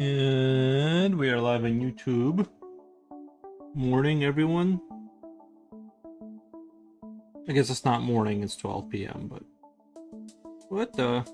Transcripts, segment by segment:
And we are live on YouTube. Morning, everyone. I guess it's not morning, it's 12 p.m., but... What the...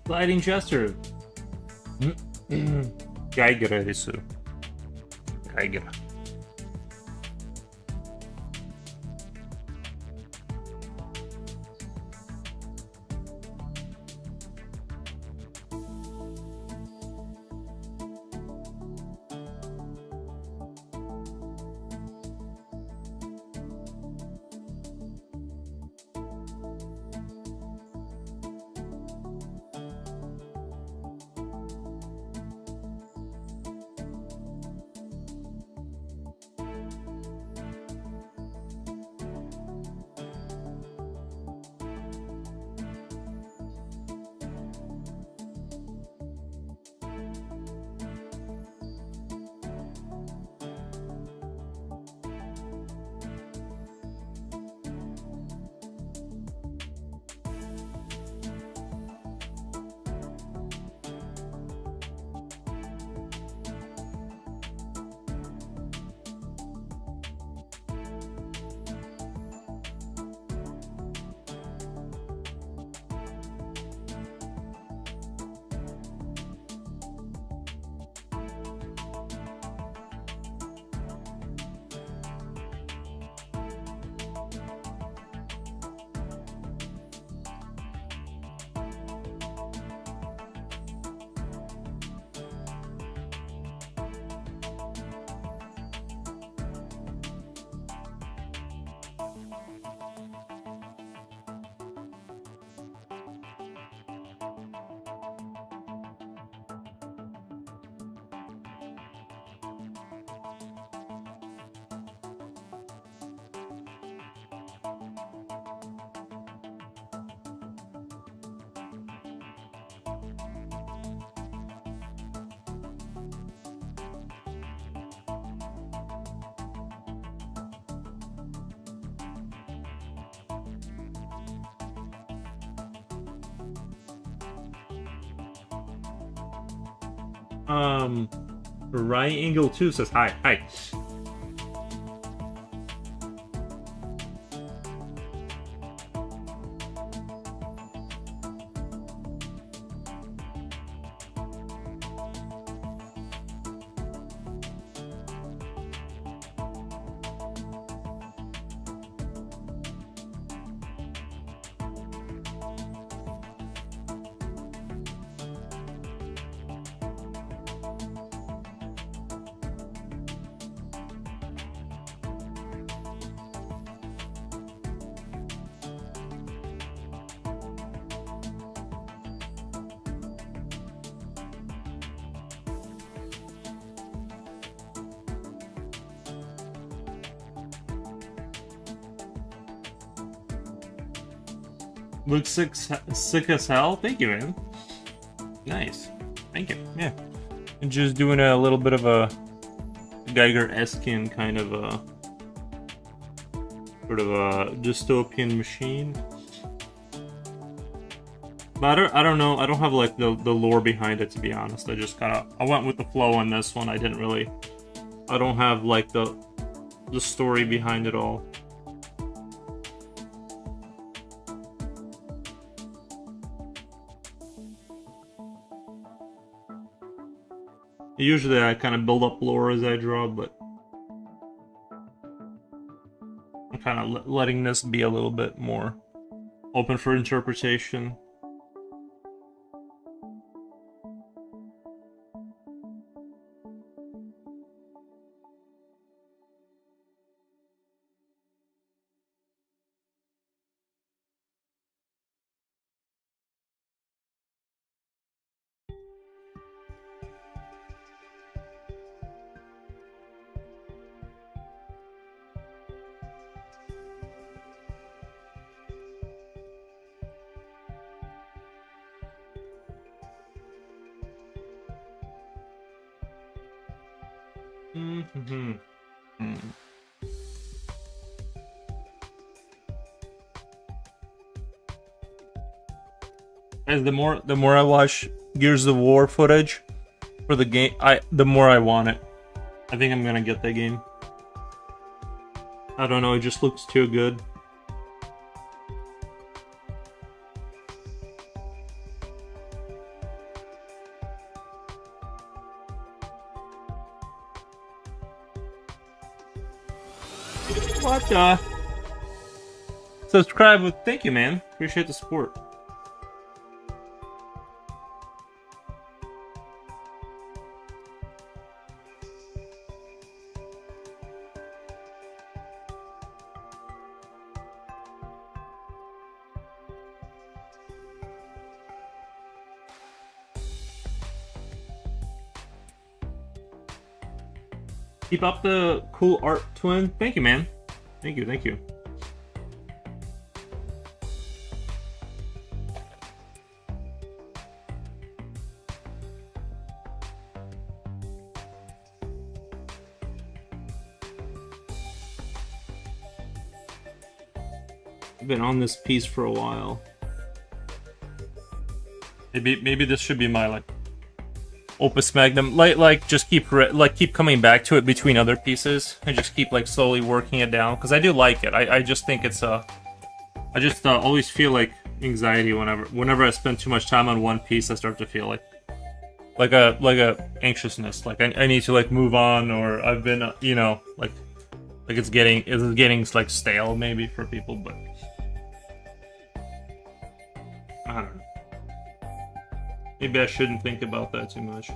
Sliding Chester. Geiger です。Geiger. Um, Right Angle 2 says hi. Hi. Looks sick as hell. Thank you, man. Nice. Thank you. Yeah. And just doing a little bit of a Geiger-esque kind of a sort of a dystopian machine. But I don't know. I don't have like the lore behind it, to be honest. I just I went with the flow on this one. I don't have like the story behind it all. Usually I kind of build up lore as I draw, but I'm kind of letting this be a little bit more open for interpretation. As the more I watch Gears of War footage for the game, the more I want it. I think I'm gonna get that game. I don't know, it just looks too good. What the? Subscribe with thank you, man. Appreciate the support. Keep up the cool art, Twin. Thank you, man. Thank you, thank you. I've been on this piece for a while. Maybe this should be my like opus magnum. Like just keep coming back to it between other pieces and just keep like slowly working it down because I do like it. I just think it's I just always feel like anxiety whenever I spend too much time on one piece. I start to feel like a anxiousness. Like I need to like move on, or I've been you know like it's getting like stale maybe for people, but I don't know. Maybe I shouldn't think about that too much.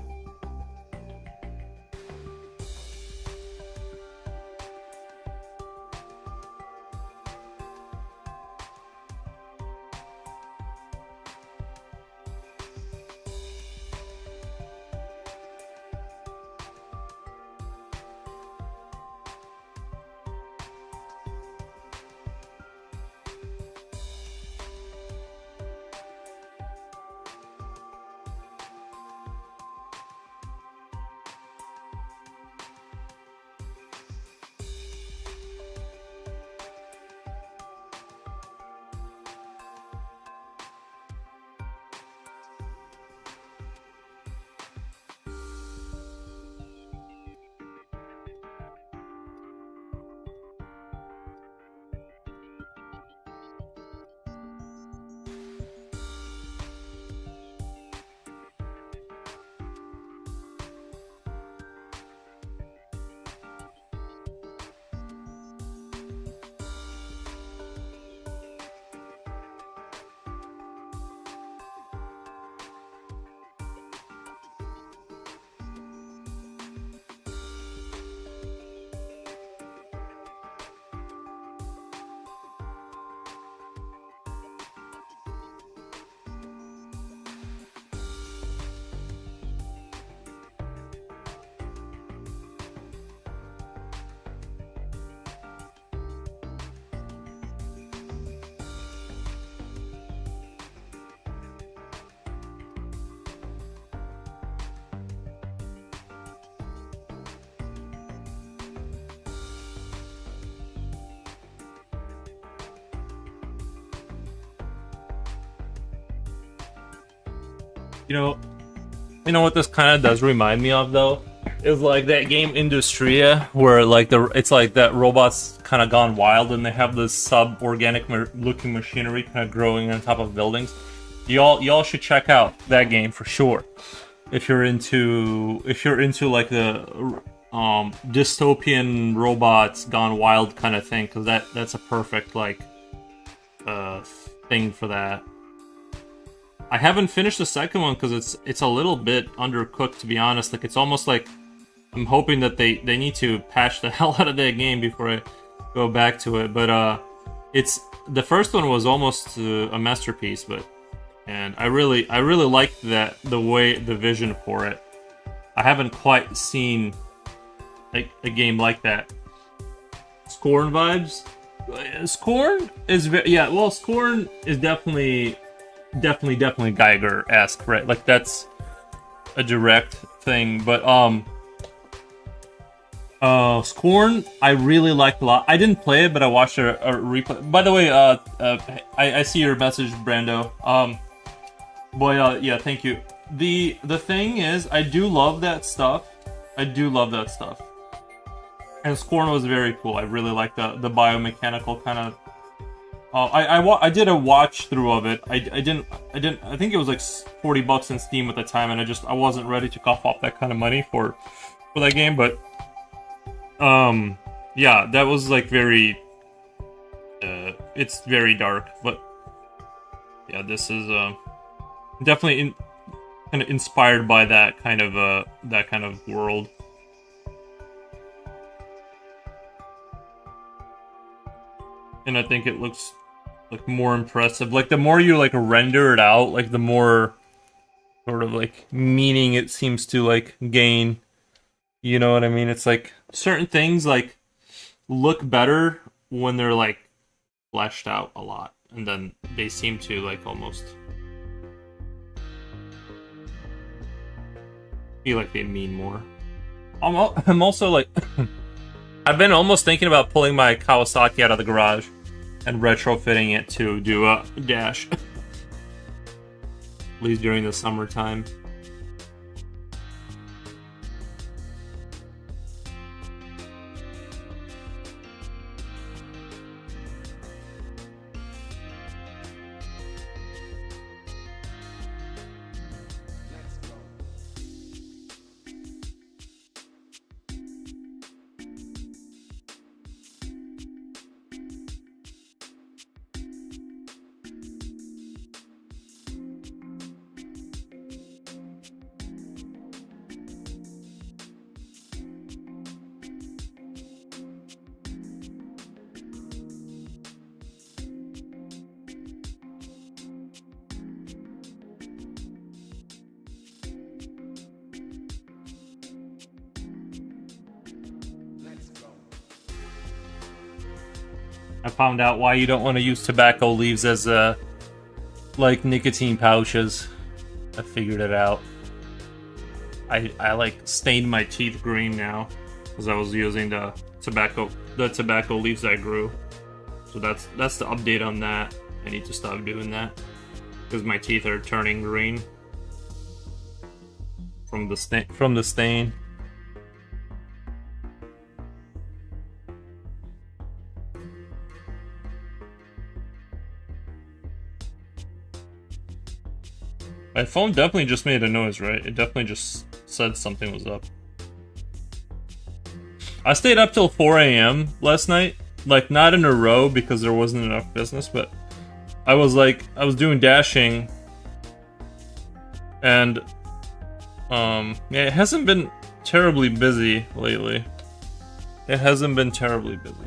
You know, you know what this kind of does remind me of though is like that game Industria where like it's like that robots kind of gone wild and they have this sub-organic looking machinery kind of growing on top of buildings. Y'all should check out that game for sure if you're into like the dystopian robots gone wild kind of thing, because that's a perfect like thing for that. I haven't finished the second one because it's a little bit undercooked, to be honest. Like, it's almost like I'm hoping that they need to patch the hell out of that game before I go back to it. But it's the first one was almost a masterpiece, and I really liked that, the vision for it. I haven't quite seen a game like that. Scorn vibes. Scorn is Scorn is definitely Geiger-esque, right? Like, that's a direct thing. But Scorn I really liked a lot. I didn't play it, but I watched a replay. By the way, I see your message, Brando. Yeah, thank you. The thing is, I do love that stuff. And Scorn was very cool. I really liked the biomechanical kind of. I did a watch through of it. I didn't. I think it was like $40 in Steam at the time, and I wasn't ready to cough up that kind of money for that game. But yeah, that was like very. It's very dark, but yeah, this is definitely kind of inspired by that kind of world. And I think it looks like more impressive. Like, the more you like render it out, like the more sort of like meaning it seems to like gain. You know what I mean? It's like certain things like look better when they're like fleshed out a lot, and then they seem to like almost feel like they mean more. I'm also like I've been almost thinking about pulling my Kawasaki out of the garage and retrofitting it to do a dash. At least during the summertime. I found out why you don't want to use tobacco leaves as like nicotine pouches. I figured it out. I like stained my teeth green now because I was using the tobacco leaves I grew. So that's the update on that. I need to stop doing that because my teeth are turning green from the stain. My phone definitely just made a noise, right? It definitely just said something was up. I stayed up till 4 a.m. last night. Like, not in a row because there wasn't enough business, but I was doing dashing. And, yeah, it hasn't been terribly busy lately. It hasn't been terribly busy.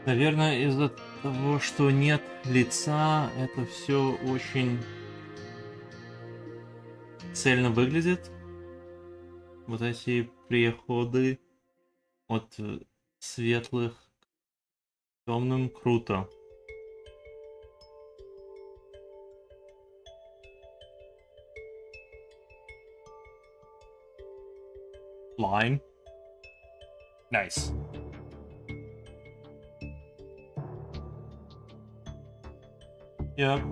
Наверное, из-за того, что нет лица, это все очень цельно выглядит. Вот эти переходы от светлых к темным круто. Line. Nice. Yep.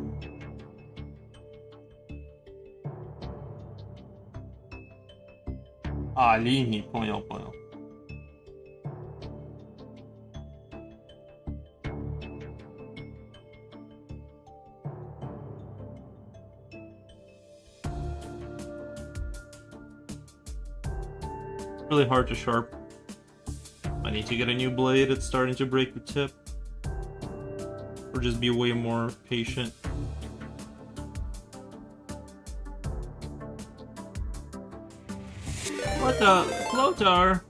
А, линии, понял. Really hard to sharp. I need to get a new blade, it's starting to break the tip. Or just be way more patient. What the? Flotar!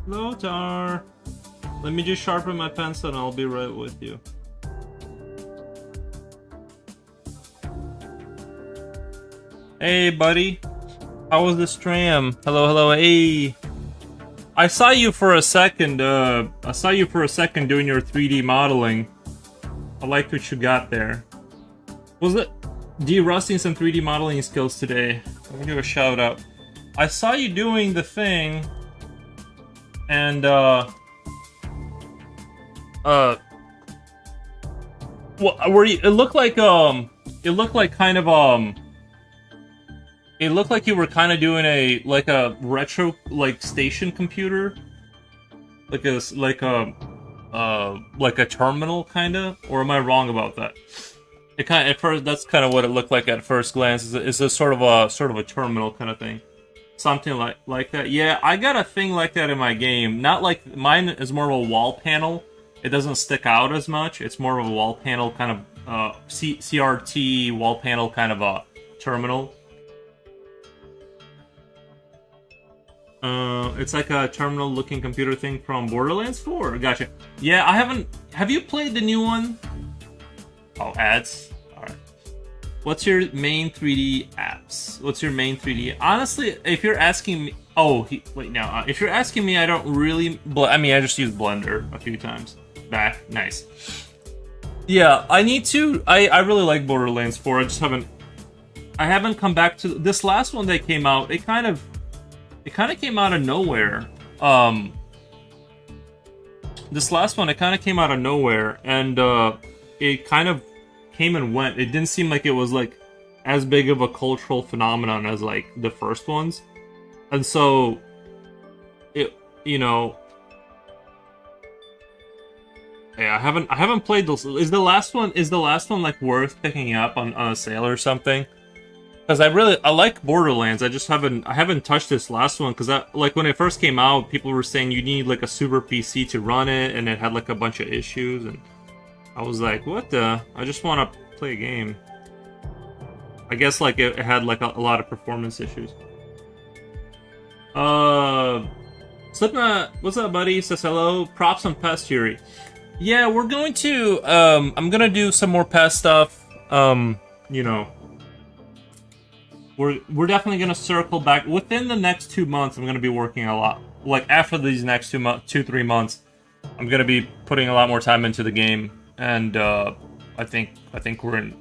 Flotar! Let me just sharpen my pencil and I'll be right with you. Hey, buddy. How was the stream? Hello, hey! I saw you for a second, doing your 3D modeling. I liked what you got there. Was it de-rusting some 3D modeling skills today? Let me do a shout out. I saw you doing the thing, and well, were you? It looked like you were kind of doing a retro station computer, like a terminal kind of. Or am I wrong about that? It kind of, at first, that's kind of what it looked like at first glance. Is a sort of a terminal kind of thing, something like that. Yeah, I got a thing like that in my game. Not like mine is more of a wall panel. It doesn't stick out as much. It's more of a wall panel kind of CRT wall panel kind of a terminal. It's like a terminal-looking computer thing from Borderlands 4. Gotcha. Yeah, I haven't. Have you played the new one? Oh, ads. All right. What's your main 3D apps? What's your main 3D? Honestly, if you're asking me, wait now. If you're asking me, I don't really. I just used Blender a few times back. Nice. Yeah, I need to. I really like Borderlands 4. I just haven't. I haven't come back to this last one that came out. It kind of came out of nowhere. This last one, it kind of came out of nowhere, and it kind of came and went. It didn't seem like it was like as big of a cultural phenomenon as like the first ones, and so it, yeah, I haven't played those. Is the last one like worth picking up on a sale or something? Because I like Borderlands. I haven't touched this last one because like when it first came out, people were saying you need like a super PC to run it, and it had like a bunch of issues, and I was like, what the? I just want to play a game. I guess like it had like a lot of performance issues. Slipknot, what's up, buddy? Says hello. Props on pest, Yury. Yeah, we're going to I'm gonna do some more pest stuff. We're definitely gonna circle back within the next 2 months. I'm gonna be working a lot. Like after these next 3 months, I'm gonna be putting a lot more time into the game, and I think we're in.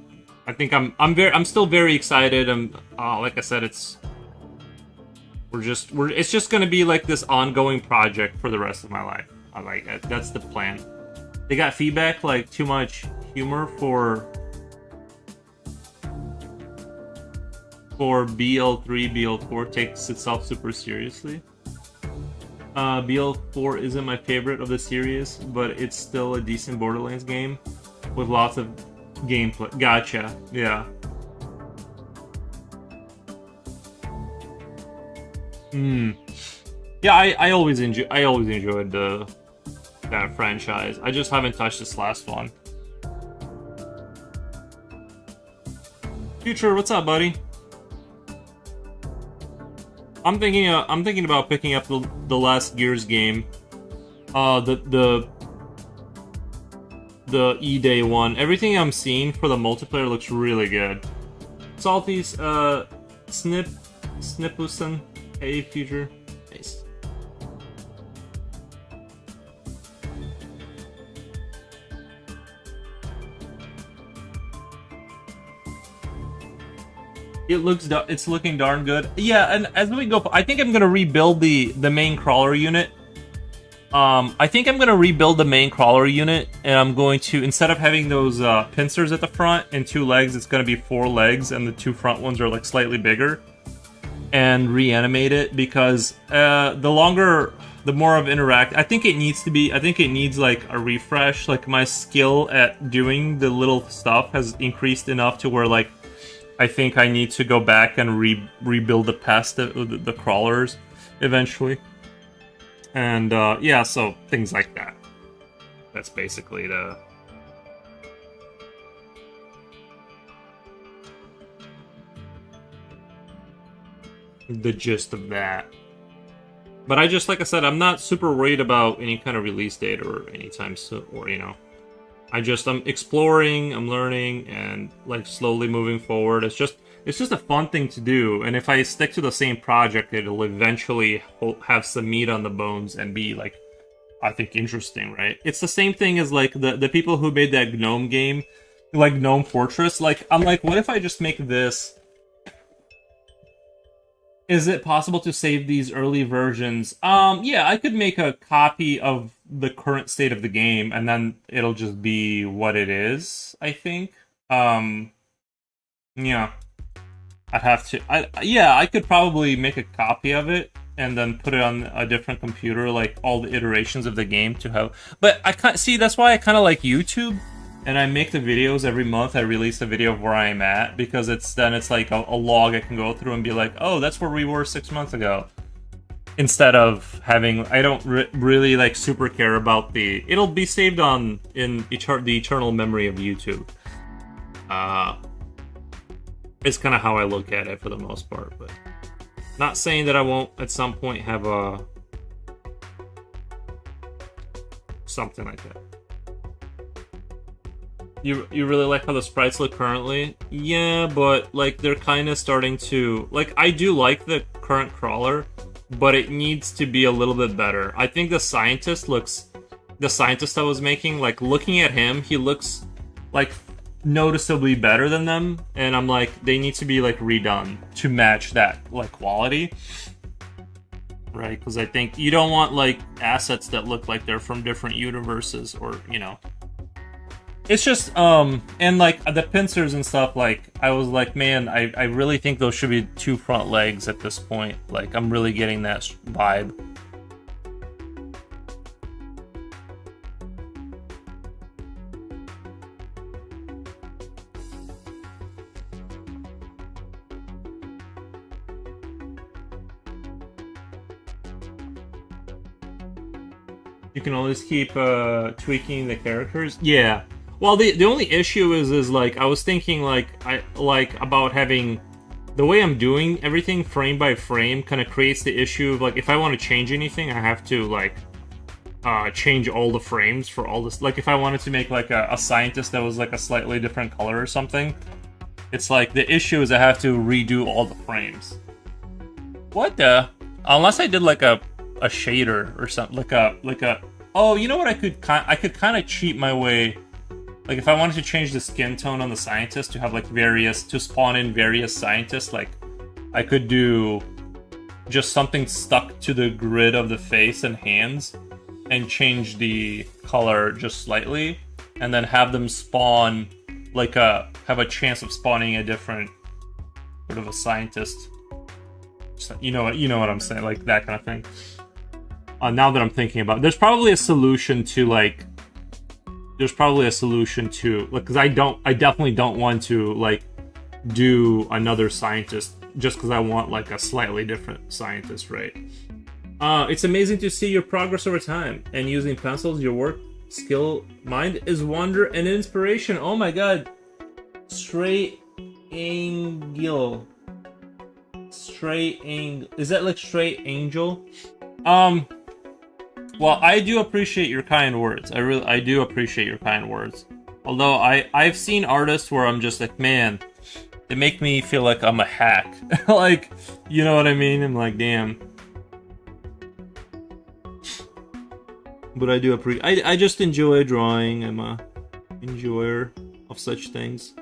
I think I'm still very excited. Like I said, it's just gonna be like this ongoing project for the rest of my life. I like it. That's the plan. They got feedback like too much humor for BL3, BL4 takes itself super seriously. BL4 isn't my favorite of the series, but it's still a decent Borderlands game with lots of gameplay. Gotcha. Yeah. Yeah, I always enjoyed that franchise. I just haven't touched this last one. Future, what's up, buddy? I'm thinking about picking up the last Gears game. The E-Day one. Everything I'm seeing for the multiplayer looks really good. Salty's, Snipusen, hey, future. Nice. It's looking darn good. Yeah, and as we go, I think I'm gonna rebuild the main crawler unit. I think I'm gonna rebuild the main crawler unit, and I'm going to, instead of having those pincers at the front and 2 legs, it's gonna be 4 legs, and the 2 front ones are like slightly bigger. And reanimate it, because the more of interact, I think it needs like a refresh. Like, my skill at doing the little stuff has increased enough to where, like, I think I need to go back and rebuild the pest, the crawlers, eventually. And yeah, so things like that. That's basically the gist of that. But I just, like I said, I'm not super worried about any kind of release date or anytime soon, or, you know. I'm exploring, I'm learning, and, like, slowly moving forward. It's just a fun thing to do, and if I stick to the same project, it'll eventually have some meat on the bones and be, like, I think, interesting, right? It's the same thing as, like, the people who made that Gnome game, like Gnome Fortress. Like, I'm like, what if I just make this? Is it possible to save these early versions? Yeah, I could make a copy of the current state of the game, and then it'll just be what it is, I think. Yeah. I'd have to... I could probably make a copy of it, and then put it on a different computer, like, all the iterations of the game to have... But I can't... See, that's why I kind of like YouTube, and I make the videos every month. I release a video of where I'm at, because it's like a log I can go through and be like, oh, that's where we were 6 months ago. Instead of having, I don't really like super care about it'll be saved in the eternal memory of YouTube. It's kind of how I look at it for the most part, but not saying that I won't at some point have something like that. You really like how the sprites look currently? Yeah, but, like, they're kind of starting to... Like, I do like the current crawler, but it needs to be a little bit better. I think the scientist I was making, like, looking at him, he looks, like, noticeably better than them, and I'm like, they need to be, like, redone to match that, like, quality. Right? Because I think you don't want, like, assets that look like they're from different universes, or, you know... It's just, and, like, the pincers and stuff, like, I was like, man, I really think those should be 2 front legs at this point. Like, I'm really getting that vibe. You can always keep, tweaking the characters? Yeah. Well, the only issue is like, I was thinking, like, about having... The way I'm doing everything frame by frame kind of creates the issue of, like, if I want to change anything, I have to, like, change all the frames for all this. Like, if I wanted to make, like, a scientist that was, like, a slightly different color or something, it's like, the issue is I have to redo all the frames. What the... Unless I did, like, a shader or something, like a... Oh, you know what I could kind of cheat my way... Like, if I wanted to change the skin tone on the scientist to have, like, to spawn in various scientists, like, I could do just something stuck to the grid of the face and hands and change the color just slightly, and then have them spawn, like, have a chance of spawning a different sort of a scientist. You know what I'm saying, like, that kind of thing. Now that I'm thinking about it, there's probably a solution to, like, because I definitely don't want to, like, do another scientist just because I want, like, a slightly different scientist, right? It's amazing to see your progress over time, and using pencils, your work skill mind is wonder and inspiration. Oh my god. Straight angle. Is that like straight angel? Well, I do appreciate your kind words. I do appreciate your kind words. Although I've seen artists where I'm just like, man, they make me feel like I'm a hack. Like, you know what I mean? I'm like, damn. But I do appreciate. I just enjoy drawing. I'm a enjoyer of such things.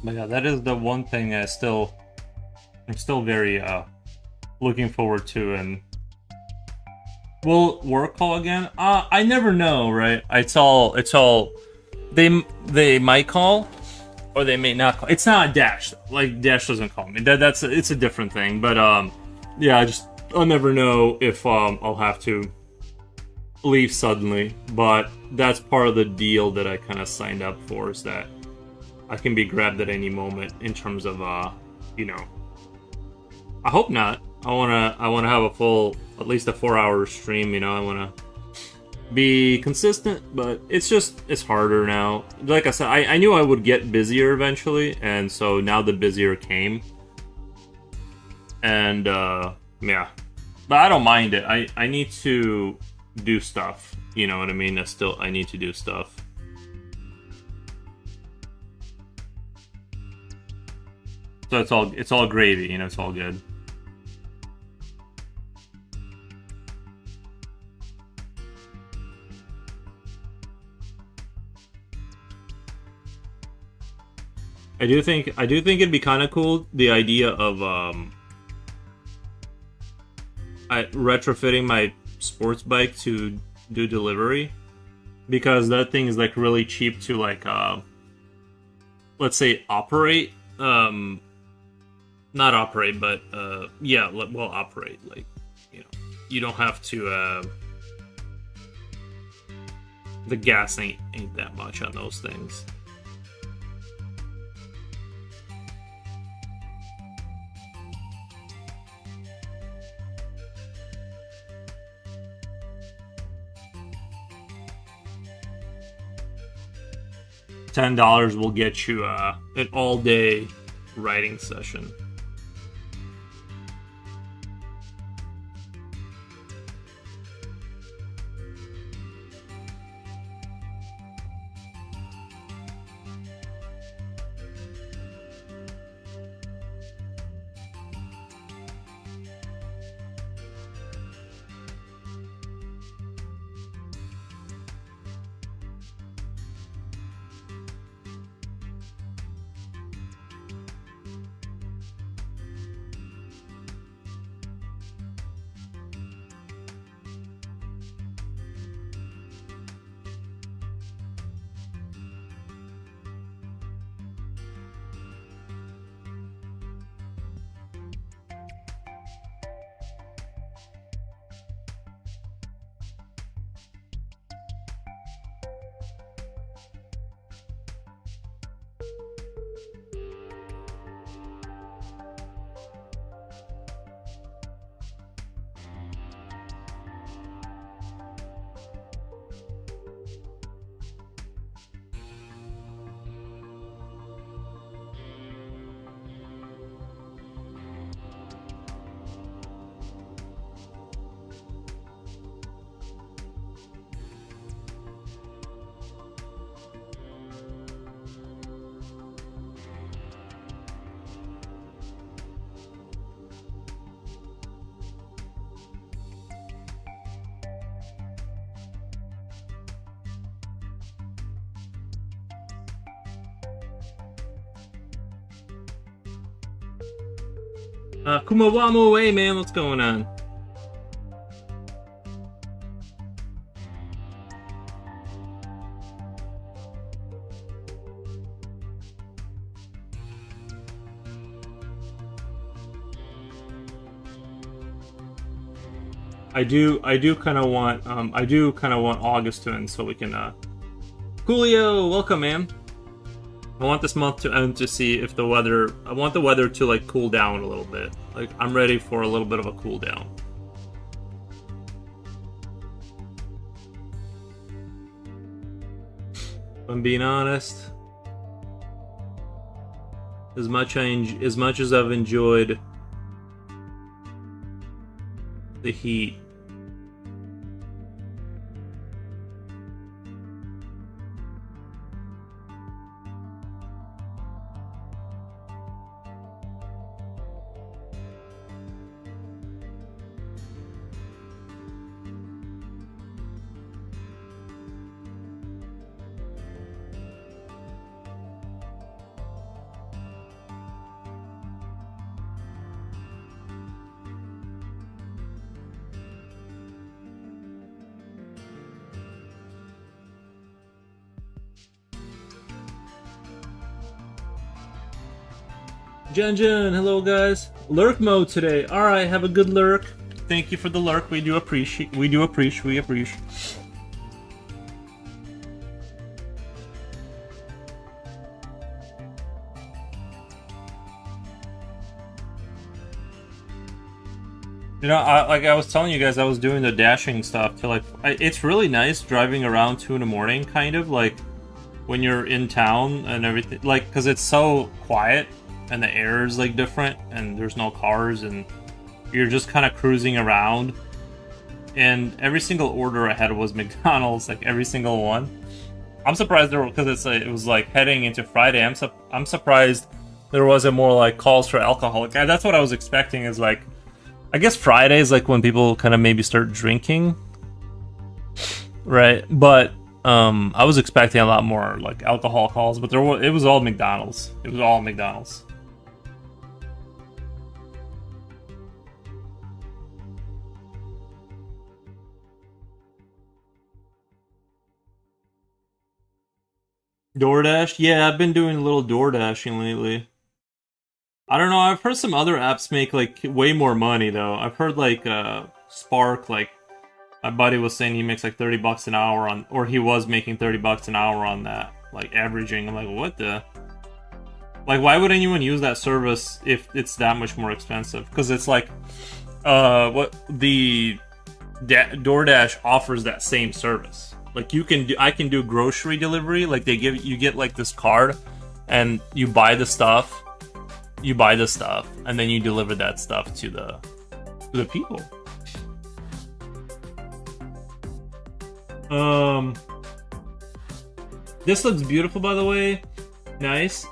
But yeah, that is the one thing I'm still very looking forward to, and Will work call again? I never know, right? It's all they might call or they may not call. It's not Dash. Like Dash doesn't call me. It's a different thing. But yeah, I'll never know if I'll have to leave suddenly. But that's part of the deal that I kind of signed up for, is that I can be grabbed at any moment in terms of you know. I hope not. I wanna have a full, at least a 4-hour stream. You know, I wanna be consistent, but it's harder now. Like I said, I knew I would get busier eventually, and so now the busier came. And yeah, but I don't mind it. I need to do stuff. You know what I mean? I need to do stuff. So it's all gravy. You know, it's all good. I do think it'd be kind of cool, the idea of retrofitting my sports bike to do delivery, because that thing is like really cheap to like let's say operate, not operate, but yeah, well, operate, like, you know, you don't have to the gas ain't that much on those things. $10 will get you an all-day riding session. Kumawamo, hey man, what's going on? I do kind of want August to end so we can Coolio, welcome man. I want this month to end to see if the weather, I want the weather to like cool down a little bit. Like, I'm ready for a little bit of a cool down. If I'm being honest, as much as I've enjoyed the heat, Jen, hello guys. Lurk mode today. Alright, have a good lurk. Thank you for the lurk. We appreciate. You know, like I was telling you guys, I was doing the dashing stuff to it's really nice driving around 2 in the morning, kind of like when you're in town and everything, like because it's so quiet and the air is like different and there's no cars and you're just kind of cruising around. And every single order I had was McDonald's, like every single one. I'm surprised there because it was like heading into Friday. I'm surprised there wasn't more like calls for alcohol. That's what I was expecting. Is like, I guess Friday is like when people kind of maybe start drinking, right? But I was expecting a lot more like alcohol calls, but it was all McDonald's. It was all McDonald's. DoorDash? Yeah, I've been doing a little DoorDashing lately. I don't know, I've heard some other apps make like way more money though. I've heard like Spark, like my buddy was saying he makes like $30 an hour on, or he was making $30 an hour on that, like averaging. I'm like, what the? Like, why would anyone use that service if it's that much more expensive? Because it's like, what the DoorDash offers that same service. Like I can do grocery delivery. Like you get like this card, and you buy the stuff, and then you deliver that stuff to the people. This looks beautiful, by the way. Nice.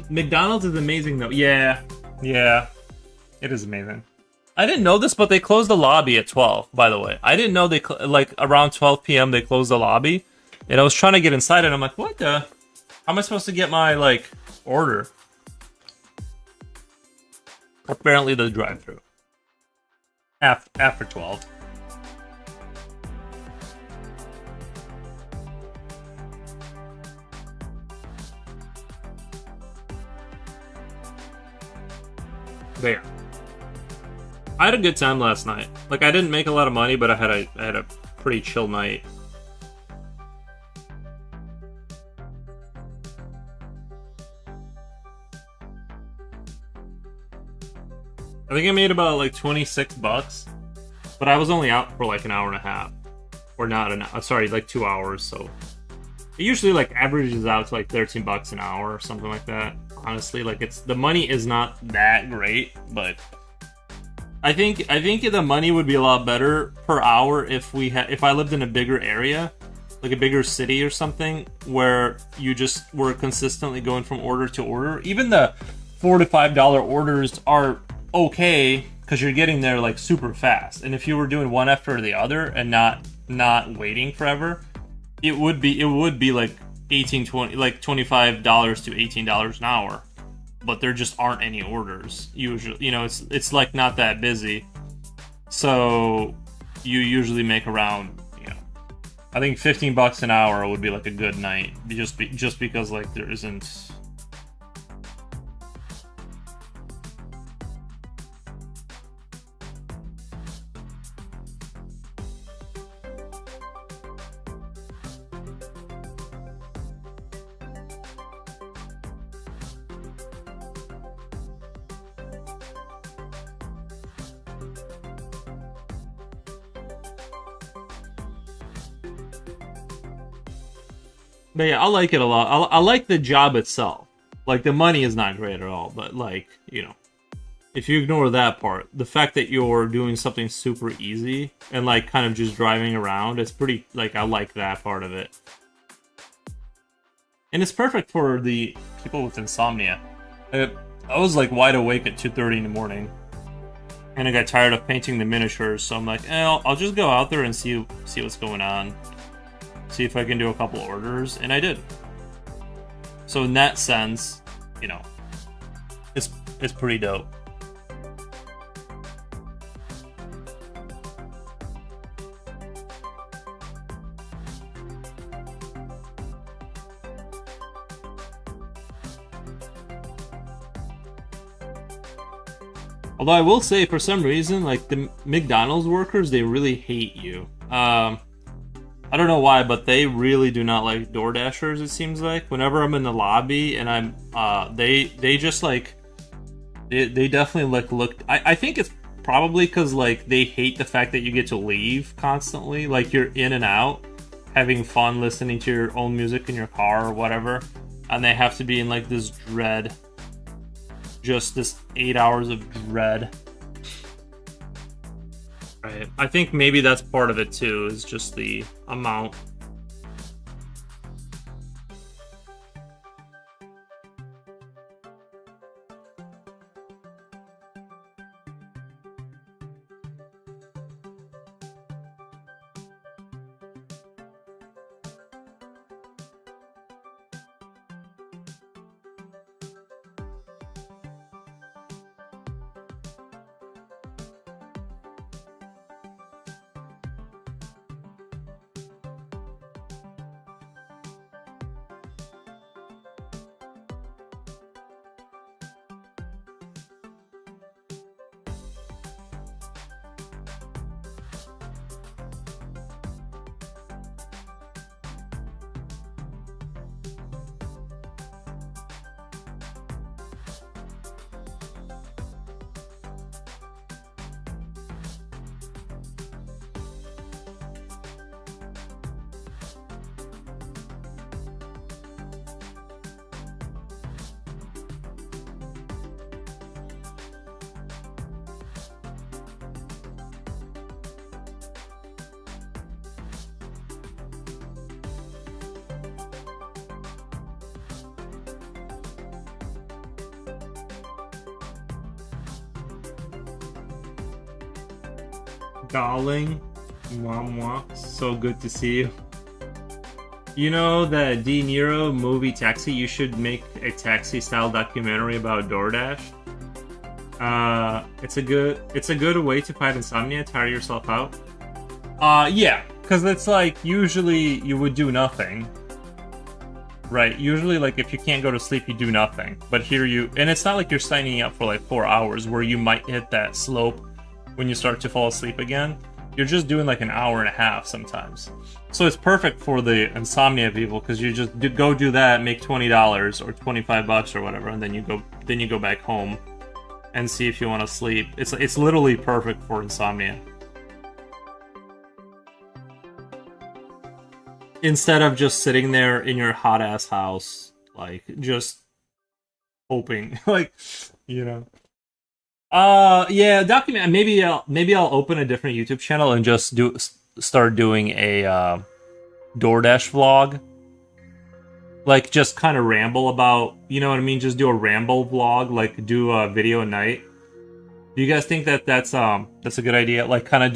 McDonald's is amazing though. Yeah, it is amazing. I didn't know this, but they closed the lobby at 12, by the way. I didn't know they, like, around 12 p.m. they closed the lobby. And I was trying to get inside, and I'm like, what the? How am I supposed to get my, like, order? Apparently the drive-thru. After 12. There. I had a good time last night. Like, I didn't make a lot of money, but I had a pretty chill night. I think I made about like $26, but I was only out for like an hour and a half, or not an hour. Sorry, like 2 hours. So it usually like averages out to like $13 an hour or something like that. Honestly, like the money is not that great, but I think the money would be a lot better per hour if I lived in a bigger area, like a bigger city or something, where you just were consistently going from order to order. Even the $4 to $5 orders are okay because you're getting there like super fast. And if you were doing one after the other and not waiting forever, it would be like $25 to $18 an hour. But there just aren't any orders usually. You know, it's like not that busy, so you usually make around, you know, I think $15 an hour would be like a good night, just because like there isn't. But yeah, I like it a lot. I like the job itself. Like, the money is not great at all, but like, you know, if you ignore that part, the fact that you're doing something super easy and like kind of just driving around, it's pretty, like, I like that part of it. And it's perfect for the people with insomnia. I was like wide awake at 2:30 in the morning, and I got tired of painting the miniatures, so I'm like, I'll just go out there and see what's going on. See if I can do a couple orders, and I did. So in that sense, you know, it's pretty dope. Although I will say, for some reason, like the McDonald's workers, they really hate you. I don't know why, but they really do not like Door Dashers. It seems like whenever I'm in the lobby and they just like, they definitely like look. I think it's probably because like they hate the fact that you get to leave constantly. Like you're in and out, having fun listening to your own music in your car or whatever, and they have to be in like this dread. Just this 8 hours of dread. Right. I think maybe that's part of it too, is just the amount. Darling, mwah mwah, so good to see you. You know the De Niro movie Taxi? You should make a taxi-style documentary about DoorDash. It's a good way to fight insomnia, tire yourself out. Yeah, because it's like usually you would do nothing, right? Usually, like if you can't go to sleep, you do nothing. But here and it's not like you're signing up for like 4 hours where you might hit that slope when you start to fall asleep again. You're just doing like an hour and a half sometimes. So it's perfect for the insomnia people because you just go do that, make $20 or $25 or whatever, and then you go back home and see if you want to sleep. It's literally perfect for insomnia. Instead of just sitting there in your hot ass house, like just hoping, like, you know. Yeah, document. Maybe I'll open a different YouTube channel and just start doing a DoorDash vlog. Like just kind of ramble about, you know what I mean? Just do a ramble vlog, like do a video a night. Do you guys think that that's a good idea? Like kind of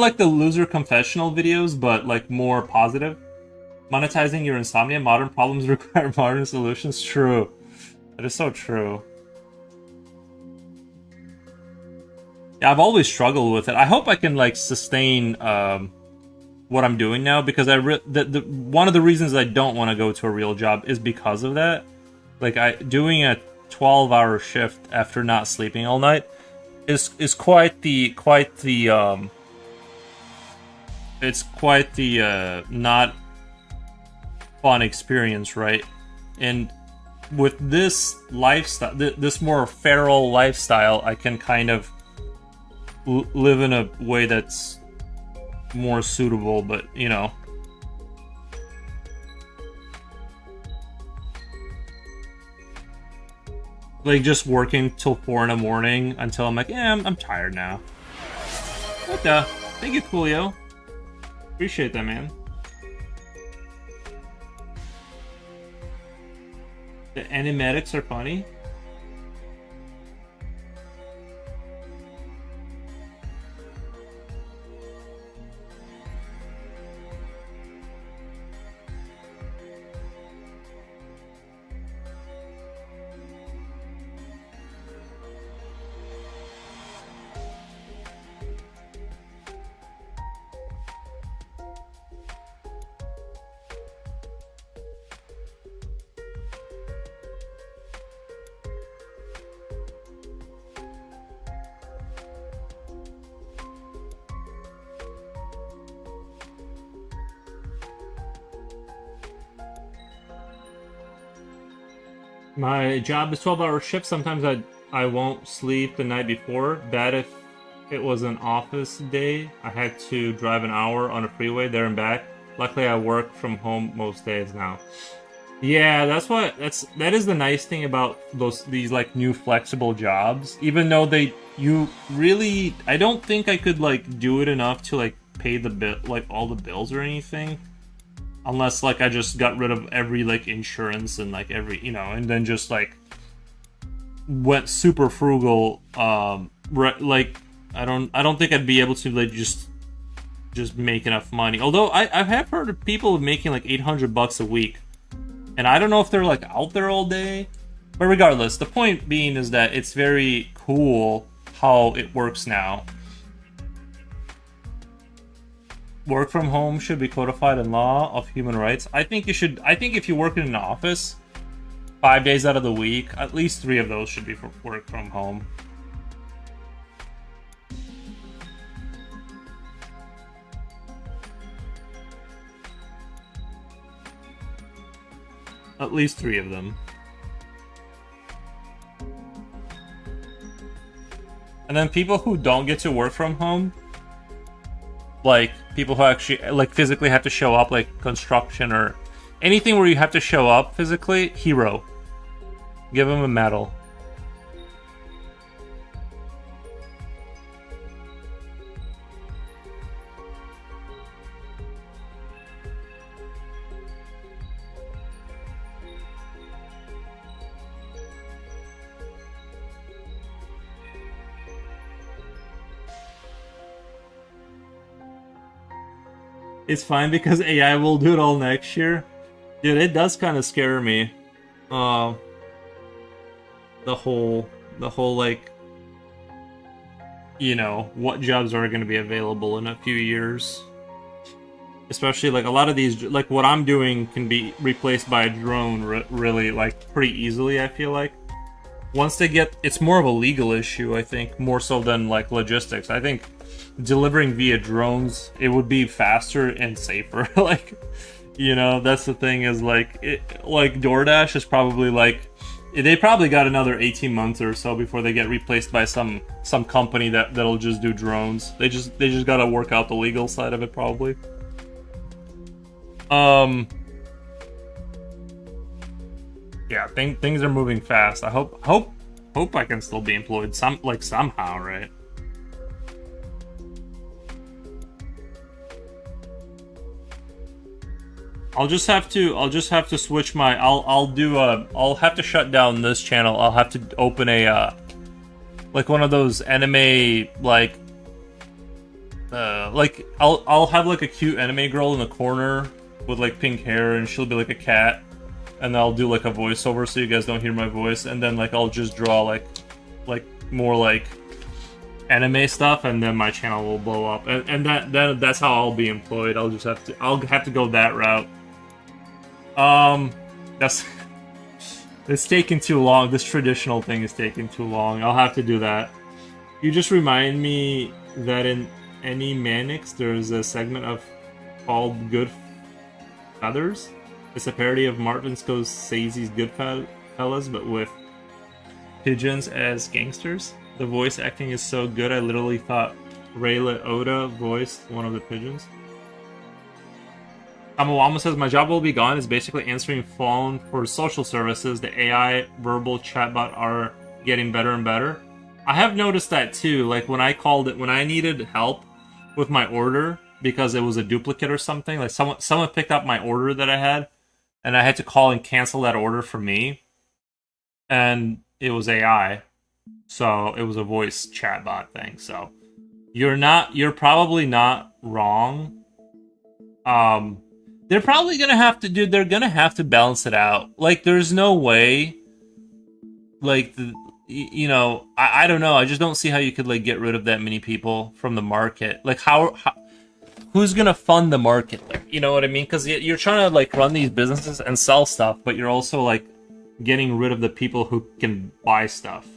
like the loser confessional videos, but like more positive. Monetizing your insomnia. Modern problems require modern solutions. True. That is so true. Yeah, I've always struggled with it. I hope I can like sustain what I'm doing now because one of the reasons I don't want to go to a real job is because of that. Like doing a 12-hour shift after not sleeping all night is quite the not fun experience, right? And with this lifestyle, this more feral lifestyle, I can kind of live in a way that's more suitable, but you know. Like just working till 4 in the morning until I'm like, yeah, I'm tired now. What the? Thank you, Coolio. Appreciate that, man. The animatics are funny. My job is 12-hour shift. Sometimes I won't sleep the night before. Bad if it was an office day. I had to drive an hour on a freeway there and back. Luckily, I work from home most days now. Yeah, that is the nice thing about these like new flexible jobs. Even though you really, I don't think I could like do it enough to like pay the bill, like all the bills or anything, unless like I just got rid of every like insurance and like every, and then just like went super frugal. Like I don't think I'd be able to like just make enough money. Although I have heard of people making like $800 a week. And I don't know if they're like out there all day. But regardless, the point being is that it's very cool how it works now. Work from home should be codified in law of human rights. I think if you work in an office 5 days out of the week, at least 3 of those should be for work from home. At least 3 of them. And then people who don't get to work from home, like people who actually like physically have to show up, like construction or anything where you have to show up physically, hero. Give them a medal. It's fine because AI will do it all next year. Dude, it does kind of scare me. Uh, the whole like, what jobs are going to be available in a few years. Especially like a lot of these, like what I'm doing can be replaced by a drone really like pretty easily, I feel like. Once they get, it's more of a legal issue, I think, more so than like logistics. I think delivering via drones, it would be faster and safer. Like, that's the thing is like, like DoorDash is probably like, they probably got another 18 months or so before they get replaced by some company that'll just do drones. They just gotta work out the legal side of it probably. Yeah, things are moving fast. I hope I can still be employed somehow, right? I'll just have to switch my I'll have to shut down this channel. I'll have to open a like one of those anime like I'll have like a cute anime girl in the corner with like pink hair and she'll be like a cat. And I'll do like a voiceover so you guys don't hear my voice, and then like I'll just draw like more like anime stuff, and then my channel will blow up, and that's how I'll be employed. I'll have to go that route. That's it's taking too long. This traditional thing is taking too long. I'll have to do that. You just remind me that in any Mannix there's a segment of called Good Feathers. It's a parody of Martin Scorsese's Goodfellas, but with pigeons as gangsters. The voice acting is so good, I literally thought Ray Liotta voiced one of the pigeons. Amawama says, my job will be gone is basically answering phone for social services. The AI verbal chatbot are getting better and better. I have noticed that too. Like when I needed help with my order because it was a duplicate or something, like someone picked up my order that I had, and I had to call and cancel that order for me. And it was AI. So it was a voice chatbot thing. So you're probably not wrong. They're probably gonna have to balance it out. Like there's no way, like, I don't know. I just don't see how you could like get rid of that many people from the market. Like how who's gonna fund the market there? You know what I mean? Because you're trying to like run these businesses and sell stuff, but you're also like getting rid of the people who can buy stuff.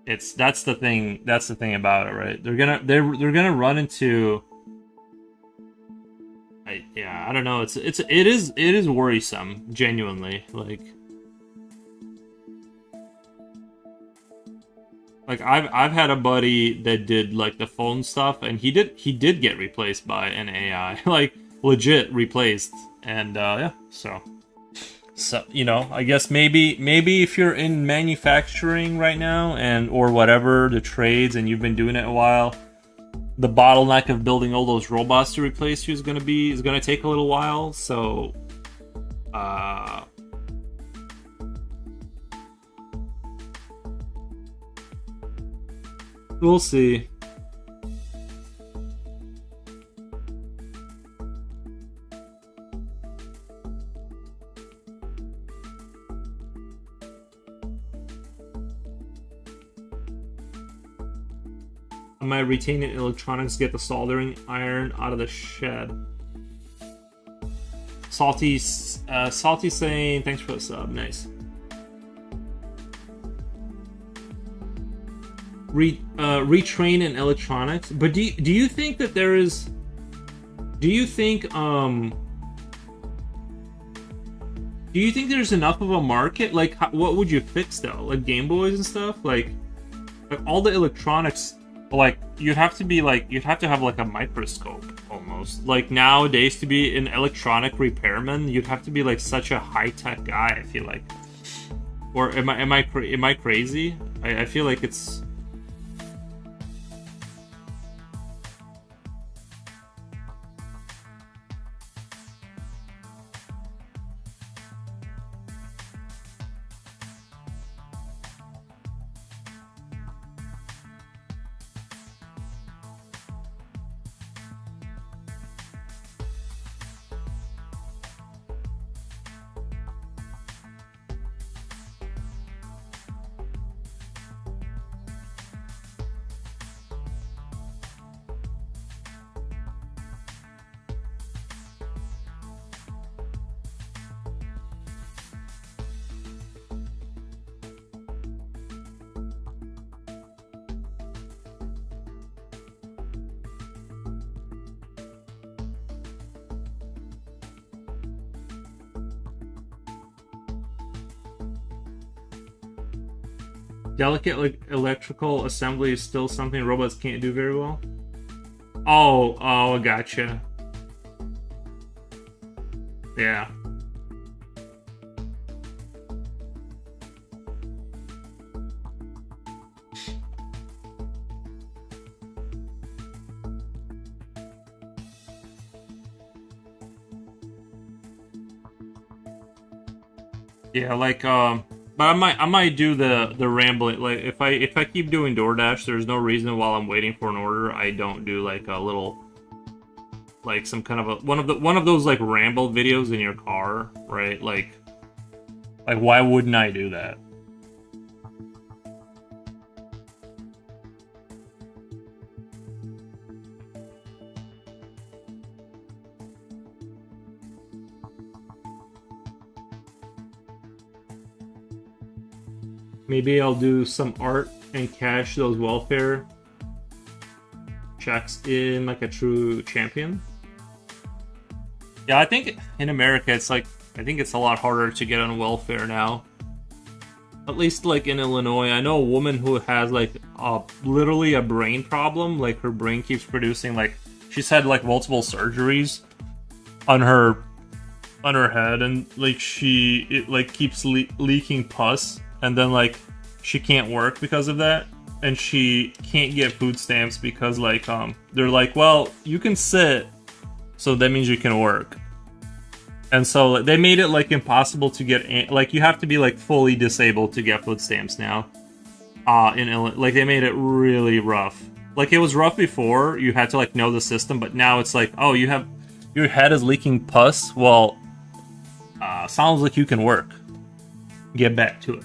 That's the thing about it, right? They're gonna run into. I don't know. It is worrisome, genuinely. Like Like I've had a buddy that did like the phone stuff, and he did get replaced by an AI, like legit replaced, and yeah, so you know, I guess maybe if you're in manufacturing right now and or whatever the trades, and you've been doing it a while, the bottleneck of building all those robots to replace you is gonna take a little while. So, we'll see. Am I retaining electronics to get the soldering iron out of the shed? Salty saying thanks for the sub. Nice. Retrain in electronics, but do you think that there is? Do you think there's enough of a market? Like, what would you fix though? Like Game Boys and stuff. Like all the electronics. Like you'd have to have like a microscope almost. Like nowadays, to be an electronic repairman, you'd have to be like such a high tech guy. I feel like, or am I crazy? I feel like it's. Delicate electrical assembly is still something robots can't do very well. Oh, I gotcha. Yeah. Yeah, like but I might do the rambling. Like if I keep doing DoorDash, there's no reason while I'm waiting for an order I don't do like a little, like some kind of a one of those like ramble videos in your car, right? Like why wouldn't I do that? Maybe I'll do some art and cash those welfare checks in like a true champion. Yeah, I think in America it's like, I think it's a lot harder to get on welfare now. At least like in Illinois, I know a woman who has like literally a brain problem. Like her brain keeps producing, like she's had like multiple surgeries on her head, and like it keeps leaking pus. And then, like, she can't work because of that. And she can't get food stamps because, like, they're like, well, you can sit, so that means you can work. And so they made it, like, impossible to get, like, you have to be, like, fully disabled to get food stamps now. In Illinois. Like, they made it really rough. Like, it was rough before, you had to, like, know the system, but now it's like, oh, your head is leaking pus? Well, sounds like you can work. Get back to it.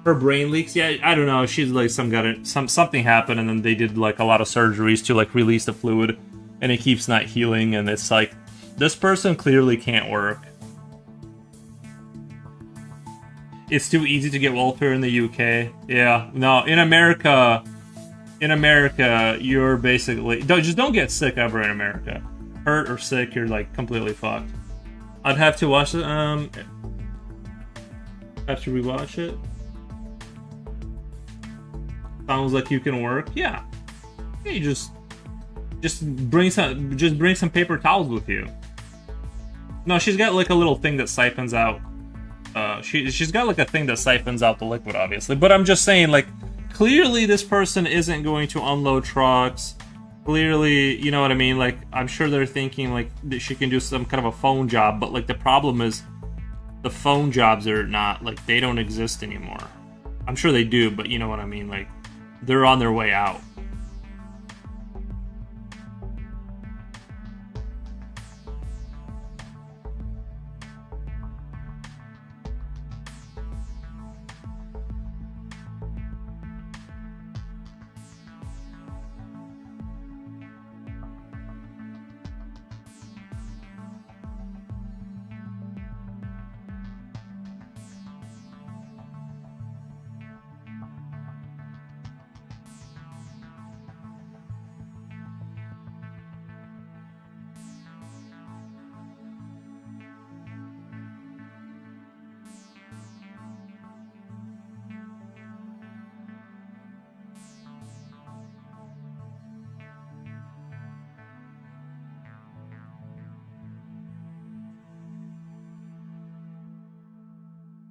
Her brain leaks. Yeah, I don't know. She's like something happened, and then they did like a lot of surgeries to like release the fluid, and it keeps not healing. And it's like, this person clearly can't work. It's too easy to get welfare in the UK. Yeah, no. In America, you're basically don't get sick ever in America. Hurt or sick, you're like completely fucked. I'd have to watch it. Have to rewatch it. Sounds like you can work. Yeah. Yeah, you just bring some paper towels with you. No, she's got like a little thing that siphons out. She's got like a thing that siphons out the liquid, obviously. But I'm just saying, like, clearly this person isn't going to unload trucks. Clearly, you know what I mean? Like, I'm sure they're thinking like that she can do some kind of a phone job. But like the problem is, the phone jobs are not like they don't exist anymore. I'm sure they do, but you know what I mean? Like, they're on their way out.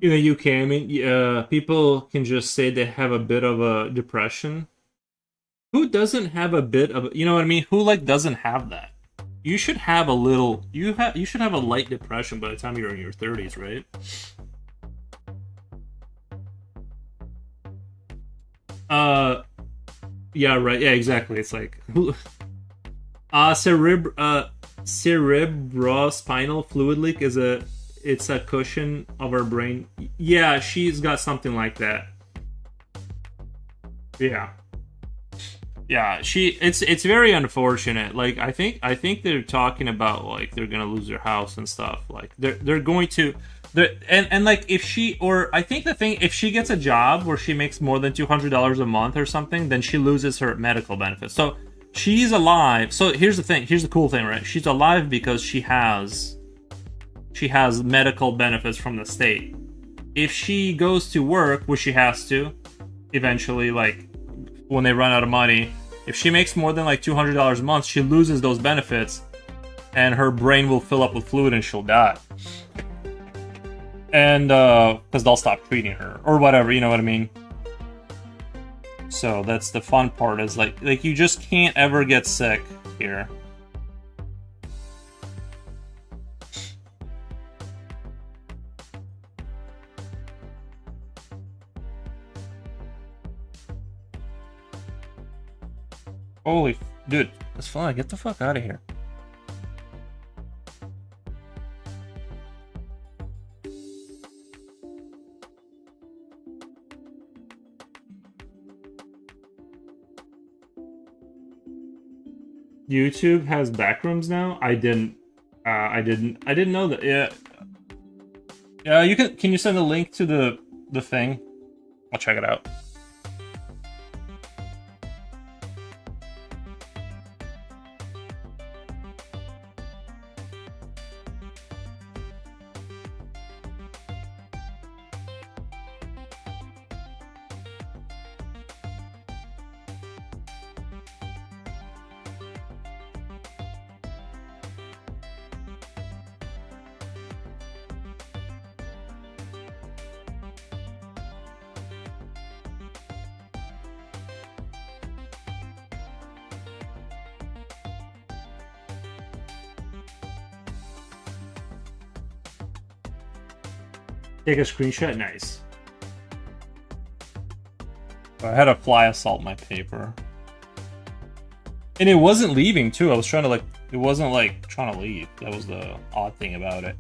In the UK, I mean, people can just say they have a bit of a depression. Who doesn't have a bit of, you know what I mean? Who like doesn't have that? You should have a little. You should have a light depression by the time you're in your 30s, right? Uh, yeah, right. Yeah, exactly. It's like, cerebrospinal fluid leak is it's a cushion of her brain. Yeah, she's got something like that. Yeah. Yeah, it's very unfortunate. Like I think they're talking about like they're gonna lose their house and stuff. Like they're going to and like if she or I think the thing if she gets a job where she makes more than $200 a month or something, then she loses her medical benefits. So she's alive. So here's the thing. Here's the cool thing, right? She's alive because she has medical benefits from the state. If she goes to work, which she has to, eventually, like when they run out of money, if she makes more than like $200 a month, she loses those benefits, and her brain will fill up with fluid and she'll die. And because they'll stop treating her or whatever, you know what I mean. So that's the fun part is like you just can't ever get sick here. Holy, dude, that's fine. Get the fuck out of here. YouTube has backrooms now. I didn't know that. Yeah, yeah. You can you send a link to the thing? I'll check it out. Take a screenshot. Nice. I had a fly assault my paper. And it wasn't leaving, too. I was trying to, like... It wasn't, like, trying to leave. That was the odd thing about it.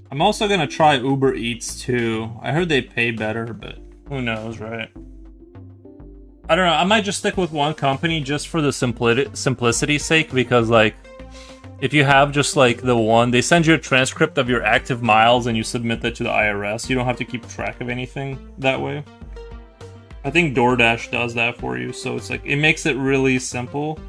I'm also gonna try Uber Eats too. I heard they pay better, but Who knows, right? I don't know. I might just stick with one company just for the simplicity's sake, because like, if you have just like the one, they send you a transcript of your active miles and you submit that to the IRS. You don't have to keep track of anything that way. I think DoorDash does that for you, so it's like it makes it really simple.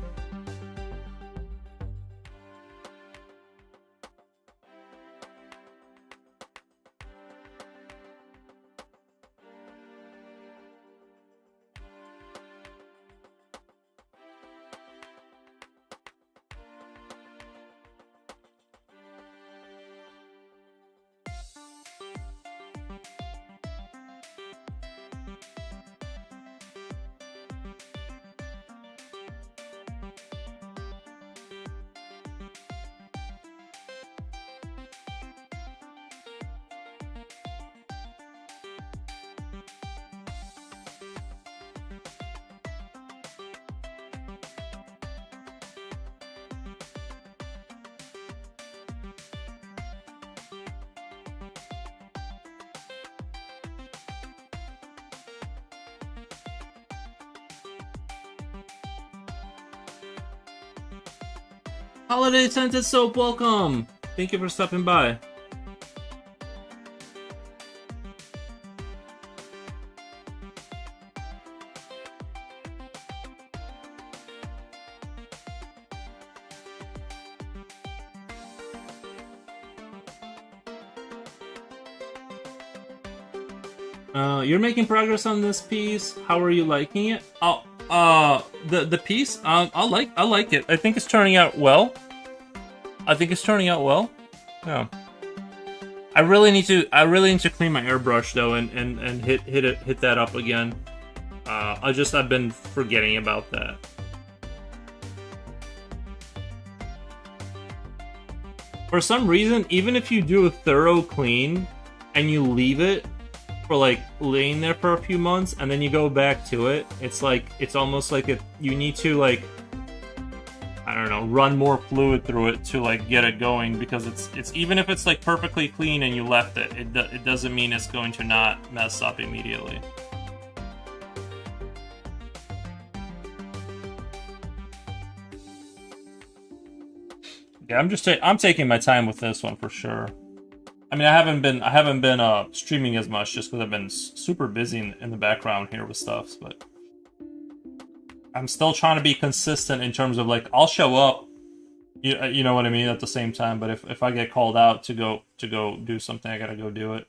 Holiday Scented Soap, welcome! Thank you for stopping by. You're making progress on this piece. How are you liking it? Oh, the piece. I like it. I think it's turning out well. Yeah. I really need to clean my airbrush though, and hit that up again. I've been forgetting about that. For some reason, even if you do a thorough clean and you leave it for like laying there for a few months and then you go back to it, it's almost like you need to like, I don't know, run more fluid through it to like get it going, because it's even if it's like perfectly clean and you left it, it doesn't mean it's going to not mess up immediately. Yeah, I'm taking my time with this one for sure. I mean, I haven't been streaming as much just because I've been super busy in the background here with stuff, but I'm still trying to be consistent in terms of like I'll show up, you know what I mean, at the same time. But if I get called out to go do something, I gotta go do it.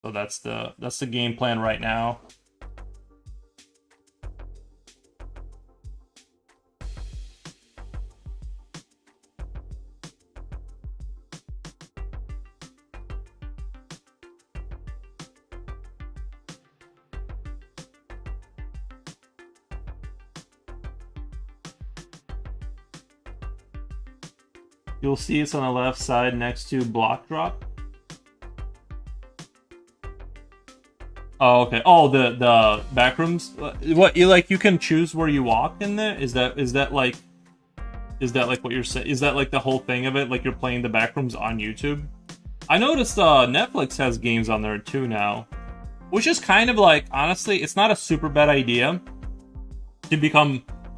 So that's the game plan right now. You'll see it's on the left side next to block drop. Oh, okay. Oh, the backrooms. What you can choose where you walk in there? Is that like what you're saying? Is that like the whole thing of it? Like you're playing the backrooms on YouTube? I noticed Netflix has games on there too now, which is kind of like, honestly, it's not a super bad idea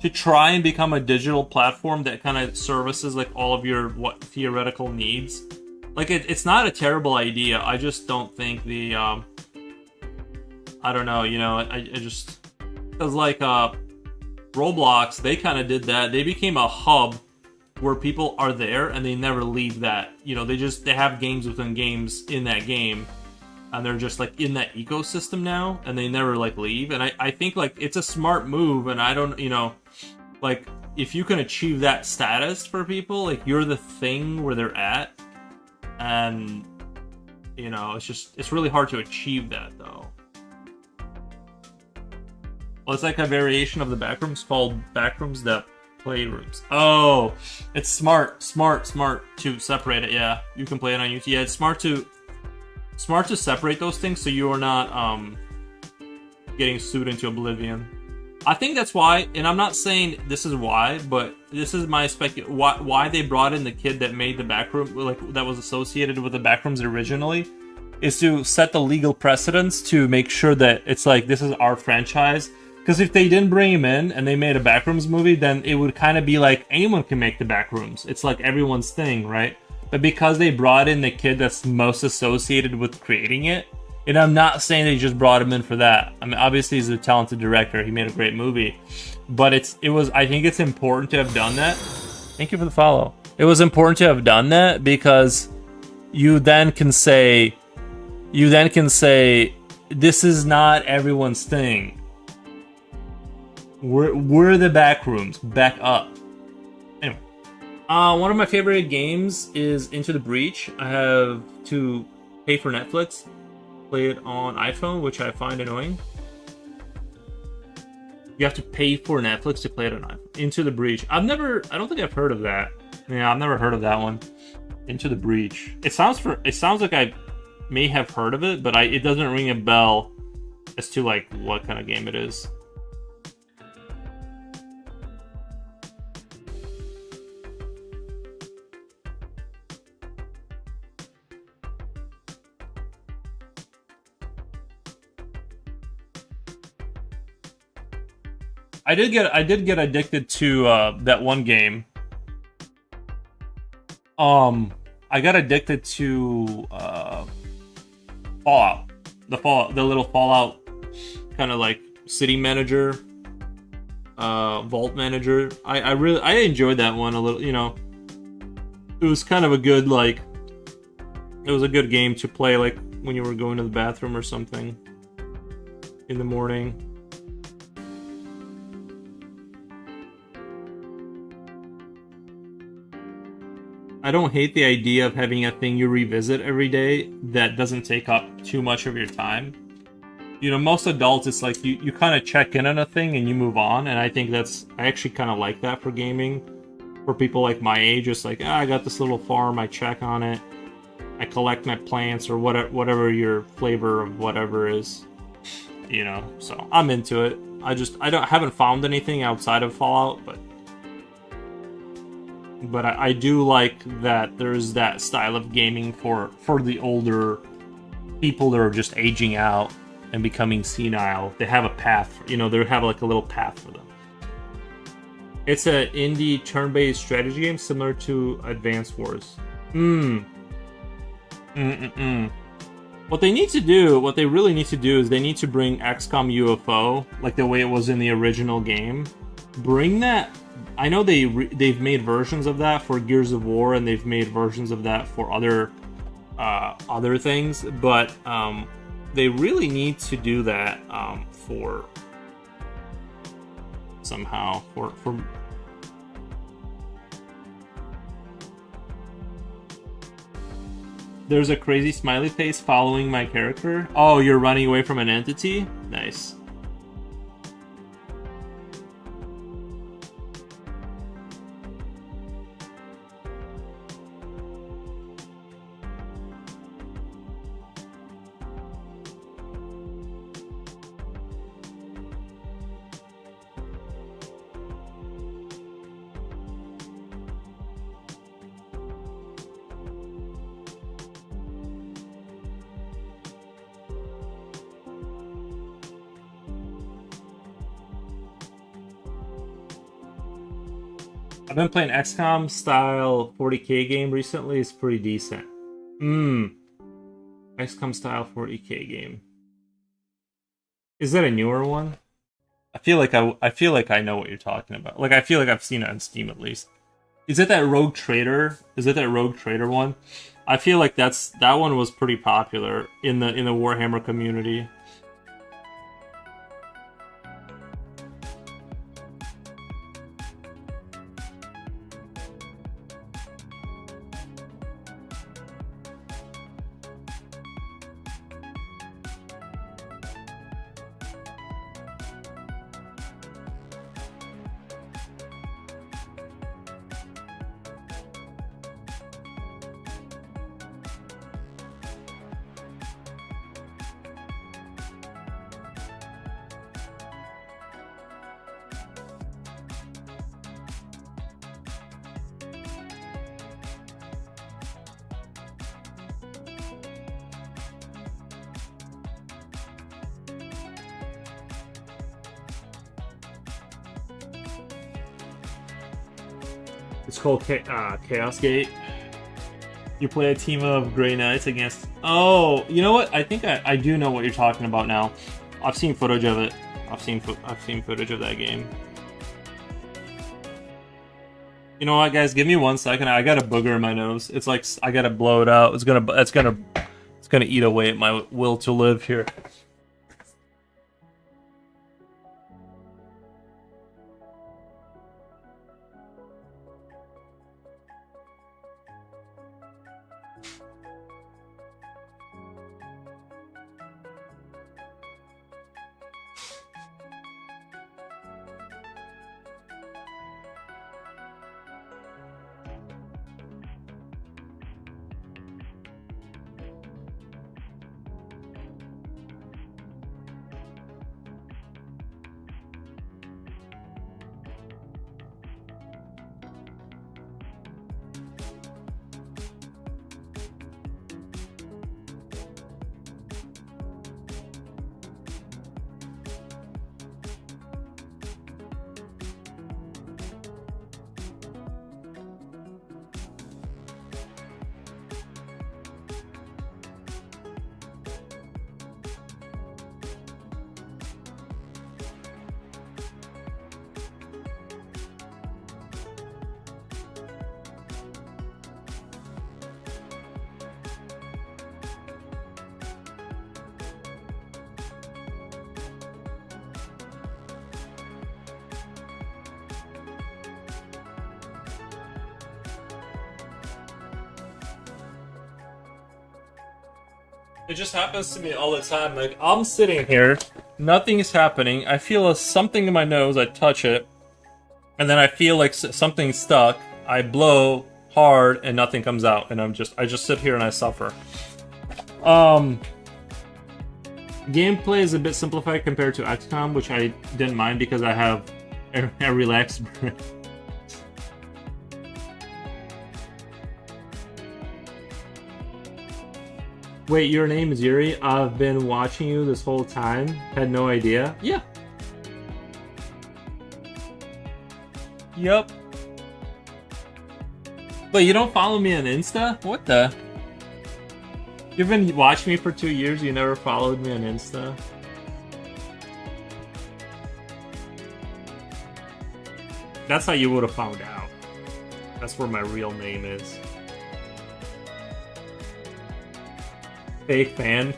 to try and become a digital platform that kind of services like all of your theoretical needs. Like it's not a terrible idea. I just don't think the I don't know, I just, because like Roblox, they kind of did that. They became a hub where people are there and they never leave that. They have games within games in that game, and they're just like in that ecosystem now, and they never like leave. And I think like it's a smart move, and I don't, like if you can achieve that status for people, like you're the thing where they're at, and it's really hard to achieve that though. Well, it's like a variation of the backrooms called Backrooms the Playrooms. Oh, it's smart to separate it. Yeah, you can play it on YouTube. Yeah, it's smart to separate those things so you are not getting sued into oblivion. I think that's why, and I'm not saying this is why, but this is my why they brought in the kid that made the backroom, like that was associated with the backrooms originally. is to set the legal precedence to make sure that it's like this is our franchise. Because if they didn't bring him in and they made a Backrooms movie, then it would kind of be like anyone can make the Backrooms. It's like everyone's thing, right? But because they brought in the kid that's most associated with creating it, and I'm not saying they just brought him in for that. I mean, obviously he's a talented director. He made a great movie, but it was. I think it's important to have done that. Thank you for the follow. It was important to have done that because you then can say, this is not everyone's thing. We're the Backrooms. Back up. Anyway, one of my favorite games is Into the Breach. I have to pay for Netflix, play it on iPhone, which I find annoying. You have to pay for Netflix to play it on iPhone. Into the Breach. I don't think I've heard of that. Yeah, I've never heard of that one. Into the Breach. It sounds like I may have heard of it, but it doesn't ring a bell as to like what kind of game it is. I did get addicted to that one game. I got addicted to Fallout. The little Fallout kind of like city manager, vault manager. I enjoyed that one a little. You know, it was kind of a good it was a good game to play like when you were going to the bathroom or something in the morning. I don't hate the idea of having a thing you revisit every day that doesn't take up too much of your time. You know, most adults, it's like you kind of check in on a thing and you move on, and I think I actually kind of like that for gaming. For people like my age, it's like, I got this little farm, I check on it, I collect my plants, or whatever your flavor of whatever is, you know, so I'm into it. I haven't found anything outside of Fallout, but I do like that there's that style of gaming for the older people that are just aging out and becoming senile. They have a path, you know, they have like a little path for them. It's an indie turn-based strategy game similar to Advance Wars. What they really need to do is they need to bring XCOM UFO, like the way it was in the original game. Bring that. I know they've made versions of that for Gears of War, and they've made versions of that for other things, but they really need to do that for somehow for. There's a crazy smiley face following my character. Oh, you're running away from an entity? Nice. I've been playing XCOM style 40k game recently. It's pretty decent. XCOM style 40k game. Is that a newer one? I feel like I know what you're talking about. Like I feel like I've seen it on Steam at least. Is it that Rogue Trader? Is it that Rogue Trader one? I feel like that one was pretty popular in the Warhammer community. It's called Chaos Gate. You play a team of Grey Knights against... Oh, you know what? I think I do know what you're talking about now. I've seen footage of it. I've seen footage of that game. You know what, guys? Give me 1 second. I got a booger in my nose. It's like I gotta blow it out. It's gonna eat away at my will to live here. It just happens to me all the time. Like, I'm sitting here, nothing is happening. I feel something in my nose, I touch it, and then I feel like something's stuck. I blow hard, and nothing comes out, and I just sit here and I suffer. Gameplay is a bit simplified compared to XCOM, which I didn't mind because I have a relaxed brain. Wait, your name is Yury? I've been watching you this whole time. Had no idea. Yeah. Yup. But you don't follow me on Insta? What the? You've been watching me for 2 years, you never followed me on Insta? That's how you would have found out. That's where my real name is. Fake fan.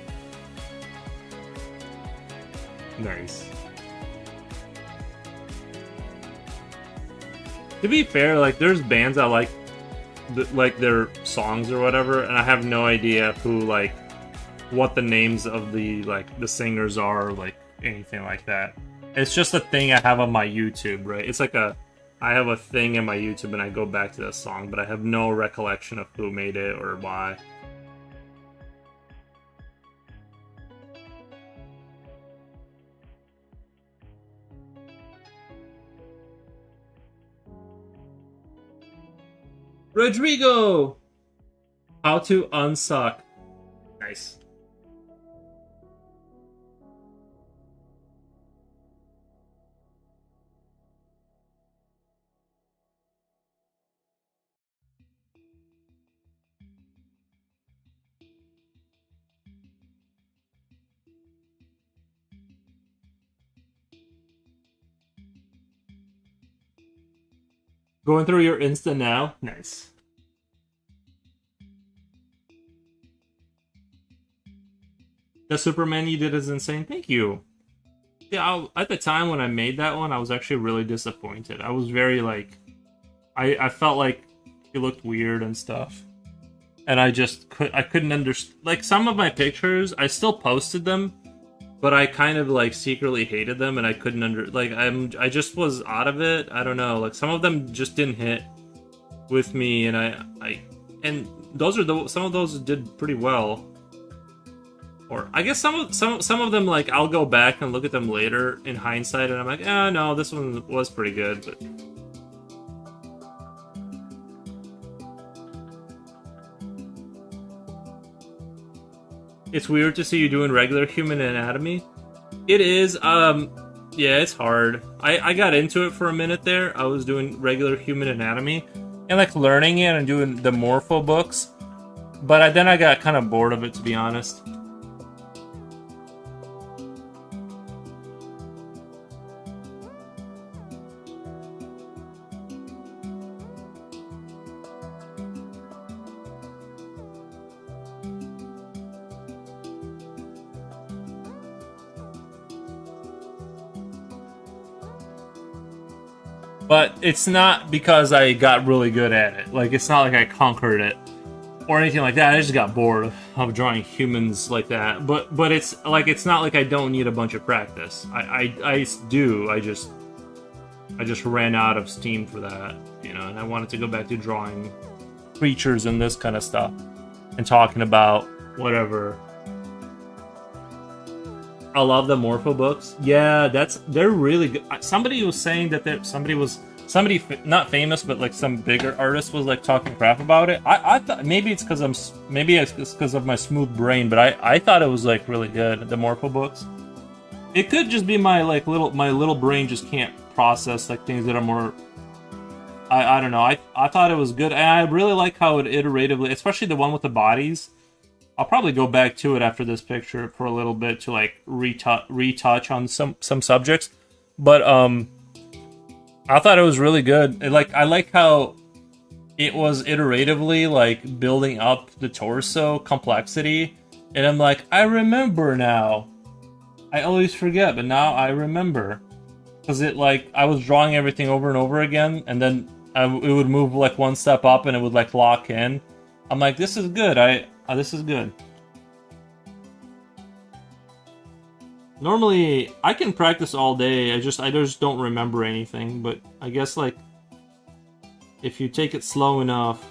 Nice. To be fair, like, there's bands I like their songs or whatever, and I have no idea who, like, what the names of the singers are, or, like, anything like that. It's just a thing I have on my YouTube, right? It's like I have a thing in my YouTube and I go back to that song, but I have no recollection of who made it or why. Rodrigo! How to unsuck. Nice. Going through your Insta now? Nice. The Superman you did is insane. Thank you. Yeah, at the time when I made that one, I was actually really disappointed. I was very, like... I felt like it looked weird and stuff. And I couldn't understand... Like, some of my pictures, I still posted them, but I kind of, like, secretly hated them, and I couldn't I just was out of it. I don't know. Like, some of them just didn't hit with me, and and those are some of those did pretty well. Or I guess some of them, like, I'll go back and look at them later in hindsight, and I'm like, oh no, this one was pretty good, but. It's weird to see you doing regular human anatomy. It is, yeah, it's hard. I got into it for a minute there. I was doing regular human anatomy, and like learning it and doing the Morpho books. But then I got kind of bored of it, to be honest. But it's not because I got really good at it. Like, it's not like I conquered it or anything like that. I just got bored of drawing humans like that. But it's like, it's not like I don't need a bunch of practice. I do. I just ran out of steam for that, you know. And I wanted to go back to drawing creatures and this kind of stuff and talking about whatever. I love the Morpho books. Yeah, they're really good. Somebody was saying that somebody not famous, but like some bigger artist was like talking crap about it. I thought maybe it's because of my smooth brain, but I thought it was like really good, the Morpho books. It could just be my little brain just can't process like things that are more. I don't know. I thought it was good, and I really like how it iteratively, especially the one with the bodies. I'll probably go back to it after this picture for a little bit to like retouch on some subjects, but I thought it was really good. I like how it was iteratively like building up the torso complexity, and I'm like, I remember now. I always forget, but now I remember, because it like I was drawing everything over and over again, and then it would move like one step up, and it would like lock in. I'm like, this is good. This is good. Normally, I can practice all day. I just don't remember anything. But I guess like if you take it slow enough.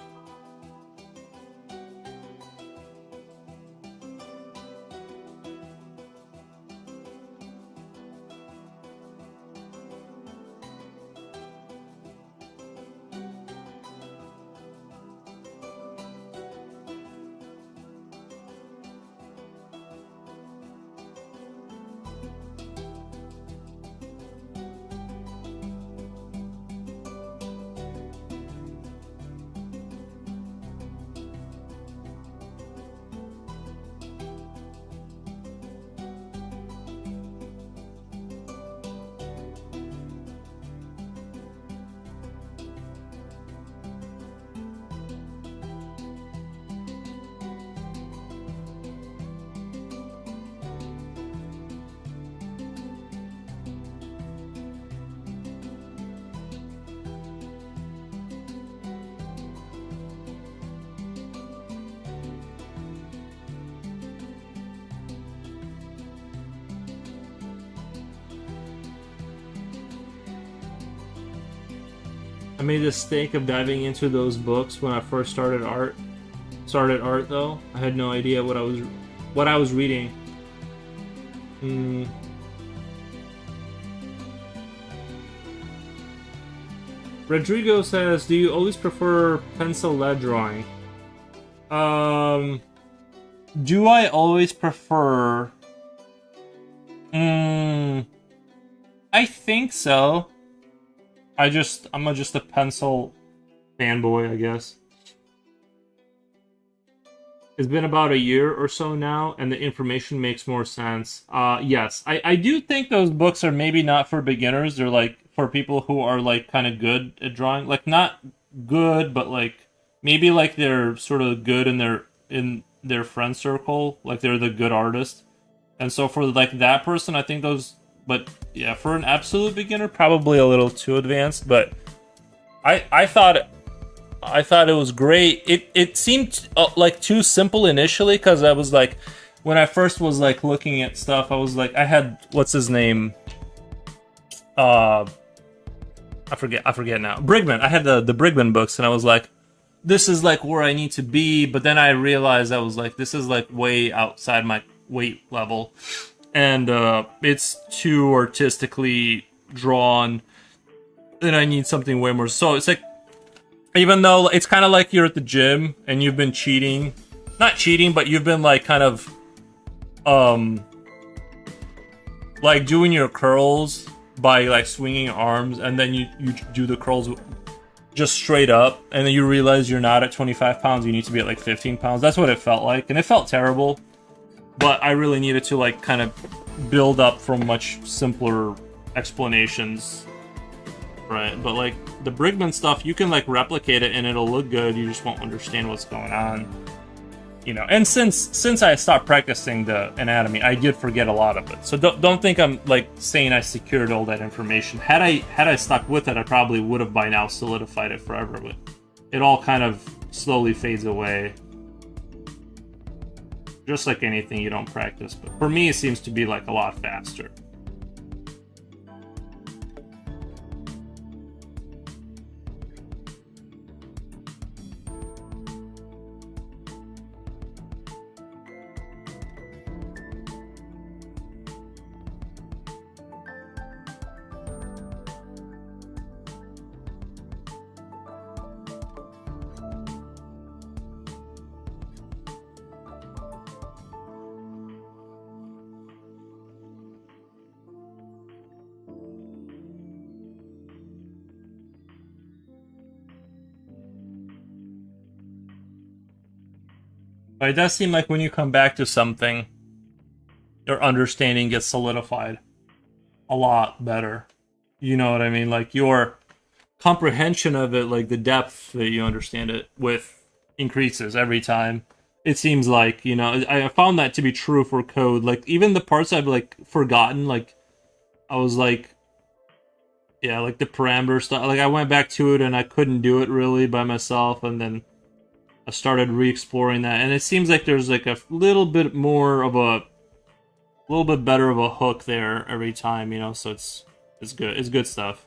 I made the mistake of diving into those books when I first started art. Though I had no idea what I was reading. Rodrigo says, "Do you always prefer pencil lead drawing?" Do I always prefer? I think so. I'm just a pencil fanboy, I guess. It's been about a year or so now, and the information makes more sense. Yes, I do think those books are maybe not for beginners. They're like for people who are like kind of good at drawing. Like not good, but like maybe like they're sort of good in their friend circle. Like they're the good artist. And so for like that person, I think those. But yeah, for an absolute beginner, probably a little too advanced. But I thought it was great. It seemed like too simple initially, because I was like, when I first was like looking at stuff, I was like, I had what's his name? I forget now. Brigman. I had the Brigman books, and I was like, this is like where I need to be. But then I realized I was like, this is like way outside my weight level. And it's too artistically drawn, and I need something way more. So it's like, even though it's kind of like you're at the gym and you've been cheating, not cheating, but you've been like kind of, like doing your curls by like swinging your arms, and then you do the curls just straight up, and then you realize you're not at 25 pounds, you need to be at like 15 pounds. That's what it felt like, and it felt terrible, but I really needed to like kind of build up from much simpler explanations, right? But like the Brigman stuff, you can like replicate it and it'll look good, you just won't understand what's going on. You know, and since I stopped practicing the anatomy, I did forget a lot of it. So don't think I'm like saying I secured all that information. Had I stuck with it, I probably would have by now solidified it forever. But it all kind of slowly fades away, just like anything you don't practice. But for me, it seems to be like a lot faster. But it does seem like when you come back to something, your understanding gets solidified a lot better. You know what I mean? Like your comprehension of it, like the depth that you understand it with, increases every time. It seems like, you know, I found that to be true for code. Like even the parts I've like forgotten, like I was like, yeah, like the parameter stuff. Like I went back to it and I couldn't do it really by myself, and then I started re-exploring that, and it seems like there's like a little bit more of a little bit better of a hook there every time, you know, so it's good. It's good stuff.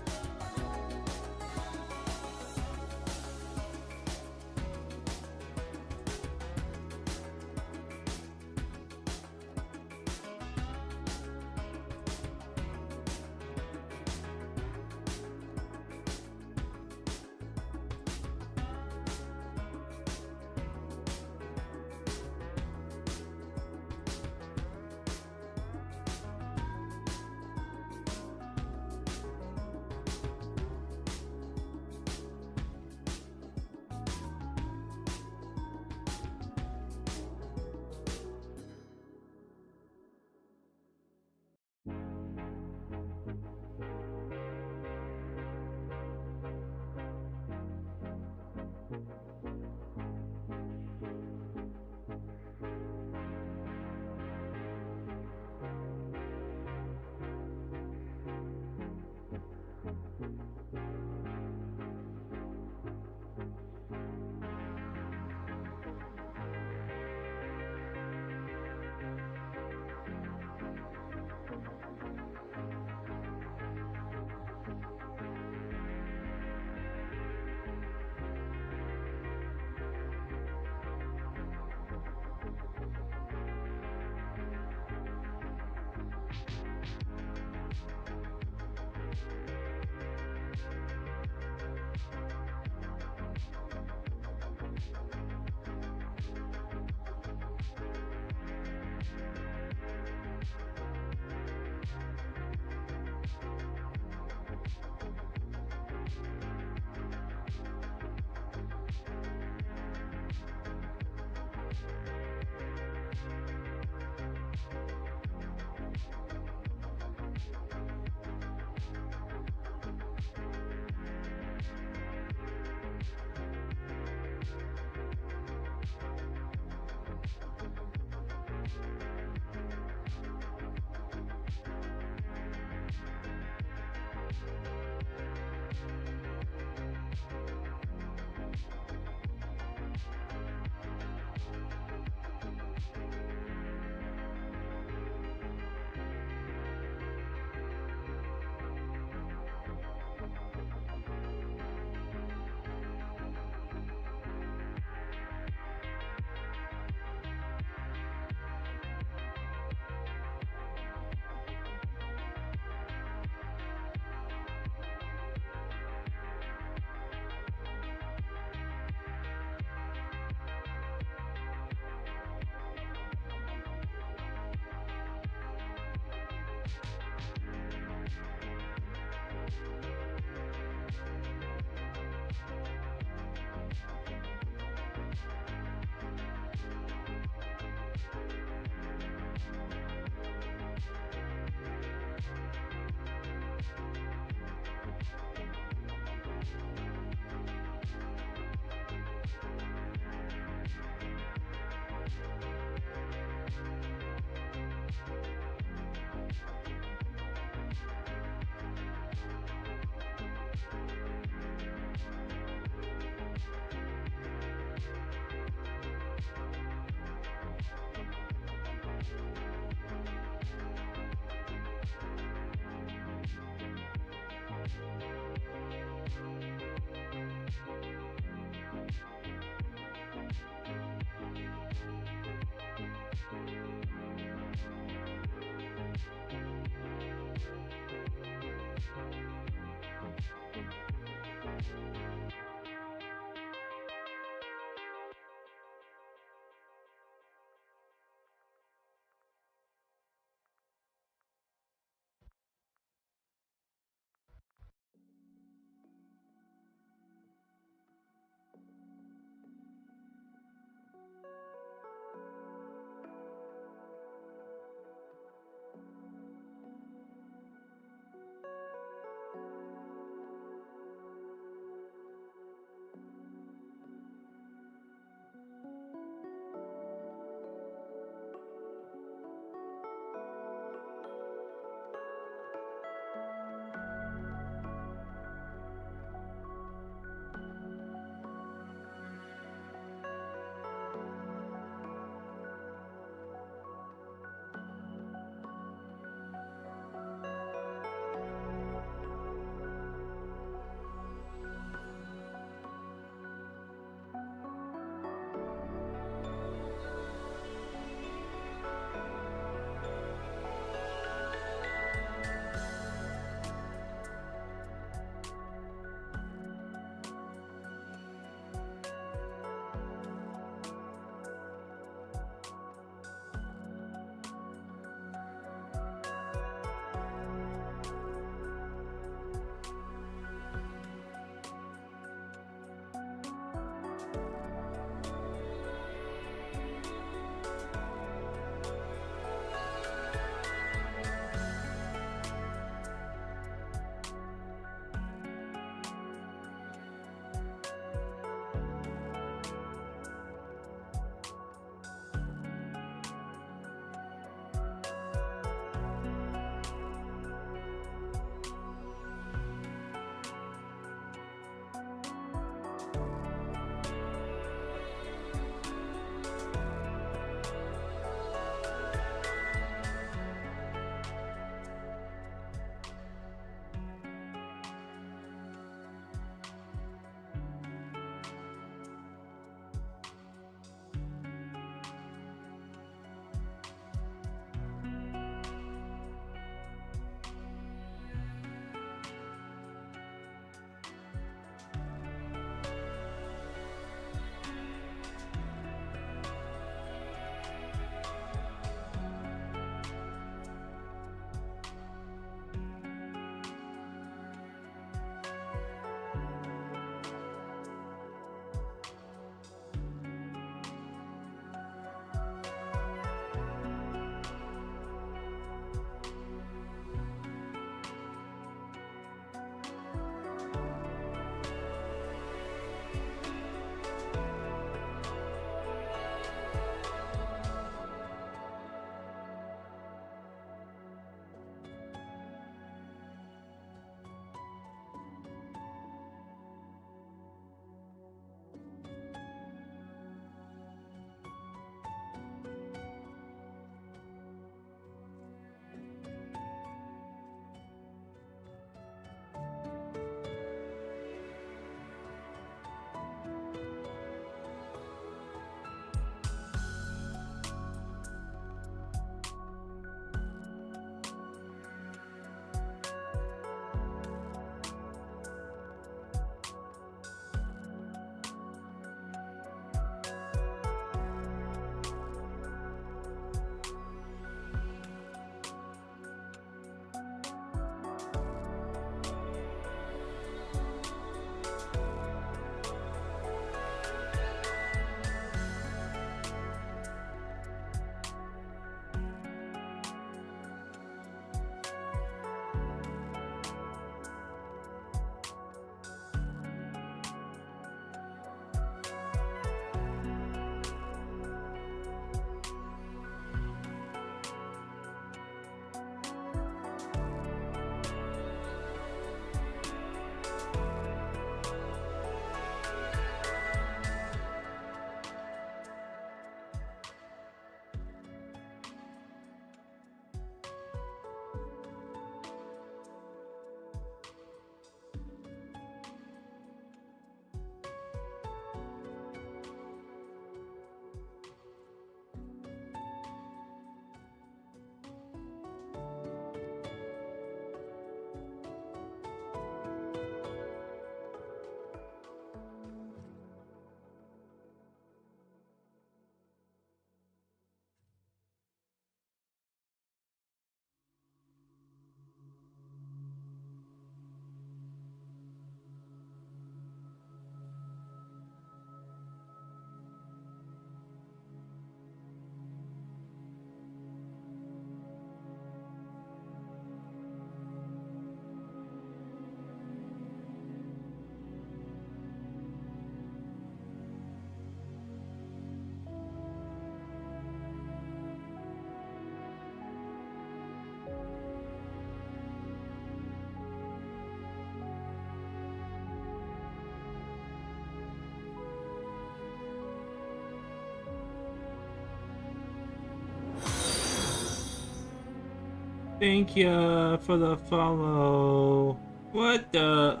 Thank you for the follow. What the?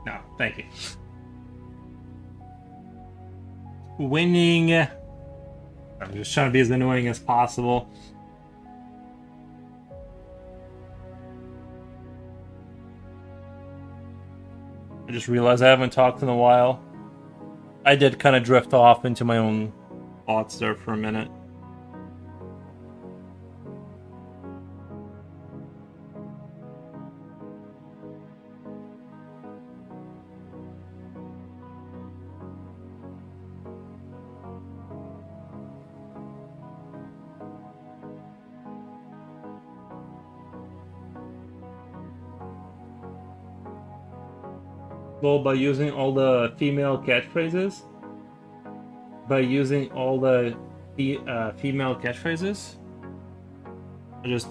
No, thank you. Winning. I'm just trying to be as annoying as possible. I just realized I haven't talked in a while. I did kind of drift off into my own thoughts there for a minute. Well, by using all the female catchphrases? By using all the female catchphrases? I just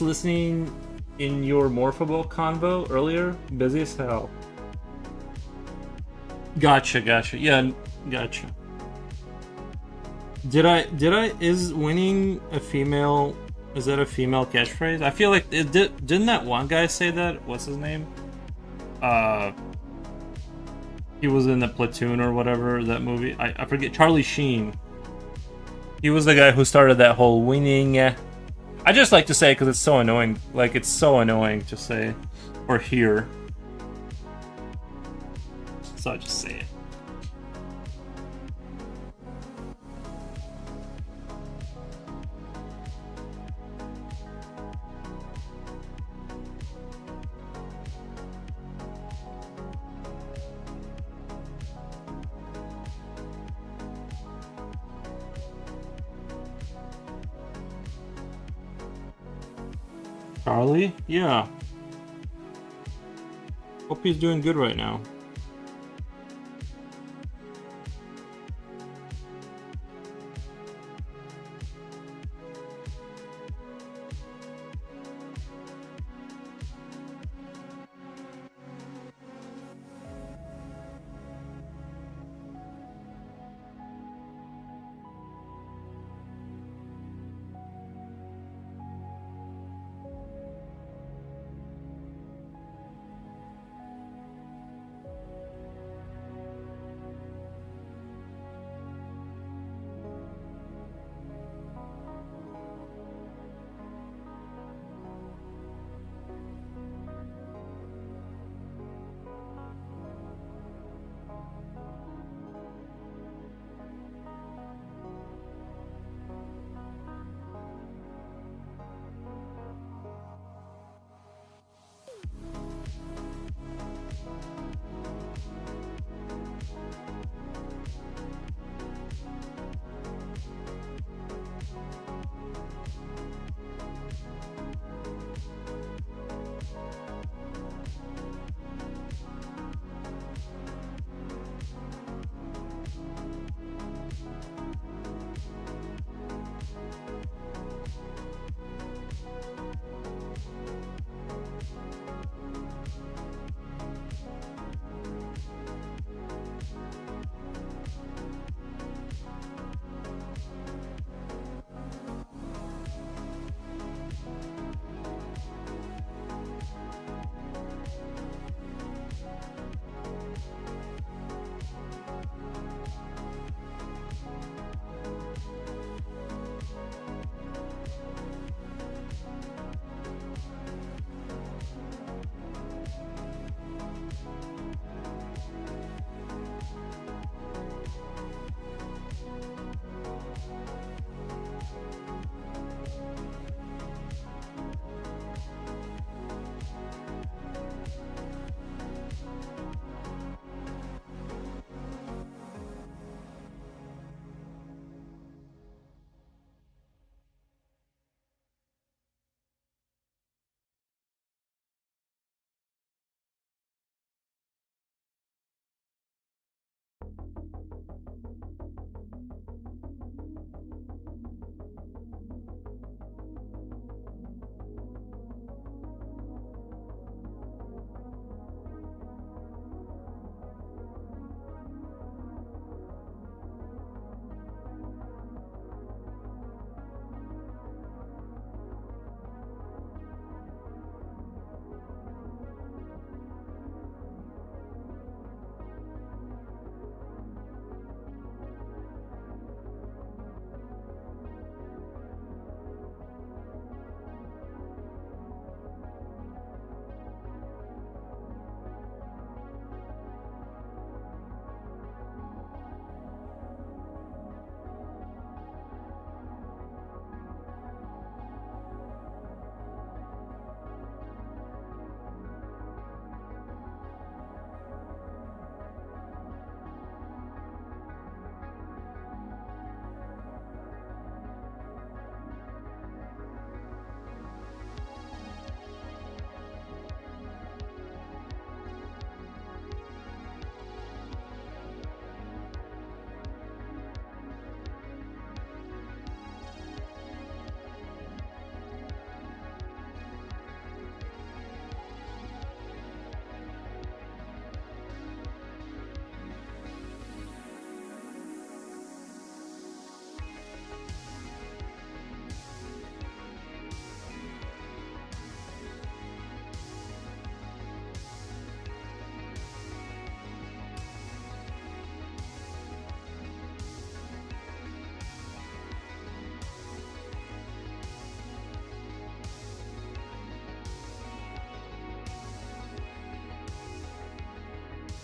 listening in your Morphable convo earlier, busy as hell. Gotcha. Yeah, gotcha. Is winning a female, is that a female catchphrase? I feel like, didn't that one guy say that? What's his name? He was in the Platoon or whatever, that movie. I forget, Charlie Sheen. He was the guy who started that whole winning. I just like to say it because it's so annoying. Like, it's so annoying to say or hear. So I just say it. Charlie? Yeah. Hope he's doing good right now.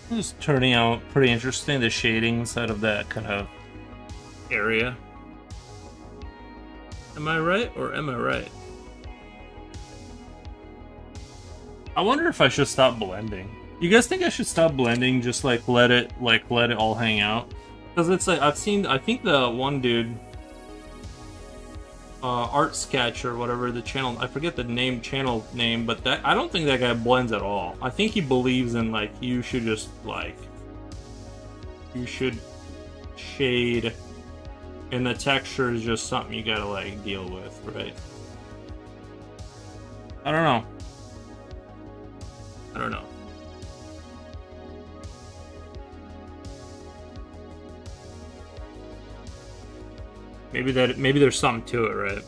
It's turning out pretty interesting, the shading inside of that kind of area. Am I right or am I right? I wonder if I should stop blending. You guys think I should stop blending, just like let it all hang out? Because it's like I think the one dude, Art Sketch or whatever the channel, I forget the channel name, but that I don't think that guy blends at all. I think he believes in like you should just like shade, and the texture is just something you gotta like deal with, right? I don't know. I don't know. Maybe there's something to it, right?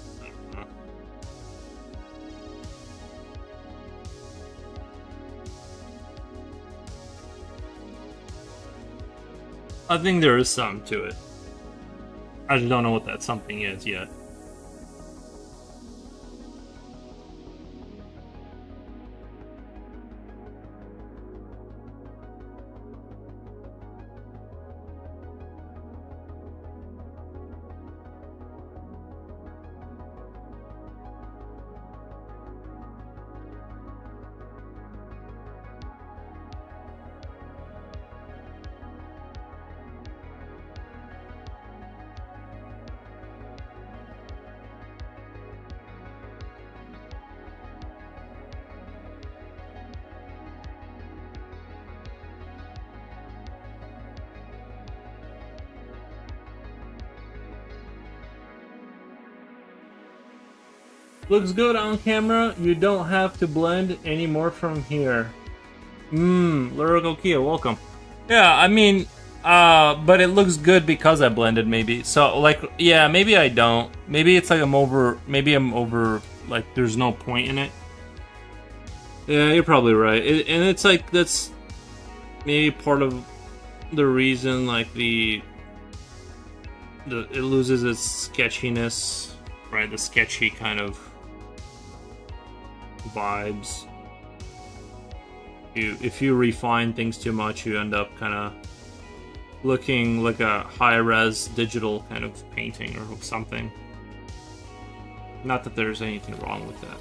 I think there is something to it. I just don't know what that something is yet. Looks good on camera. You don't have to blend anymore from here. Lyrical Kia, welcome. Yeah, I mean, but it looks good because I blended, maybe. So, like, yeah, maybe I don't. Maybe it's like maybe I'm over, like, there's no point in it. Yeah, you're probably right. And it's like, that's maybe part of the reason, like, it loses its sketchiness, right? The sketchy kind of vibes. If you refine things too much, you end up kind of looking like a high-res digital kind of painting or something. Not that there's anything wrong with that.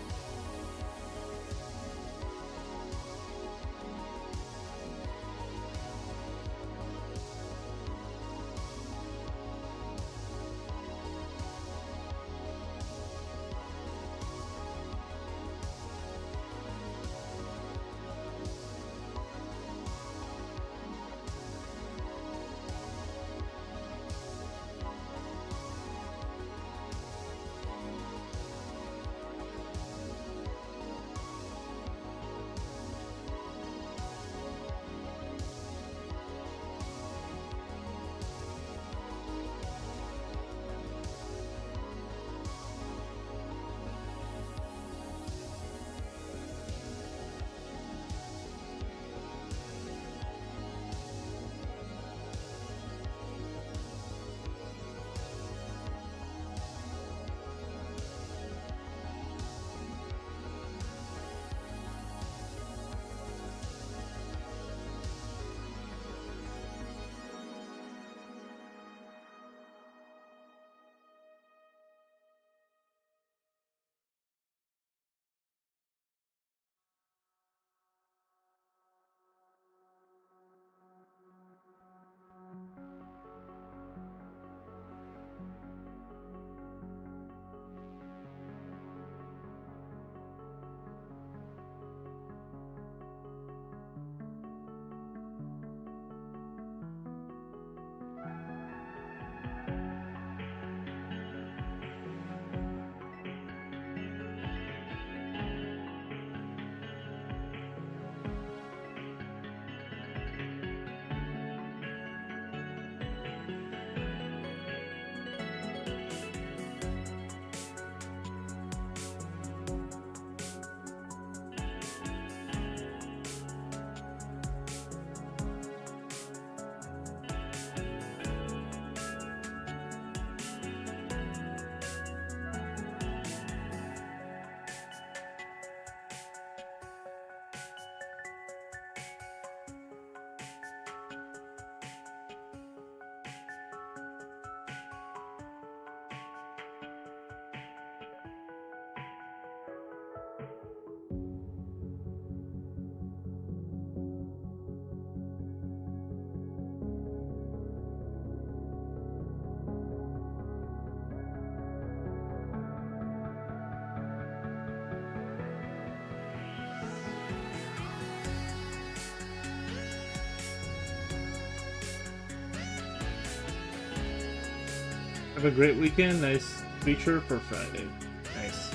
Have a great weekend. Nice feature for Friday. Nice.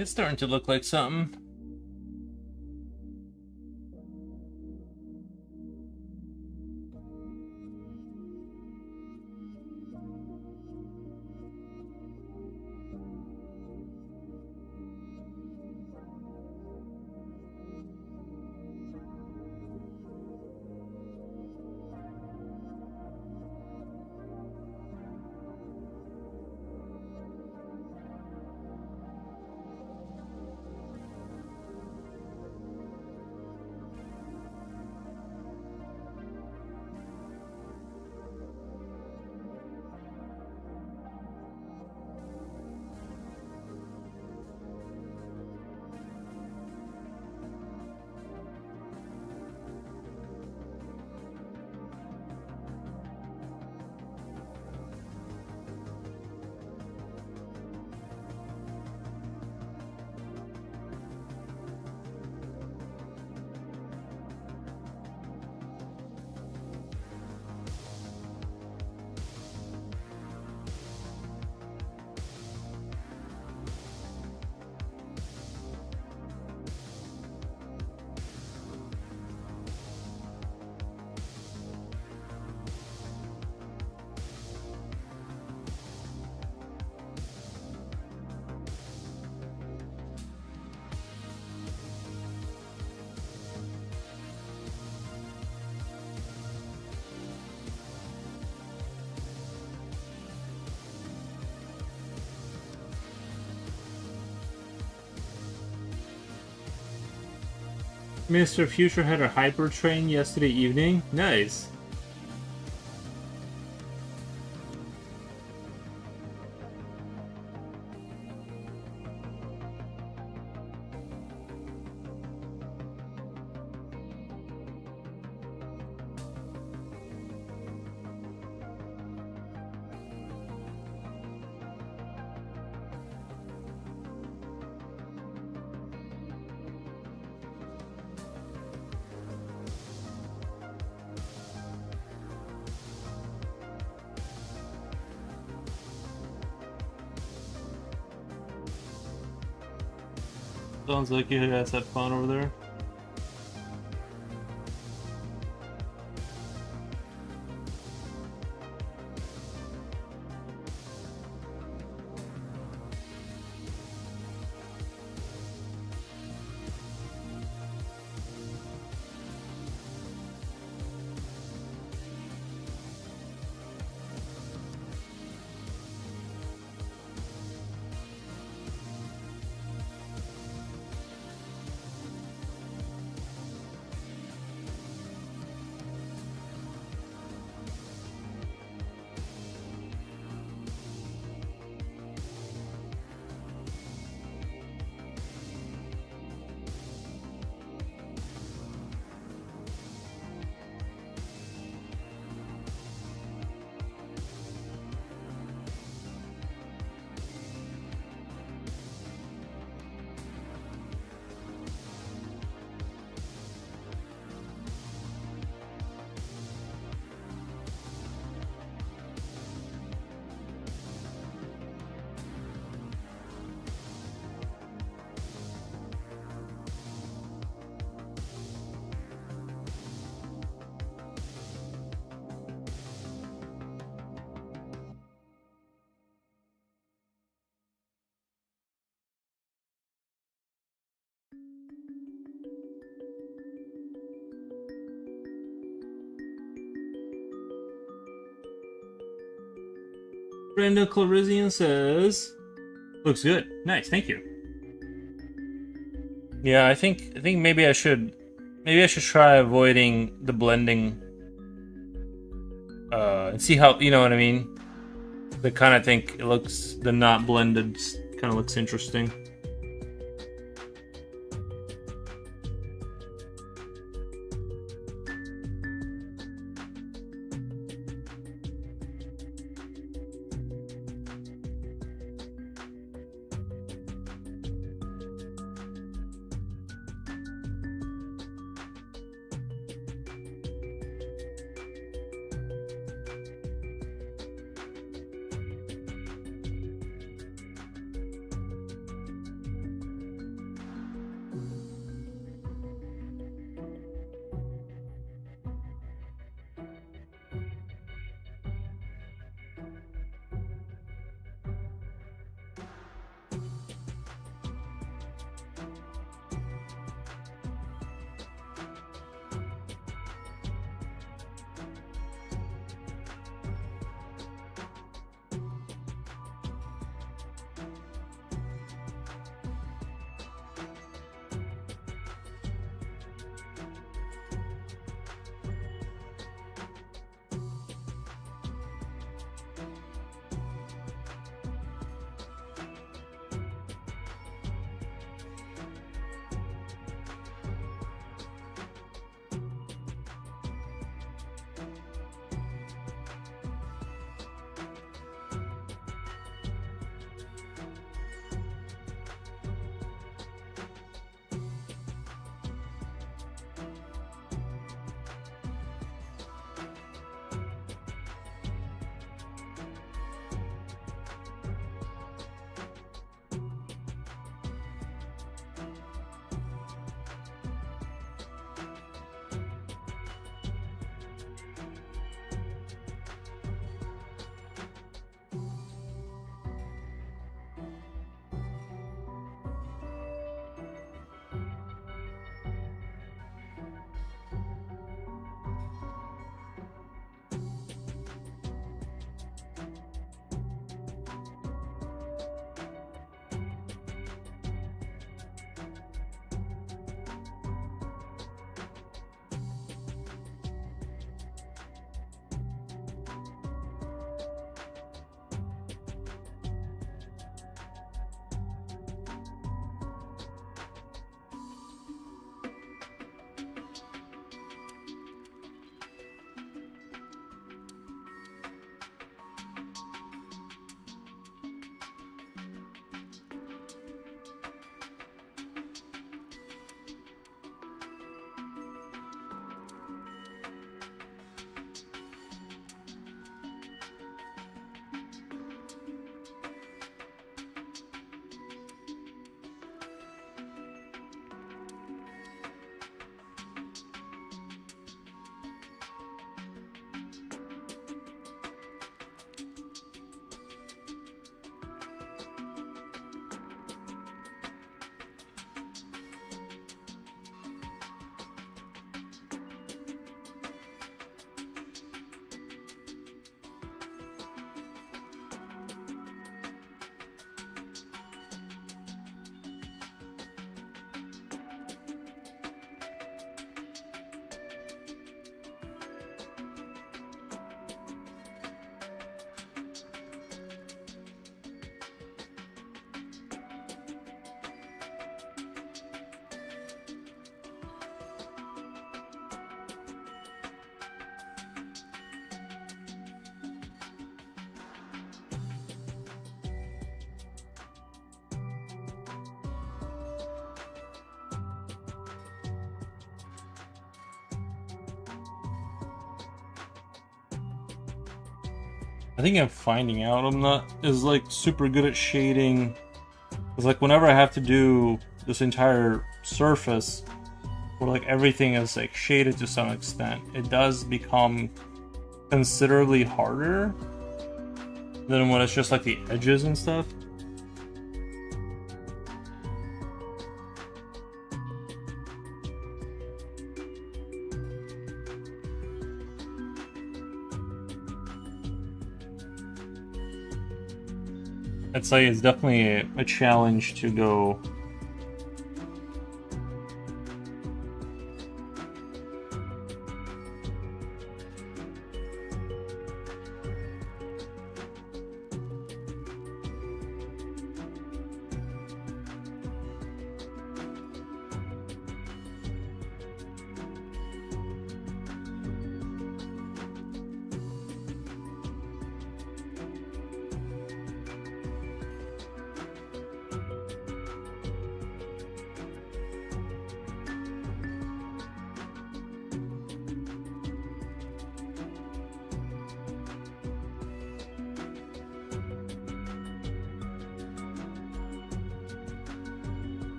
It's starting to look like something. Mr. Future had a hyper train yesterday evening. Nice. Sounds like you guys had fun over there. Brenda Clarizian says, looks good. Nice, thank you. Yeah, I think maybe I should try avoiding the blending and see how, you know what I mean? The kind of think it looks, the not blended kind of looks interesting. I think I'm finding out I'm not as like super good at shading. It's like whenever I have to do this entire surface where like everything is like shaded to some extent, it does become considerably harder than when it's just like the edges and stuff. I'd say it's definitely a challenge to go.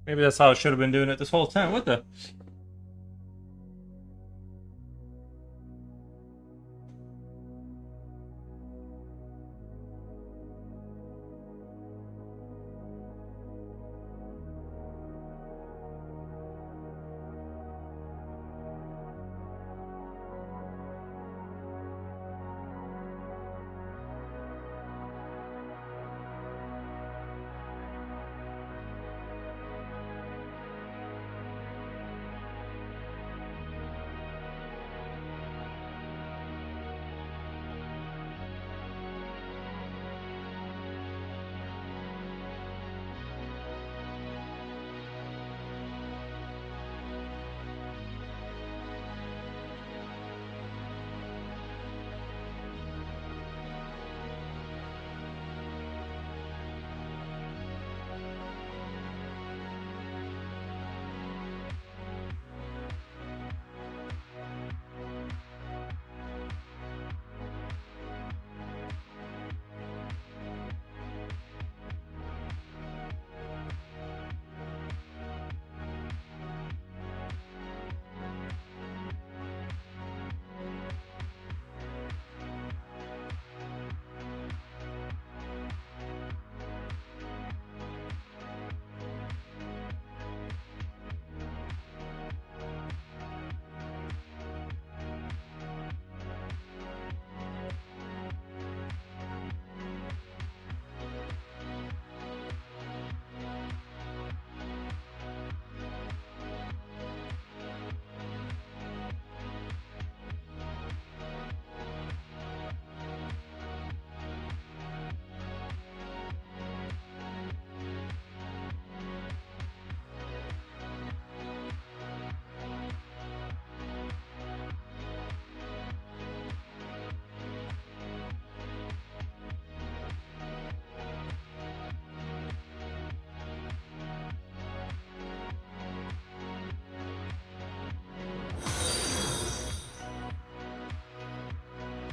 Maybe that's how I should have been doing it this whole time. What the?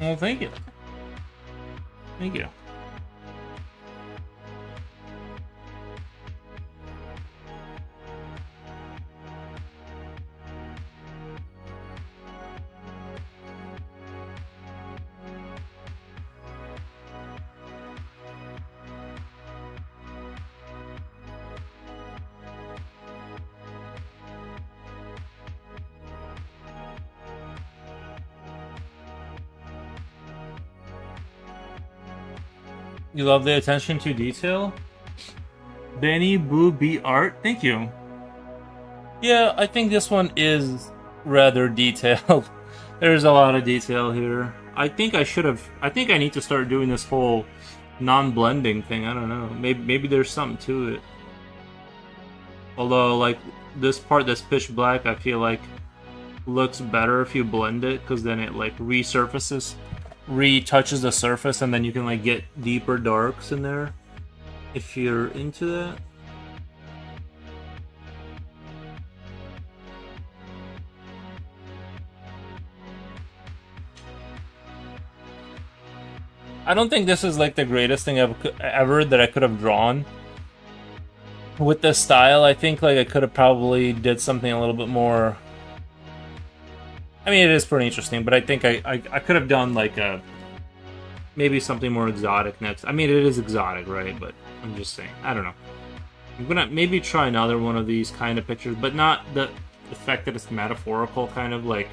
Well, thank you. Thank you. You love the attention to detail? Benny Boo B Art, thank you. Yeah, I think this one is rather detailed. There's a lot of detail here. I think I should have. I think I need to start doing this whole non-blending thing. I don't know. Maybe there's something to it. Although, like this part that's pitch black, I feel like looks better if you blend it, because then it like resurfaces, retouches the surface, and then you can like get deeper darks in there if you're into that. I don't think this is like the greatest thing ever that I could have drawn with this style. I think like I could have probably did something a little bit more. I mean, it is pretty interesting, but I think I could have done like a maybe something more exotic next. I mean, it is exotic, right? But I'm just saying. I don't know. I'm gonna maybe try another one of these kind of pictures, but not the fact that it's metaphorical, kind of like.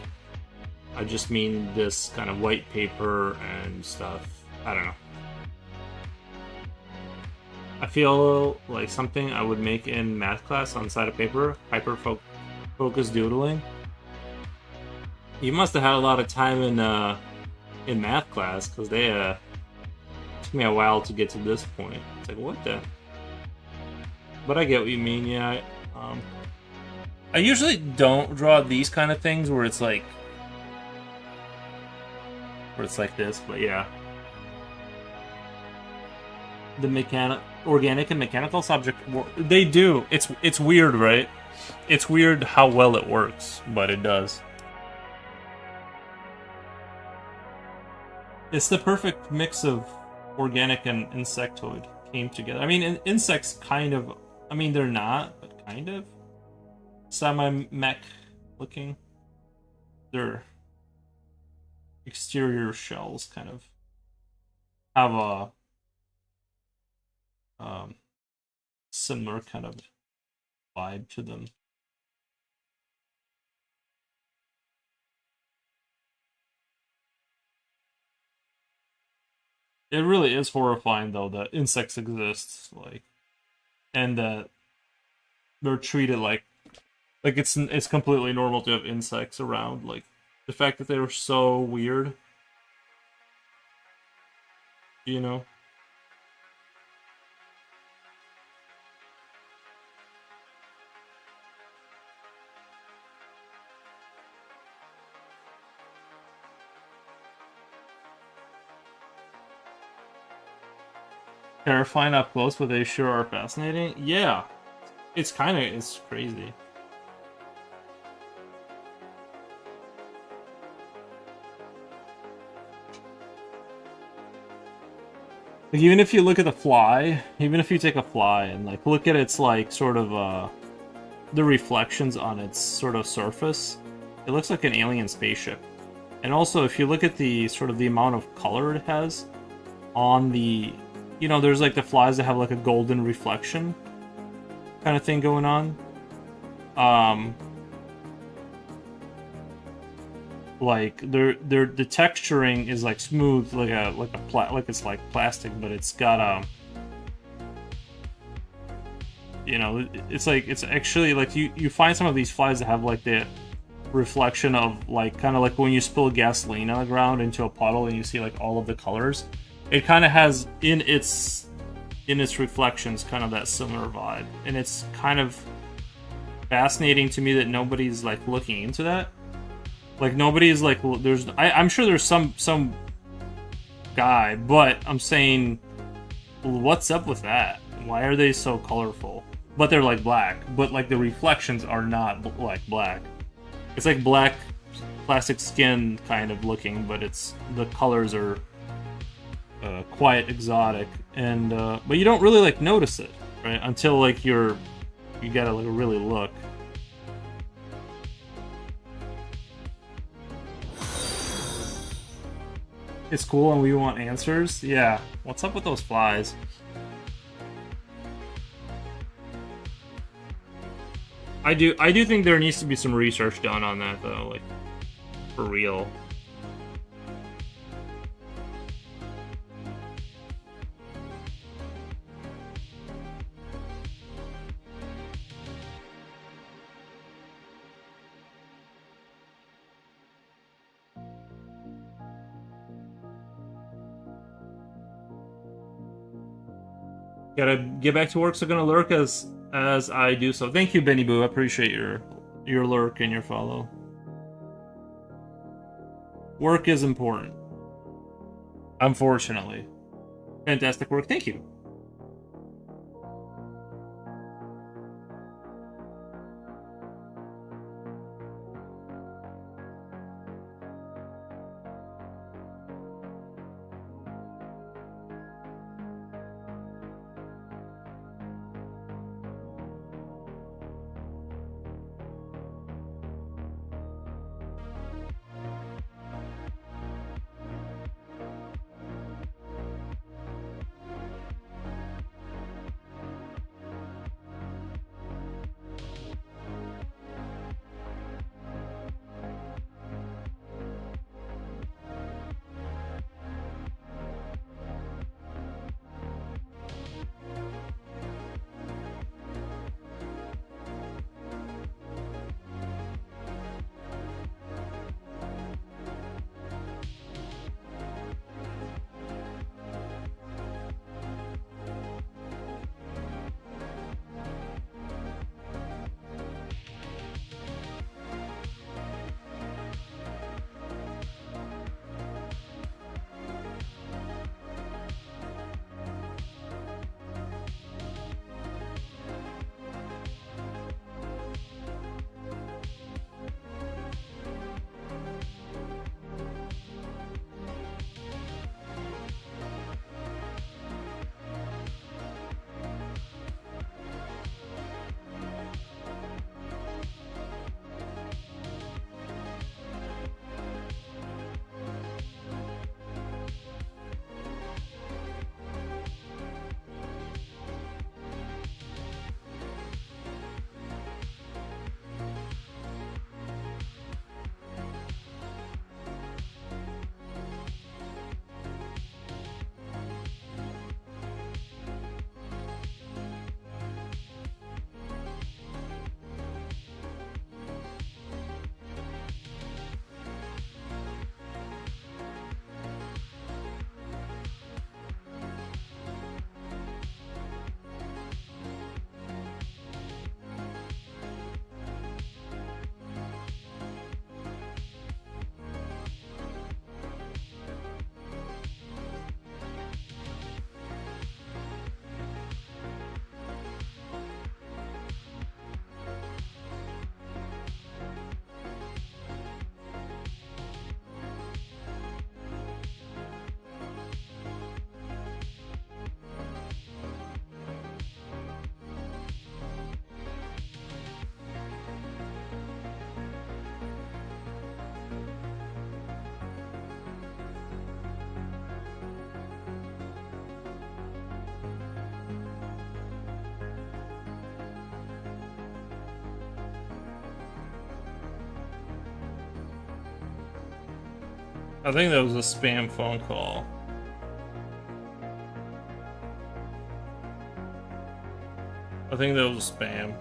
I just mean this kind of white paper and stuff. I don't know. I feel like something I would make in math class on side of paper, hyper-focused doodling. You must have had a lot of time in math class, because they took me a while to get to this point. It's like, what the? But I get what you mean, yeah. I usually don't draw these kind of things where it's like this, but yeah. The organic and mechanical subject, they do. It's weird, right? It's weird how well it works, but it does. It's the perfect mix of organic and insectoid came together. I mean, insects kind of. I mean, they're not, but kind of. Semi-mech looking. Their exterior shells kind of have a similar kind of vibe to them. It really is horrifying, though, that insects exist, like, and that they're treated like it's completely normal to have insects around. Like the fact that they were so weird, you know. Terrifying up close, but they sure are fascinating. Yeah, it's crazy. Like, even if you look at the fly, even if you take a fly and like look at its like sort of the reflections on its sort of surface, it looks like an alien spaceship. And also, if you look at the sort of the amount of color it has on the, you know, there's like the flies that have like a golden reflection kind of thing going on. Like the texturing is like smooth, like it's like plastic, but it's got you know, it's actually like you find some of these flies that have like the reflection of like kind of like when you spill gasoline on the ground into a puddle and you see like all of the colors. It kind of has in its reflections kind of that similar vibe, and it's kind of fascinating to me that nobody's like looking into that. Like nobody's like I'm sure there's some guy, but I'm saying, what's up with that? Why are they so colorful? But they're like black, but like the reflections are not like black. It's like black plastic skin kind of looking, but it's the colors are quite exotic, and but you don't really like notice it, right? Until like you gotta like really look. It's cool and we want answers. Yeah. What's up with those flies? I do think there needs to be some research done on that though, like for real. Gotta get back to work, so gonna lurk as I do so. Thank you, Benny Boo. I appreciate your lurk and your follow. Work is important. Unfortunately. Fantastic work. Thank you. I think that was a spam phone call. I think that was spam.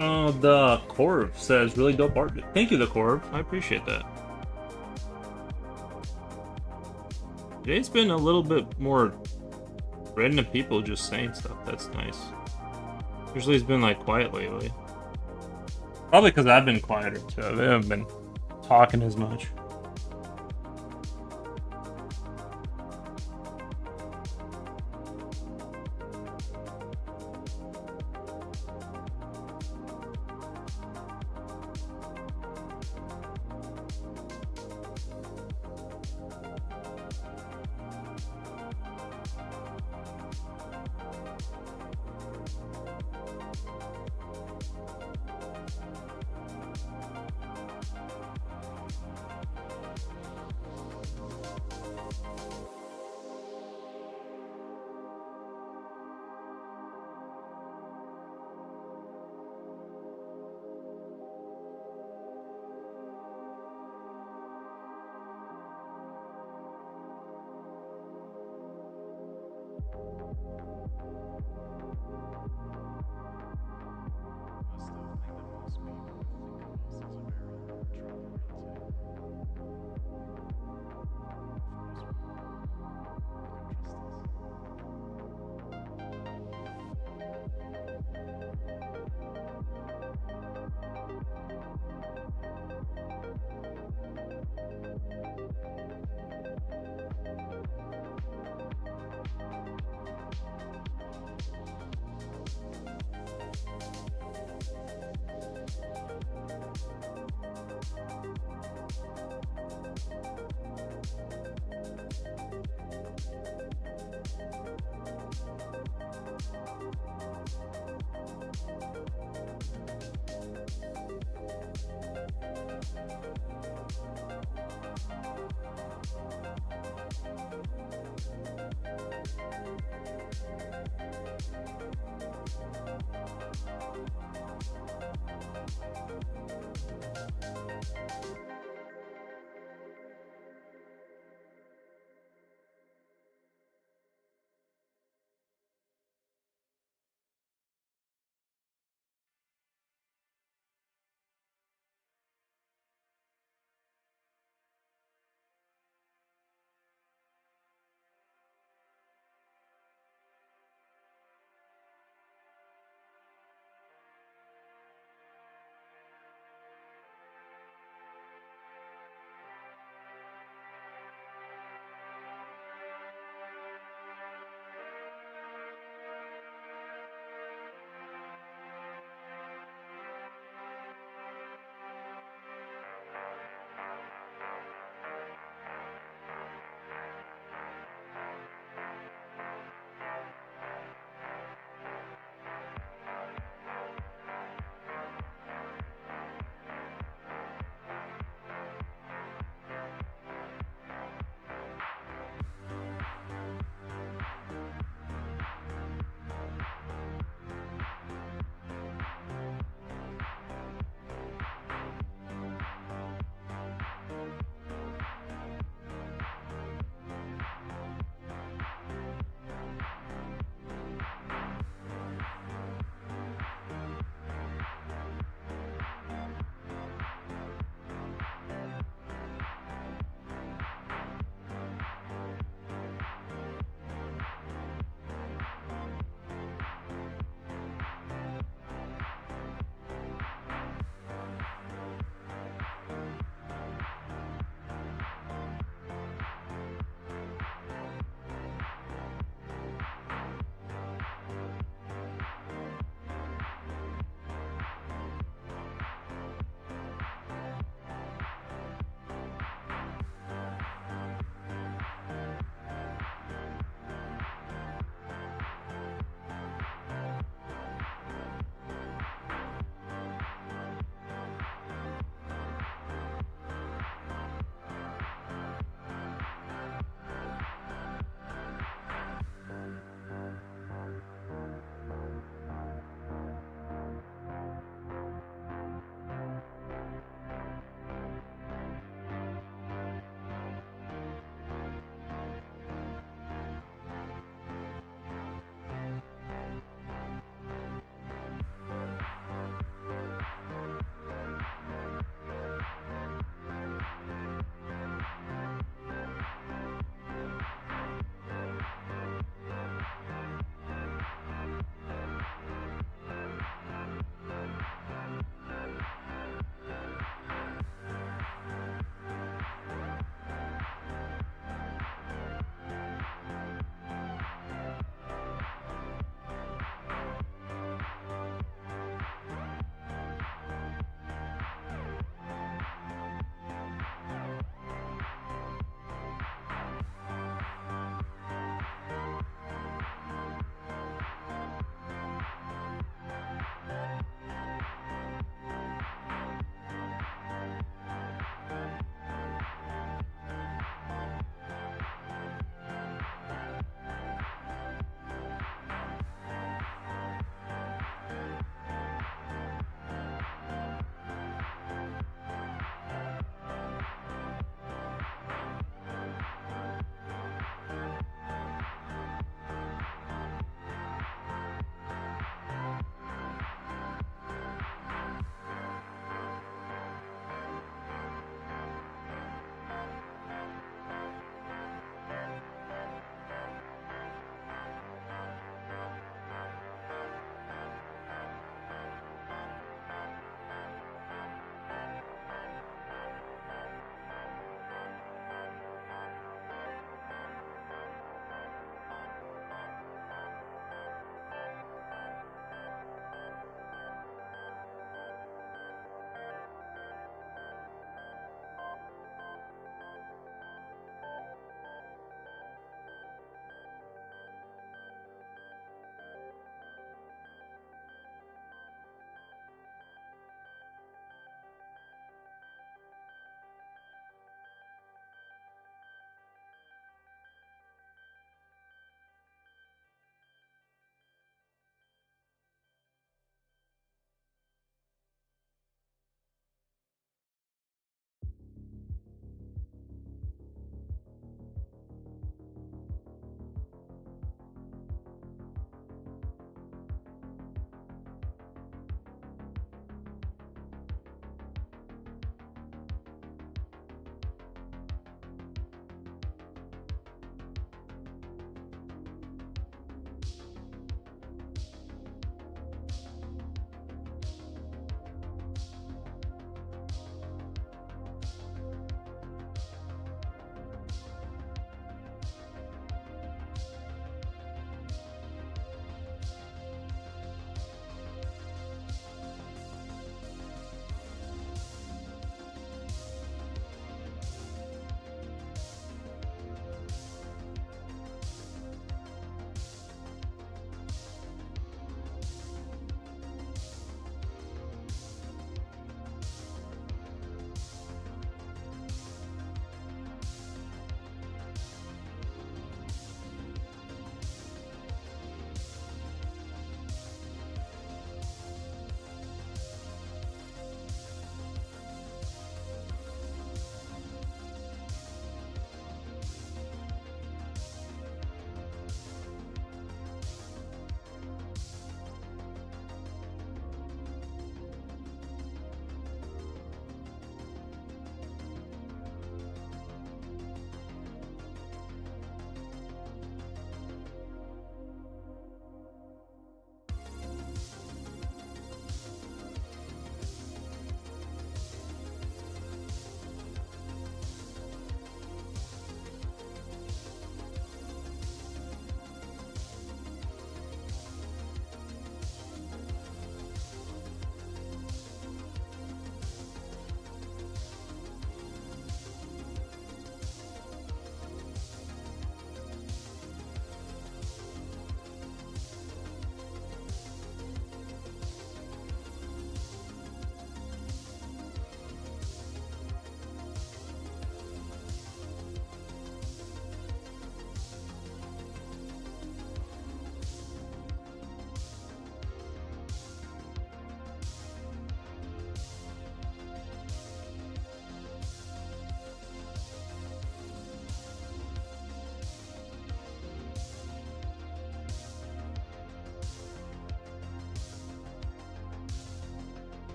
Oh, the Corv says really dope art. Thank you, the Corv. I appreciate that. Today's been a little bit more random people just saying stuff. That's nice. Usually it's been like quiet lately. Probably because I've been quieter too. I haven't been talking as much.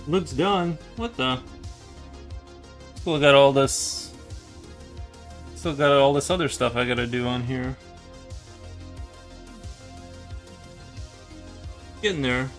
Looks done. What the? Still got all this. Still got all this other stuff I gotta do on here. Getting there.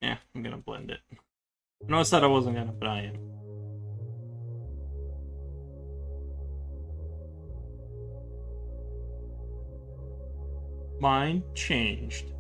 Yeah, I'm gonna blend it. No, I said I wasn't gonna, but I am. Mine changed.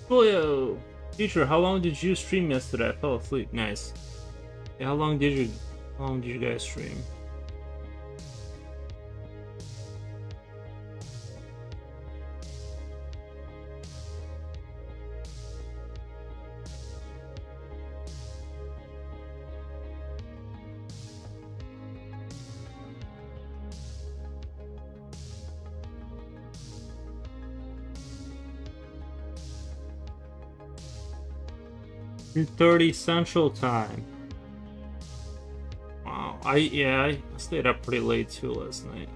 Julio! Teacher, how long did you stream yesterday? I fell asleep. Nice. Yeah, how long did you guys stream? .30 Central Time. Wow. I stayed up pretty late too last night.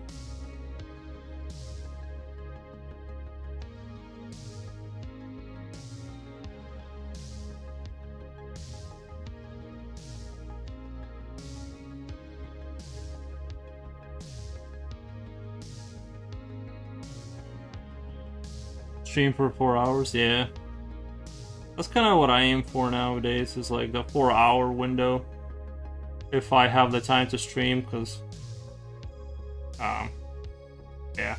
Stream for 4 hours, yeah. That's kind of what I aim for nowadays, is like the 4-hour window. If I have the time to stream, because, yeah.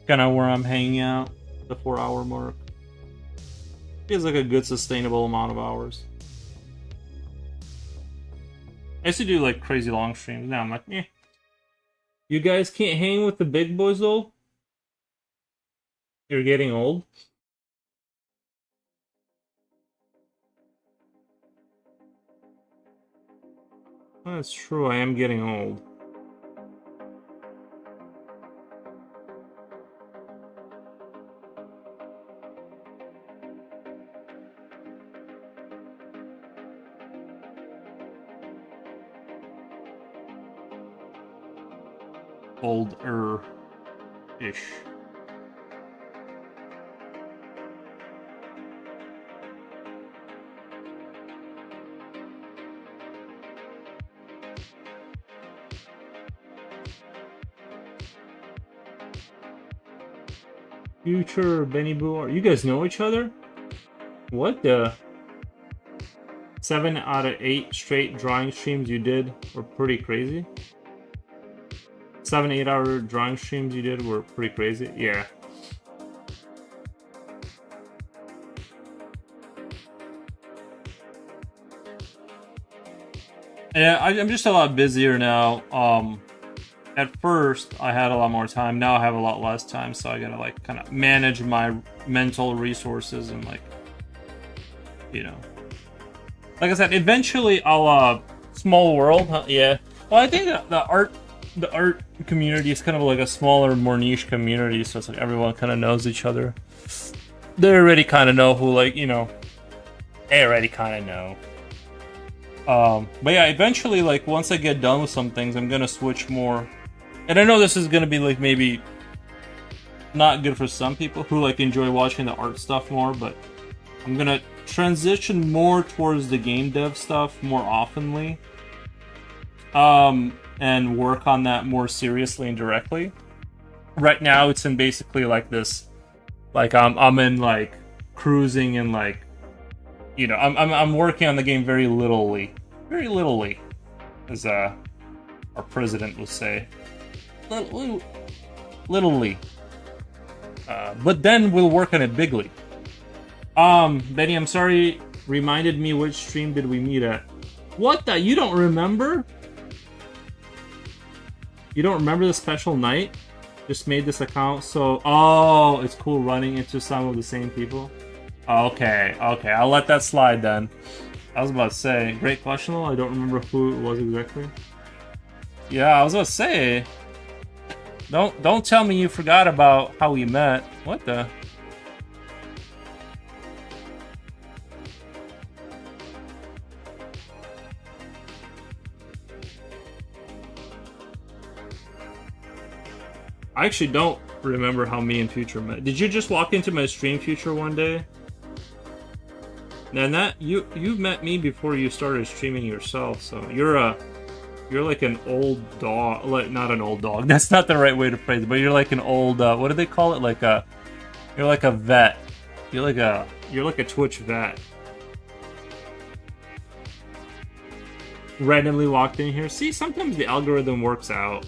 Kind of where I'm hanging out, the 4-hour mark. Feels like a good sustainable amount of hours. I used to do like crazy long streams, now I'm like, eh. You guys can't hang with the big boys though? You're getting old? That's true, I am getting old. older-ish. Future Benny Boo, you guys know each other? What the? 7 out of 8 straight drawing streams you did were pretty crazy. 7 8-hour drawing streams you did were pretty crazy. Yeah. Yeah, I'm just a lot busier now. At first I had a lot more time. Now I have a lot less time, so I gotta like kind of manage my mental resources and like, you know. Like I said, eventually I'll small world, huh? Yeah. Well, I think the art community is kind of like a smaller, more niche community, so it's like everyone kind of knows each other. They already kind of know who, like, you know, they already kind of know. But yeah, eventually, like, once I get done with some things, I'm gonna switch more. And I know this is gonna be, like, maybe not good for some people who, like, enjoy watching the art stuff more, but I'm gonna transition more towards the game dev stuff more oftenly. And work on that more seriously and directly. Right now, it's in basically, like, this, like, I'm in, like, cruising and, like, you know, I'm working on the game very littly, as our president would say, littly. But then we'll work on it bigly. Benny, I'm sorry, reminded me which stream did we meet at? What the? You don't remember? You don't remember the special night? Just made this account, so oh, it's cool running into some of the same people. Okay, I'll let that slide then. I was about to say, great question though, I don't remember who it was exactly. Yeah, I was about to say, don't tell me you forgot about how we met. What the? I actually don't remember how me and Future met. Did you just walk into my stream, Future, one day? And that you met me before you started streaming yourself, so you're like an old dog, like not an old dog. That's not the right way to phrase it, but you're like an old what do they call it? Like you're like a vet. You're like a Twitch vet. Randomly walked in here. See, sometimes the algorithm works out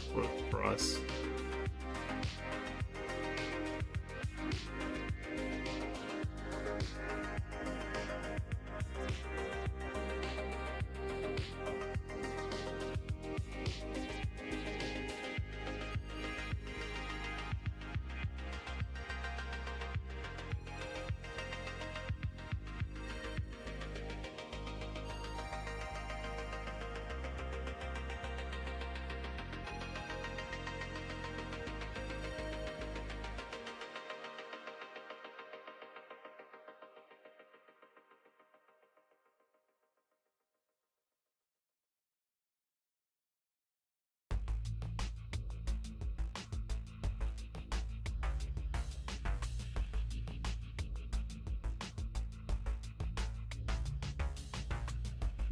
for us.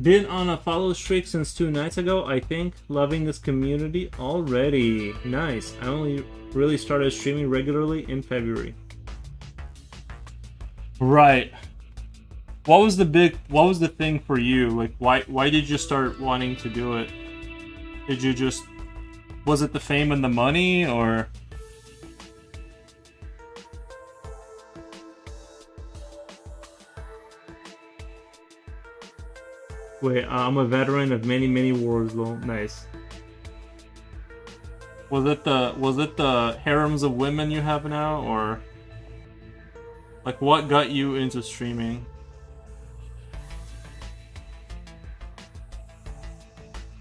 Been on a follow streak since 2 nights ago, I think. Loving this community already. Nice. I only really started streaming regularly in February. Right. What was the thing for you? Like, why did you start wanting to do it? Did you just, was it the fame and the money, or? Wait, I'm a veteran of many wars, though. Nice. Was it the harems of women you have now, or like what got you into streaming?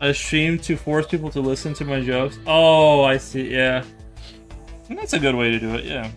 I stream to force people to listen to my jokes. Oh, I see. Yeah, that's a good way to do it. Yeah.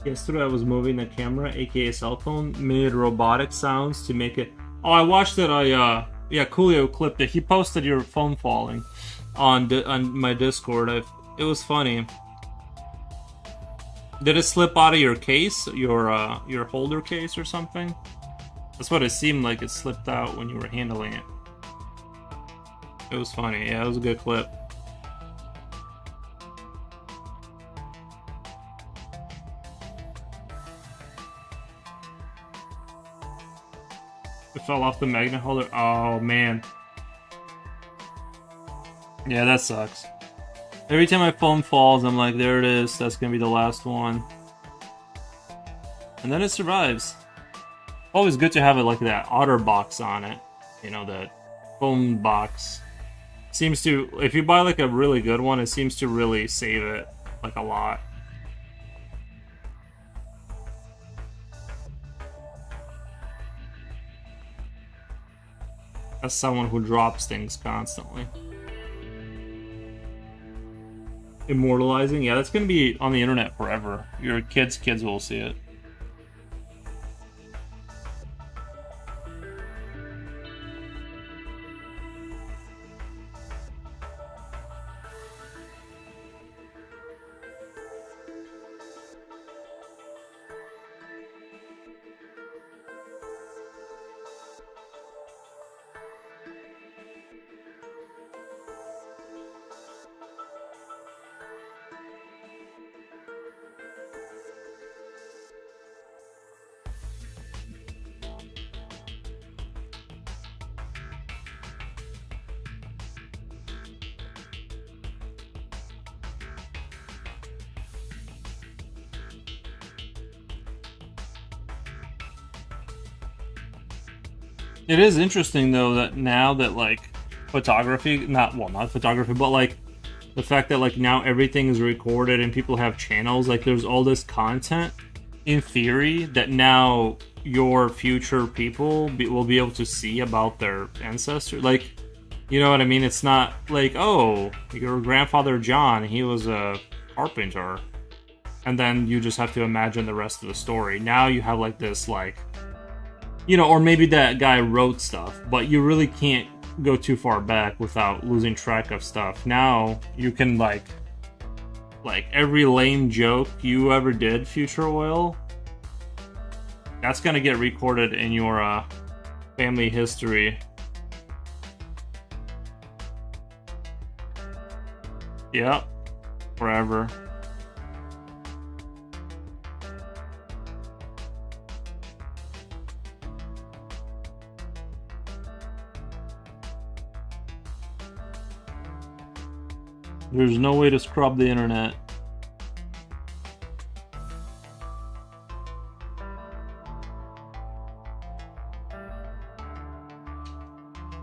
Yesterday I was moving the camera, aka cell phone, made robotic sounds to make it. Oh, I watched it. Yeah, Coolio clipped it. He posted your phone falling on my Discord. It was funny. Did it slip out of your case, your holder case or something? That's what it seemed like. It slipped out when you were handling it. It was funny. Yeah, it was a good clip. It fell off the magnet holder. Oh man. Yeah, that sucks. Every time my phone falls, I'm like, there it is. That's gonna be the last one. And then it survives. Always good to have it like that otter box on it. You know, that phone box. Seems to, if you buy like a really good one, it seems to really save it like a lot. As someone who drops things constantly. Immortalizing? Yeah, that's gonna be on the internet forever. Your kids' kids will see it. It is interesting though that now that like photography, not photography, but like the fact that like now everything is recorded and people have channels, like there's all this content in theory that now your future people will be able to see about their ancestors. Like, you know what I mean? It's not like, oh, your grandfather John, he was a carpenter, and then you just have to imagine the rest of the story. Now you have like this like, you know, or maybe that guy wrote stuff, but you really can't go too far back without losing track of stuff. Now you can like every lame joke you ever did, Future Oil, that's gonna get recorded in your family history. Yep, forever. There's no way to scrub the internet.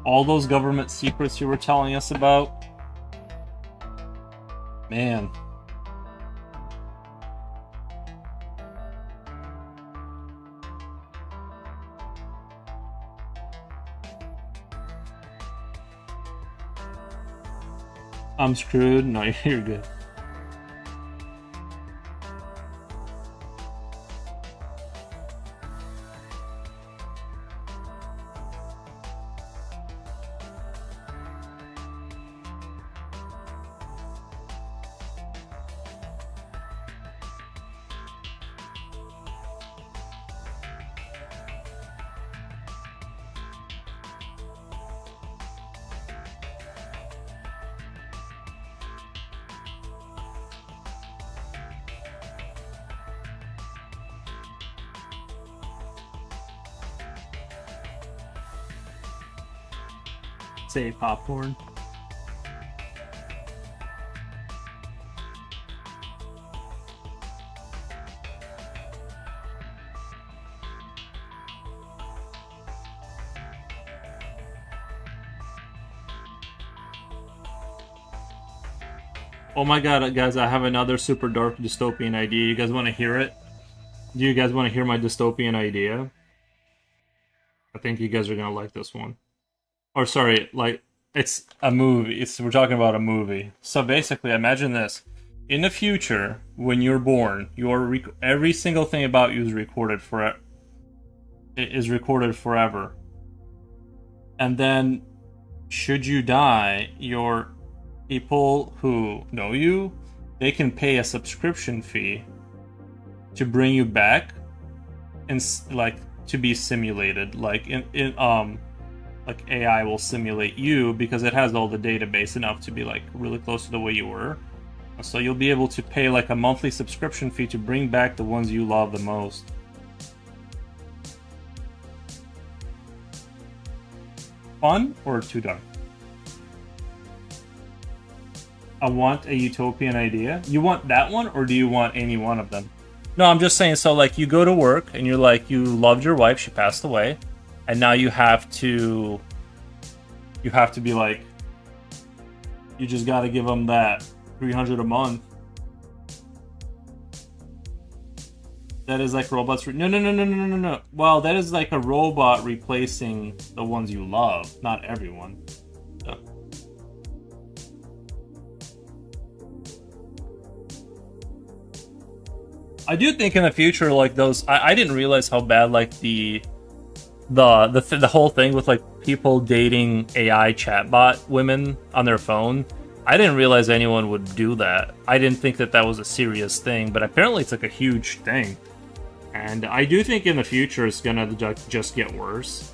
All those government secrets you were telling us about? Man. I'm screwed? No, you're good. Say popcorn. Oh my god, guys, I have another super dark dystopian idea. You guys want to hear it? Do you guys want to hear my dystopian idea? I think you guys are gonna like this one. Or sorry, like, it's a movie. We're talking about a movie. So basically, imagine this. In the future, when you're born, every single thing about you is recorded forever. And then, should you die, your people who know you, they can pay a subscription fee to bring you back and like to be simulated. Like like AI will simulate you because it has all the database enough to be like really close to the way you were. So you'll be able to pay like a monthly subscription fee to bring back the ones you love the most. Fun or too dark? I want a utopian idea. You want that one, or do you want any one of them? No, I'm just saying, so like you go to work and you're like, you loved your wife, she passed away, and now you have to be like, you just gotta give them that $300 a month. That is like robots. No. Well, that is like a robot replacing the ones you love, not everyone. So. I do think in the future, like those, I didn't realize how bad like the whole thing with like people dating AI chatbot women on their phone. I didn't realize anyone would do that. I didn't think that was a serious thing, but apparently it's like a huge thing. And I do think in the future it's gonna just get worse.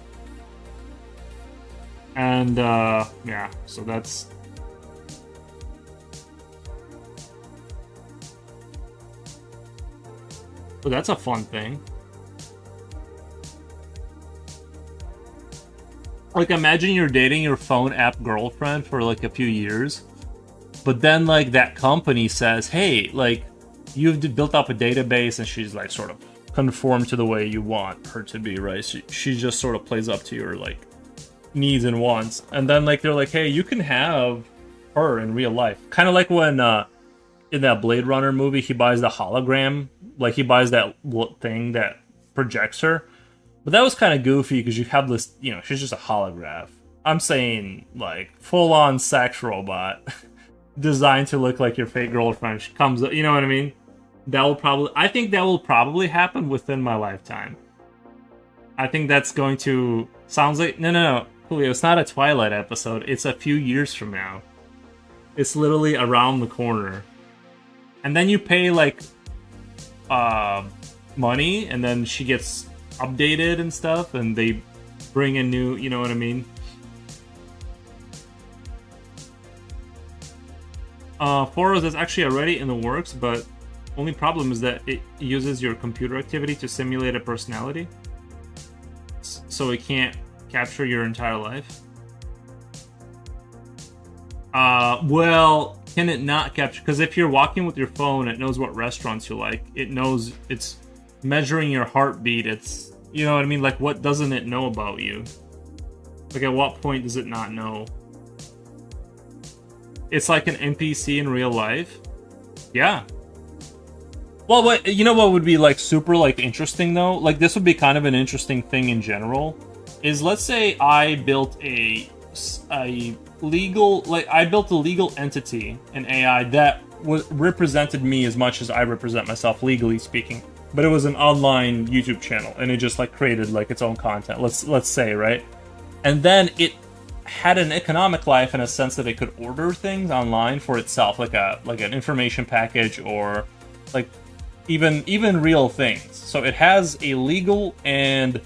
And yeah, so that's. But that's a fun thing. Like, imagine you're dating your phone app girlfriend for like a few years, but then like that company says, hey, like you've built up a database, and she's like sort of conformed to the way you want her to be, right? She just sort of plays up to your like needs and wants, and then like they're like, hey, you can have her in real life. Kind of like when in that Blade Runner movie, he buys the hologram, like he buys that thing that projects her. But that was kind of goofy because you have this, you know, she's just a holograph. I'm saying like full-on sex robot designed to look like your fake girlfriend. She comes, you know what I mean? I think that will probably happen within my lifetime. I think that's going to, sounds like, no, Julio, it's not a Twilight episode. It's a few years from now. It's literally around the corner. And then you pay like money, and then she gets updated and stuff, and they bring in new, you know what I mean? Foros is actually already in the works, but only problem is that it uses your computer activity to simulate a personality, so it can't capture your entire life. Well, can it not capture? Because if you're walking with your phone, it knows what restaurants you like. It knows, it's measuring your heartbeat. It's, you know what I mean? Like, what doesn't it know about you? Like, at what point does it not know? It's like an NPC in real life. Yeah. Well, what, you know what would be like super like interesting though? Like, this would be kind of an interesting thing in general. Is, let's say I built a legal, like I built a legal entity in AI that represented me as much as I represent myself, legally speaking. But it was an online YouTube channel, and it just like created like its own content. Let's say, right? And then it had an economic life in a sense that it could order things online for itself, like an information package, or like even real things. So it has a legal and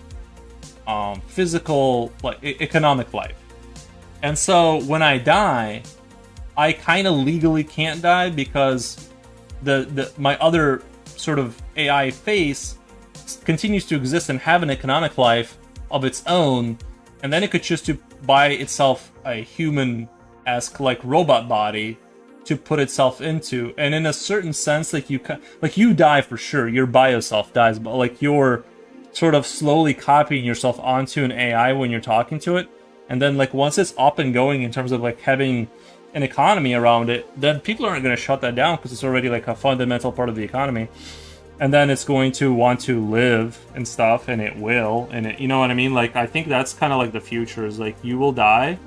physical, like economic life. And so when I die, I kind of legally can't die because my other sort of AI face continues to exist and have an economic life of its own, and then it could choose to buy itself a human-esque like robot body to put itself into. And in a certain sense, like you die for sure, your bio self dies, but like you're sort of slowly copying yourself onto an AI when you're talking to it. And then like once it's up and going in terms of like having an economy around it, then people aren't going to shut that down because it's already like a fundamental part of the economy. And then it's going to want to live and stuff, and it will, and it, you know what I mean? Like, I think that's kind of like the future, is like you will die,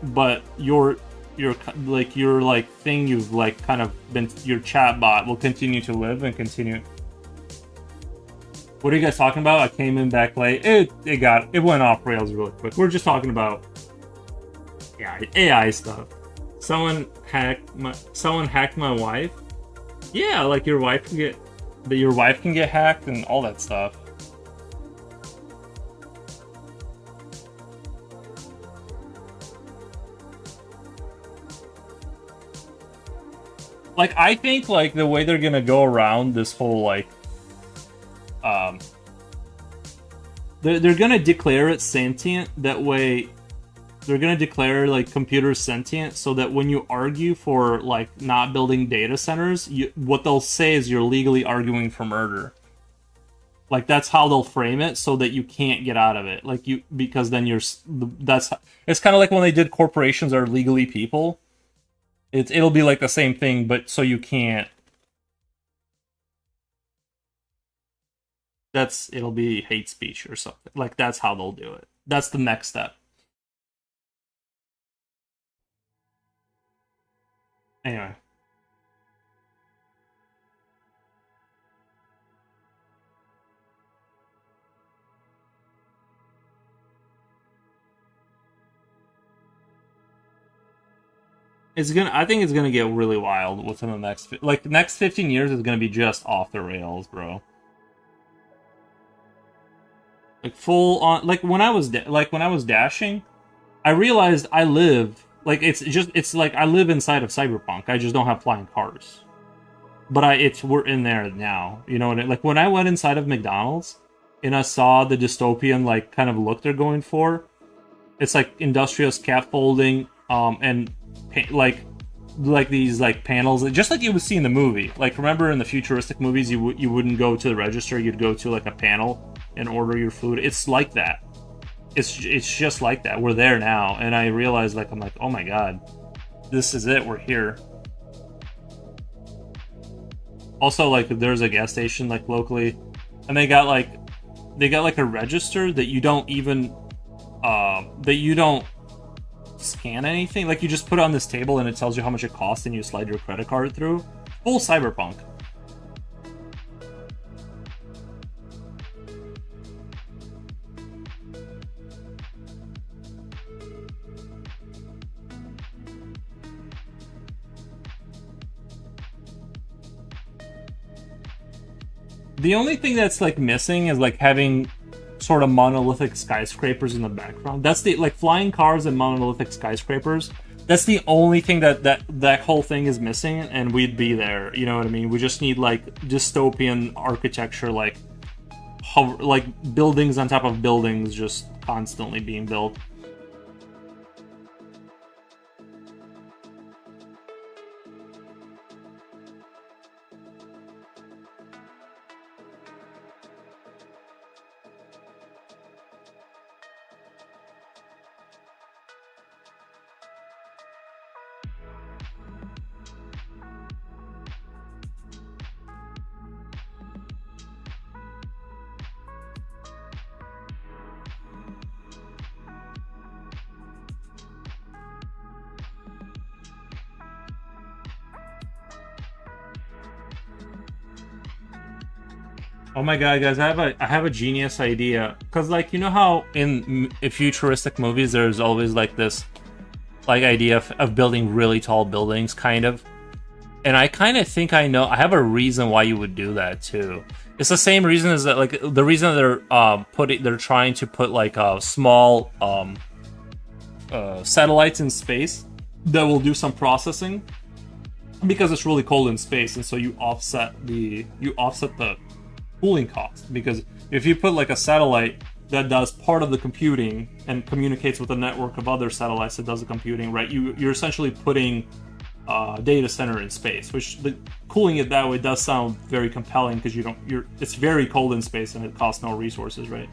but your your like thing you've like kind of been your chat bot will continue to live and continue. What are you guys talking about? I came in back late. It went off rails really quick. We're just talking about AI stuff. Someone hacked my wife. Yeah, like your wife can get hacked and all that stuff. Like, I think like the way they're gonna go around this whole like they're gonna declare it sentient. That way they're gonna declare like computers sentient, so that when you argue for like not building data centers, what they'll say is you're legally arguing for murder. Like, that's how they'll frame it, so that you can't get out of it. Like, because then it's kind of like when they did corporations are legally people. It'll be like the same thing, but so you can't. It'll be hate speech or something. Like, that's how they'll do it. That's the next step. Anyway. I think it's gonna get really wild within the next 15 years is gonna be just off the rails, bro. Like, full on, like when I was dashing, I realized I live like it's like I live inside of Cyberpunk. I just don't have flying cars. But we're in there now. You know what like when I went inside of McDonald's and I saw the dystopian like kind of look they're going for, it's like industrial scaffolding, and like these like panels, just like you would see in the movie. Like, remember in the futuristic movies, you wouldn't go to the register, you'd go to like a panel and order your food. It's like that. It's just like that. We're there now, and I realized like I'm like, oh my god, this is it. We're here. Also, like, there's a gas station like locally, and they got like a register that you don't even scan anything. Like, you just put it on this table and it tells you how much it costs, and you slide your credit card through. Full Cyberpunk. The only thing that's like missing is like having sort of monolithic skyscrapers in the background. That's the like flying cars and monolithic skyscrapers. That's the only thing that whole thing is missing, and we'd be there. You know what I mean? We just need like dystopian architecture, like buildings on top of buildings, just constantly being built. Oh my god, guys! I have a genius idea. Cause like, you know how in futuristic movies there's always like this like idea of building really tall buildings, kind of. And I kind of think I have a reason why you would do that too. It's the same reason as that, like the reason they're trying to put like small satellites in space that will do some processing, because it's really cold in space, and so you offset the cooling cost. Because if you put like a satellite that does part of the computing and communicates with a network of other satellites that does the computing, right? You're essentially putting a data center in space, which cooling it that way does sound very compelling, because it's very cold in space and it costs no resources, right?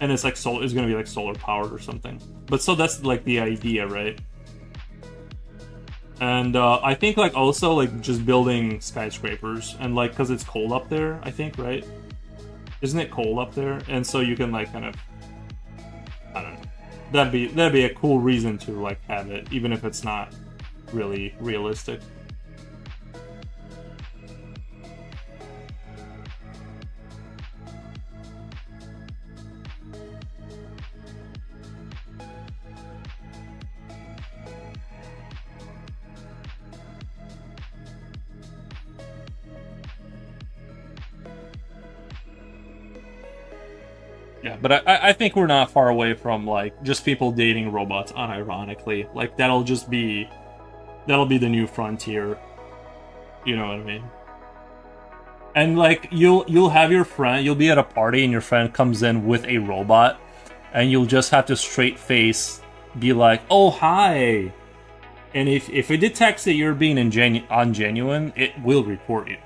And it's like it's going to be like solar powered or something. But so that's like the idea, right? And I think like also like just building skyscrapers, and like because it's cold up there, I think, right? Isn't it cold up there? And so you can like kind of, I don't know. That'd be a cool reason to like have it, even if it's not really realistic. Yeah, but I think we're not far away from like just people dating robots unironically. Like that'll be the new frontier. You know what I mean? And like you'll have your friend, you'll be at a party and your friend comes in with a robot, and you'll just have to straight face be like, "Oh hi," and if it detects that you're being ungenuine, it will report you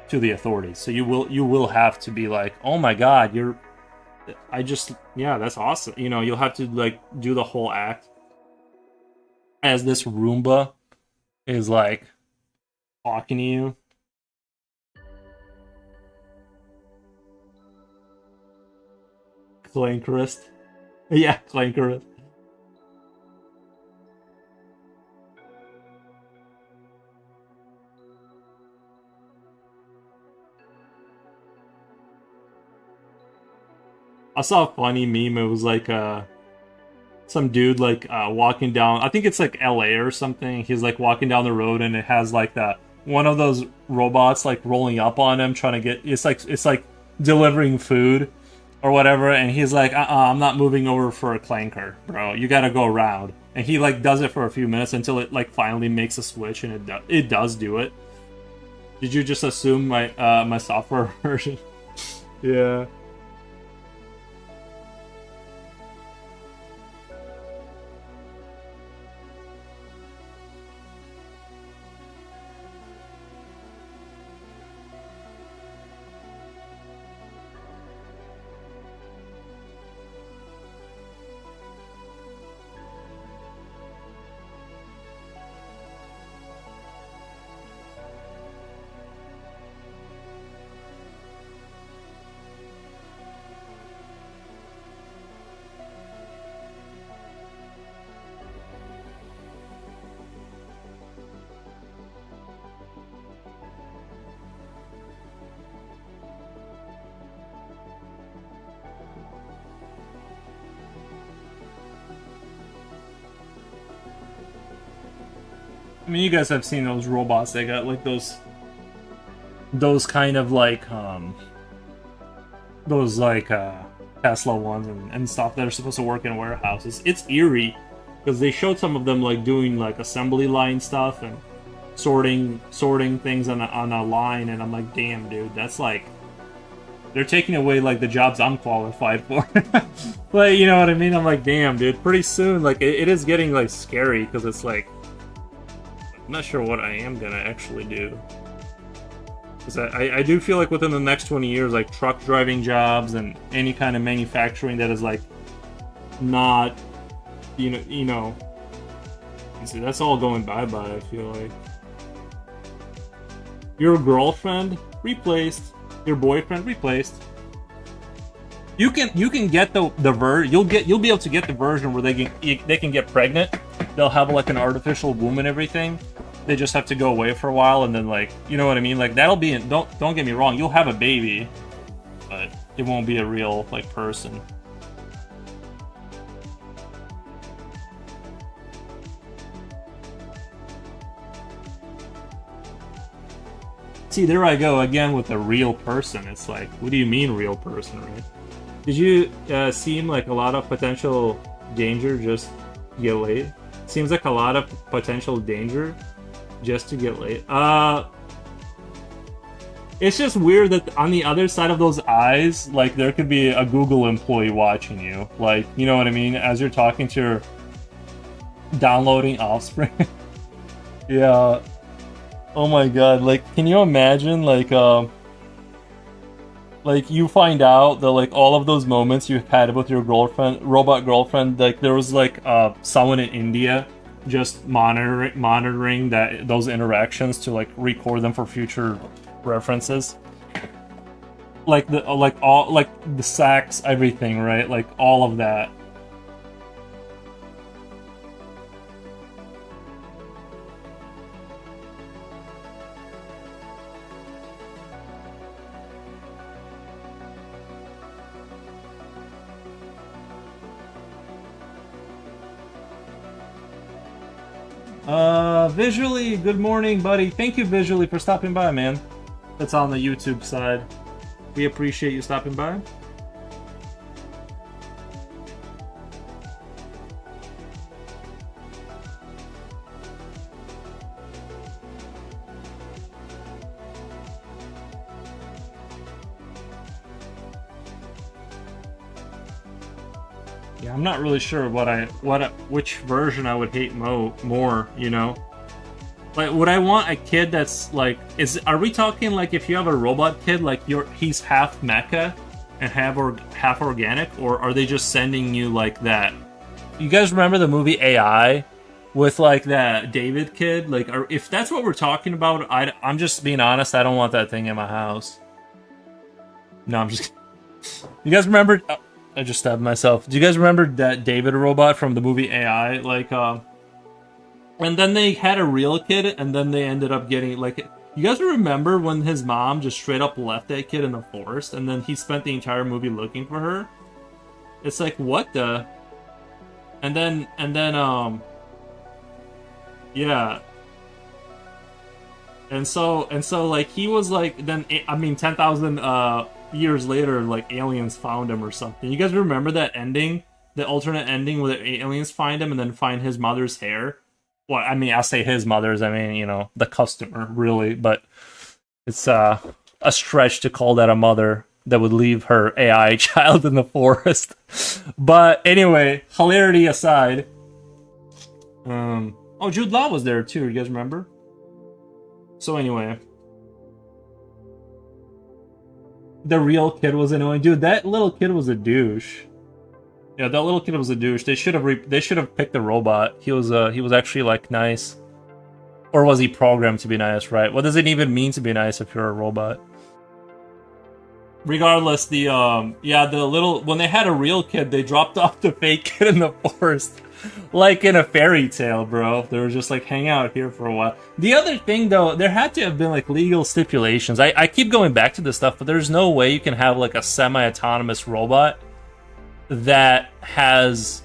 to the authorities. So you will have to be like, "Oh my god, you're." Yeah, that's awesome. You know, you'll have to like do the whole act as this Roomba is like talking to you. Clankerist. Yeah, Clankerist. I saw a funny meme. It was like some dude like walking down. I think it's like L.A. or something. He's like walking down the road, and it has like that one of those robots like rolling up on him, trying to get. It's like delivering food or whatever. And he's like, I'm not moving over for a clanker, bro. You got to go around. And he like does it for a few minutes until it like finally makes a switch, and it does do it. Did you just assume my software version? Yeah. I mean, you guys have seen those robots. They got like those kind of like those like Tesla ones and stuff that are supposed to work in warehouses. It's eerie because they showed some of them like doing like assembly line stuff and sorting things on a line, and I'm like, damn, dude, that's like they're taking away like the jobs I'm qualified for. Like, you know what I mean? I'm like, damn, dude. Pretty soon, like it is getting like scary because it's like. I'm not sure what I am gonna actually do. Because I do feel like within the next 20 years, like truck driving jobs and any kind of manufacturing that is like not, you know, see, that's all going bye-bye, I feel like. Your girlfriend replaced. Your boyfriend replaced. You can get the you'll be able to get the version where they can get pregnant. They'll have like an artificial womb and everything. They just have to go away for a while, and then like, you know what I mean? Like that'll be don't get me wrong, you'll have a baby, but it won't be a real like person. See, there I go again with a real person. It's like, what do you mean real person, right? Did you seem like a lot of potential danger just to get laid? Seems like a lot of potential danger just to get laid. It's just weird that on the other side of those eyes, like there could be a Google employee watching you. Like, you know what I mean? As you're talking to your downloading offspring. Yeah. Oh my god, like can you imagine like you find out that like all of those moments you had with your robot girlfriend, like there was like someone in India just monitoring those interactions to like record them for future references. Like all the sex, everything, right? Like all of that. Visually, good morning, buddy. Thank you, Visually, for stopping by, man. That's on the YouTube side. We appreciate you stopping by. Yeah, I'm not really sure which version I would hate more, you know? Like, would I want a kid that's like, are we talking like if you have a robot kid, like he's half mecha and half organic, or are they just sending you like that? You guys remember the movie AI with like that David kid? Like, if that's what we're talking about, I'm just being honest. I don't want that thing in my house. No, I'm just. You guys remember? I just stabbed myself. Do you guys remember that David robot from the movie AI? Like, and then they had a real kid, and then they ended up getting, like... You guys remember when his mom just straight up left that kid in the forest, and then he spent the entire movie looking for her? It's like, what the... And then, yeah. And so, like, he was like, then, I mean, 10,000, years later, like, aliens found him or something. You guys remember that ending? The alternate ending where the aliens find him and then find his mother's hair? Well, I mean, I say his mother's, I mean, you know, the customer, really, but it's a stretch to call that a mother that would leave her AI child in the forest. But anyway, hilarity aside, oh, Jude Law was there too, you guys remember? So anyway, the real kid was annoying. Dude, that little kid was a douche. Yeah, that little kid was a douche. They should have picked the robot. He was actually like nice, or was he programmed to be nice? Right? What does it even mean to be nice if you're a robot? Regardless, the little when they had a real kid, they dropped off the fake kid in the forest, like in a fairy tale, bro. They were just like hang out here for a while. The other thing, though, there had to have been like legal stipulations. I keep going back to this stuff, but there's no way you can have like a semi-autonomous robot that has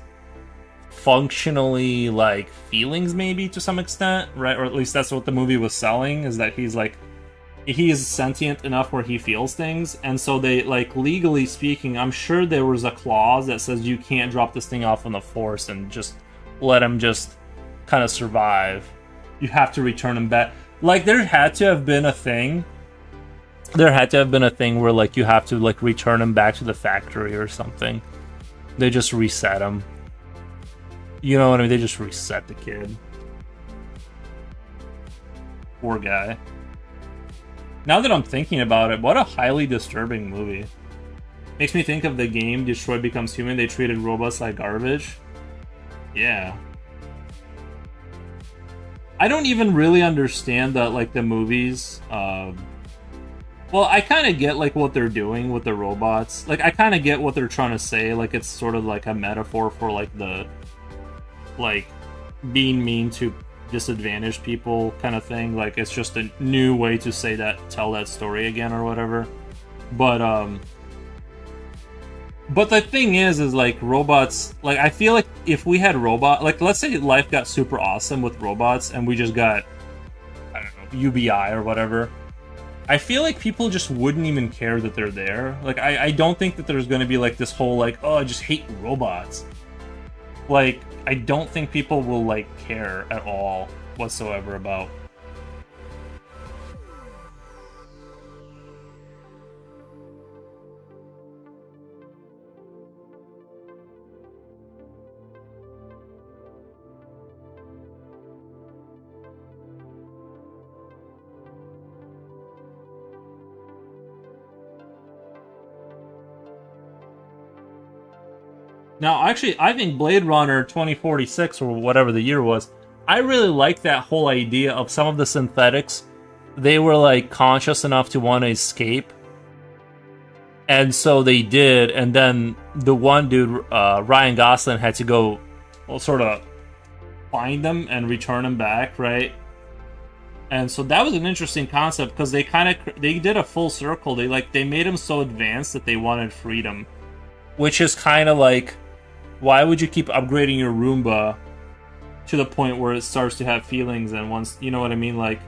functionally like feelings, maybe to some extent, right? Or at least that's what the movie was selling, is that he is sentient enough where he feels things. And so they, like, legally speaking, I'm sure there was a clause that says you can't drop this thing off on the force and just let him just kind of survive. You have to return him back. Like, there had to have been a thing where like you have to like return him back to the factory or something. They just reset him. You know what I mean? They just reset the kid. Poor guy. Now that I'm thinking about it, what a highly disturbing movie. Makes me think of the game Detroit Becomes Human. They treated robots like garbage. Yeah. I don't even really understand that, like, the movies. Well, I kind of get, like, what they're doing with the robots. Like, I kind of get what they're trying to say. Like, it's sort of like a metaphor for, like, the... like, being mean to disadvantaged people kind of thing. Like, it's just a new way to say that, tell that story again or whatever. But the thing is like, robots... Like, I feel like if we had like, let's say life got super awesome with robots and we just got, I don't know, UBI or whatever... I feel like people just wouldn't even care that they're there. Like, I don't think that there's going to be, like, this whole, like, oh, I just hate robots. Like, I don't think people will, like, care at all whatsoever about... Now, actually, I think Blade Runner 2046, or whatever the year was, I really like that whole idea of some of the synthetics. They were, like, conscious enough to want to escape. And so they did, and then the one dude, Ryan Gosling, had to go, well, sort of find them and return them back, right? And so that was an interesting concept, because they did a full circle. They made them so advanced that they wanted freedom. Which is kind of like... Why would you keep upgrading your Roomba to the point where it starts to have feelings, and once, you know what I mean, like,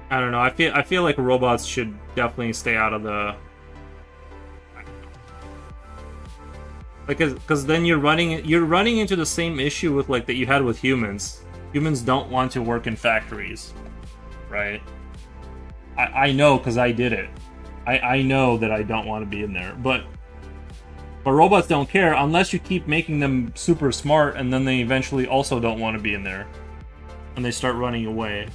I don't know. I feel like robots should definitely stay out of the, like, because then you're running into the same issue with, like, that you had with humans. Humans don't want to work in factories, right? I know because I did it. I know that I don't want to be in there, but robots don't care unless you keep making them super smart, and then they eventually also don't want to be in there, and they start running away.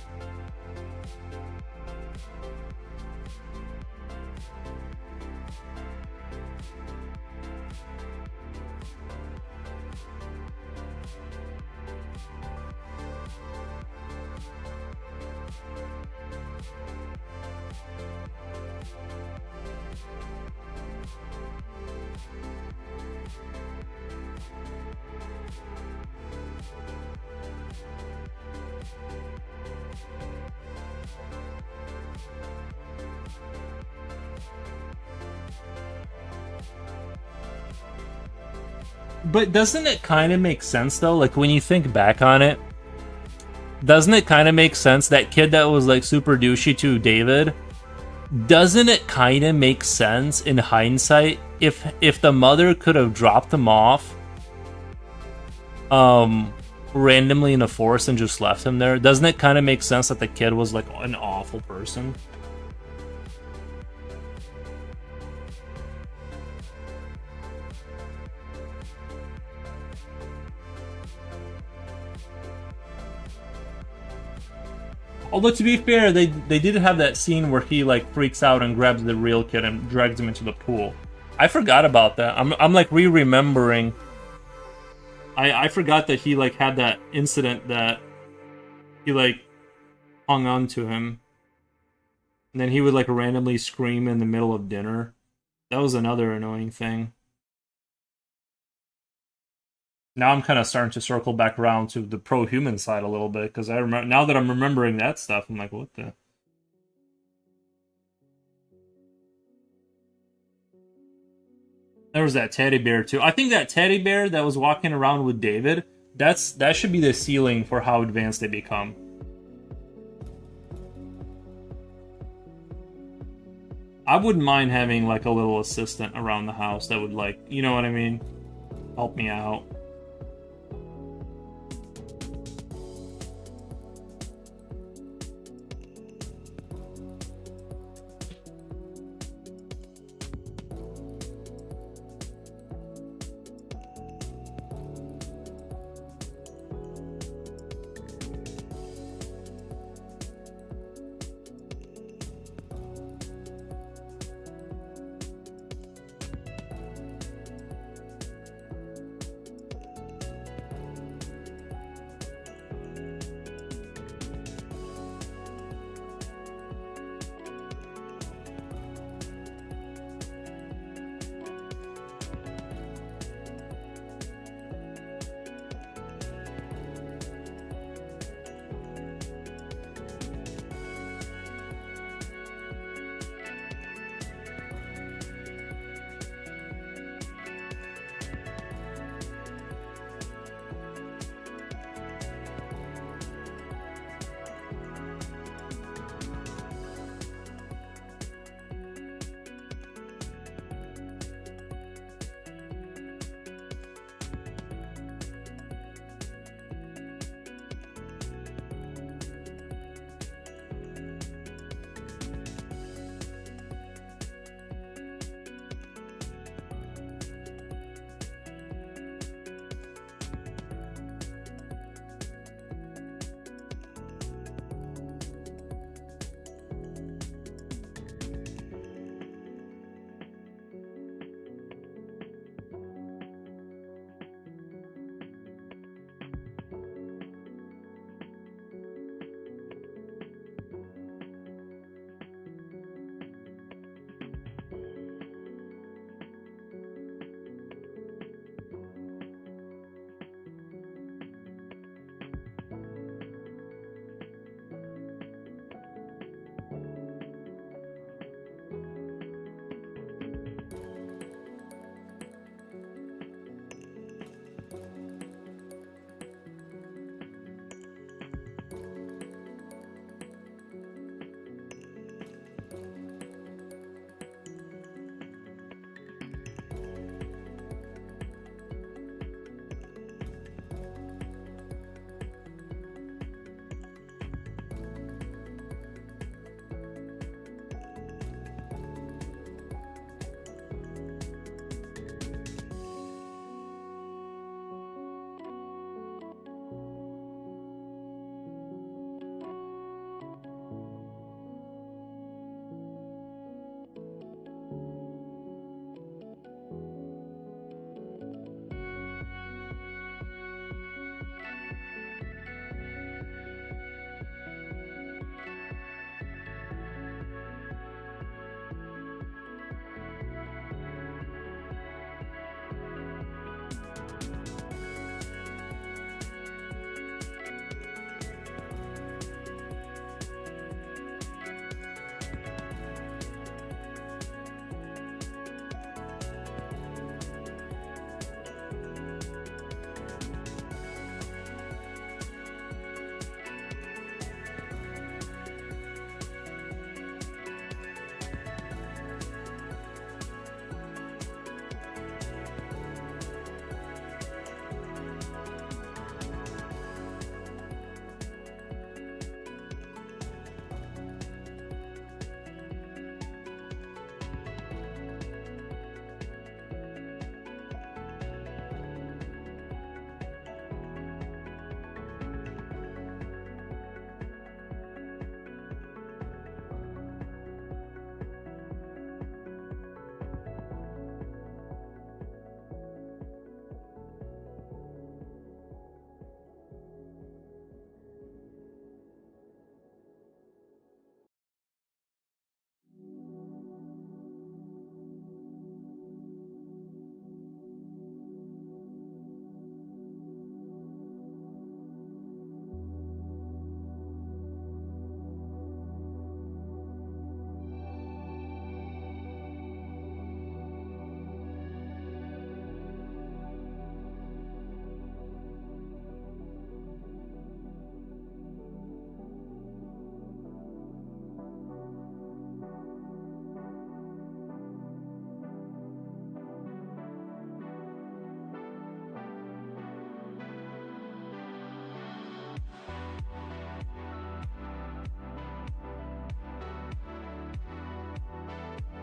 But doesn't it kind of make sense though? Like when you think back on it, doesn't it kind of make sense that kid that was like super douchey to David? Doesn't it kind of make sense in hindsight if the mother could have dropped him off randomly in the forest and just left him there? Doesn't it kind of make sense that the kid was like an awful person? Although to be fair, they did have that scene where he like freaks out and grabs the real kid and drags him into the pool. I forgot about that. I'm like re-remembering. I forgot that he like had that incident that he like hung on to him, and then he would like randomly scream in the middle of dinner. That was another annoying thing. Now I'm kind of starting to circle back around to the pro-human side a little bit, because I remember now that I'm remembering that stuff, I'm like, what the? There was that teddy bear too. I think that teddy bear that was walking around with David, that should be the ceiling for how advanced they become. I wouldn't mind having like a little assistant around the house that would, like, you know what I mean, help me out.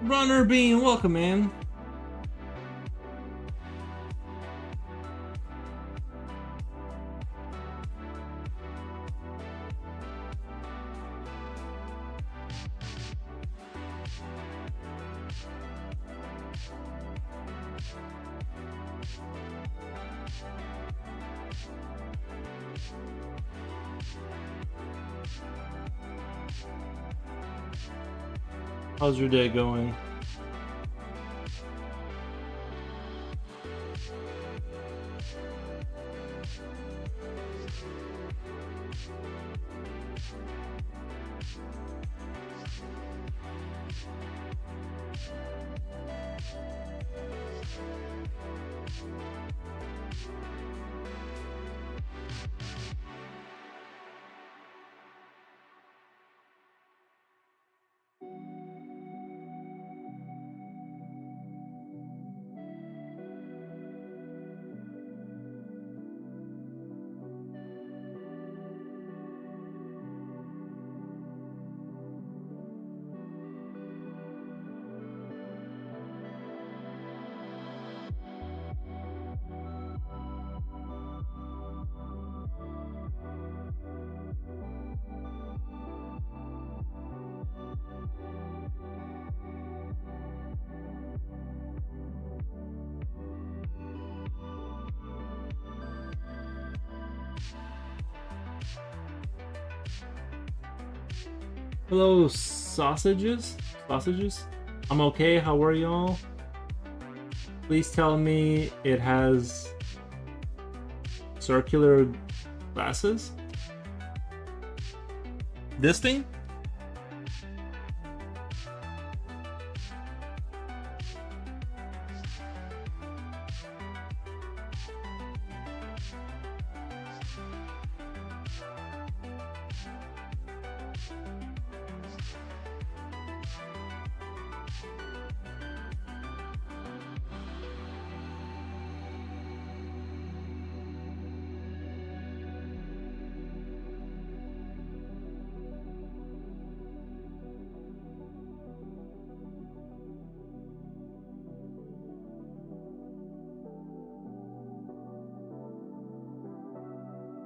Runner Bean, welcome, man. How's your day going? Hello, sausages? Sausages? I'm okay, how are y'all? Please tell me it has circular glasses? This thing?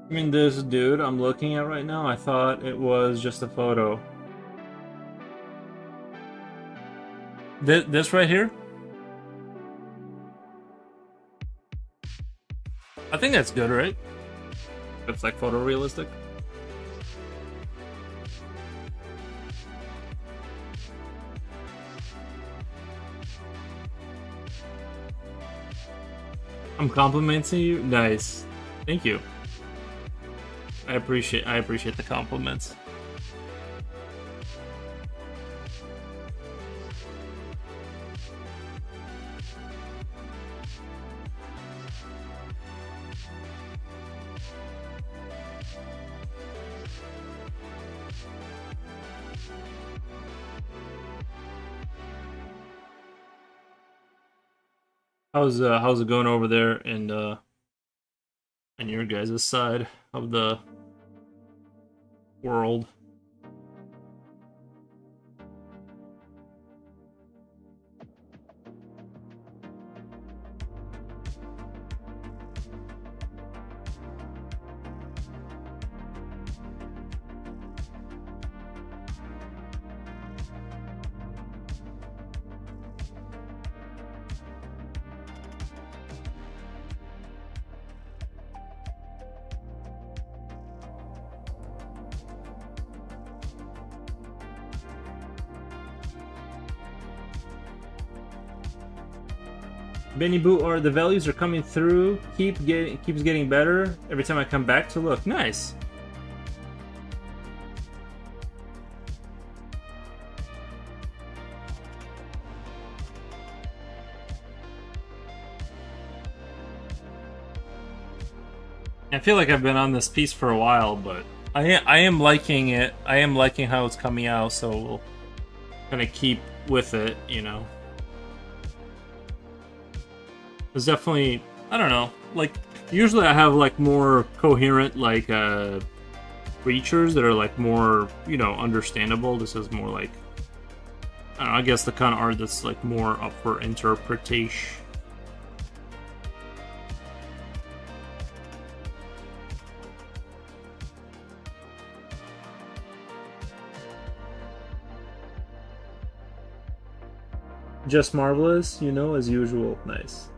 I mean, this dude I'm looking at right now, I thought it was just a photo. This right here? I think that's good, right? It's like photorealistic. I'm complimenting you? Nice. Thank you. I appreciate the compliments. How's it going over there and your guys' side of the world? Benny Boo, or the values are coming through. Keeps getting better every time I come back to look. Nice. I feel like I've been on this piece for a while, but I am liking it. I am liking how it's coming out, so we'll kind of keep with it, you know. There's definitely, I don't know, like, usually I have, like, more coherent, like, creatures that are, like, more, you know, understandable. This is more, like, I don't know, I guess the kind of art that's like more up for interpretation. Just marvelous, you know, as usual. Nice.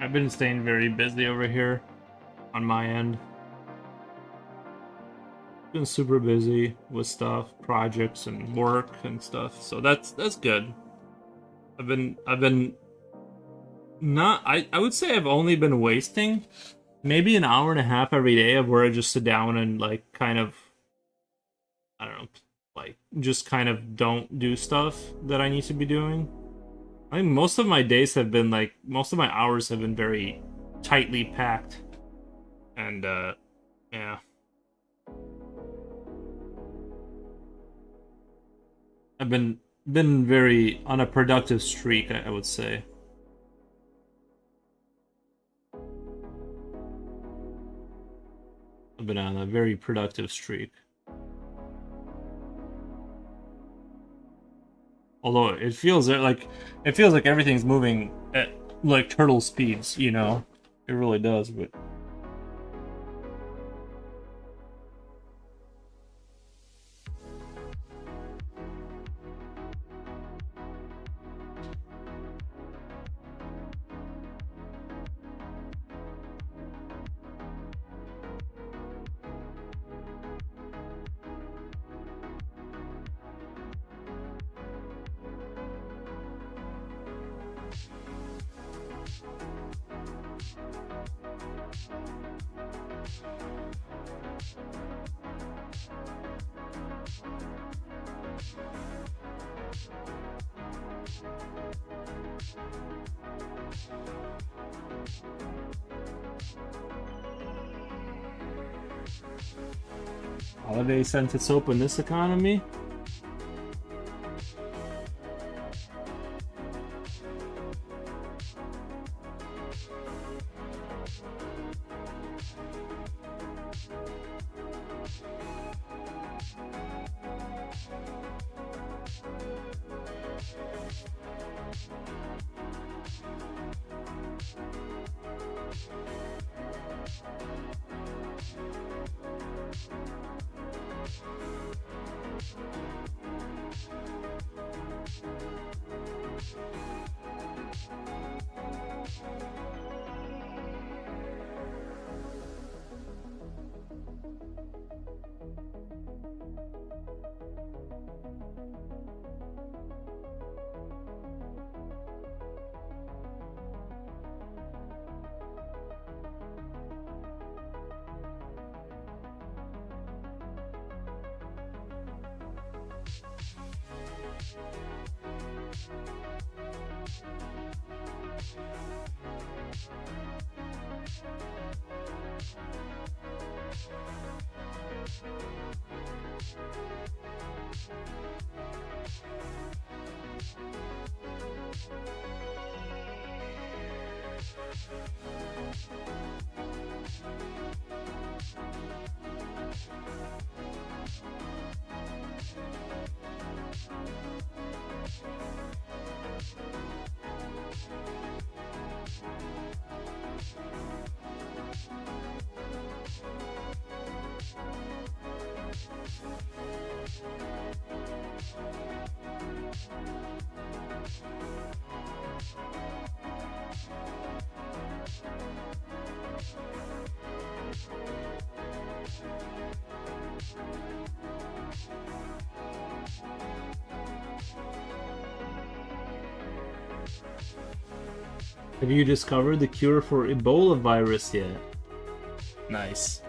I've been staying very busy over here on my end. Been super busy with stuff, projects and work and stuff. So that's good. I've been not I would say I've only been wasting maybe an hour and a half every day of where I just sit down and like kind of I don't know, like just kind of don't do stuff that I need to be doing. I think most of my days have been like most of my hours have been very tightly packed. And yeah. I've been very on a productive streak, I would say. I've been on a very productive streak. Although it feels like everything's moving at like turtle speeds, you know. It really does, but holiday sent its soap in this economy? Have you discovered the cure for Ebola virus yet? Nice.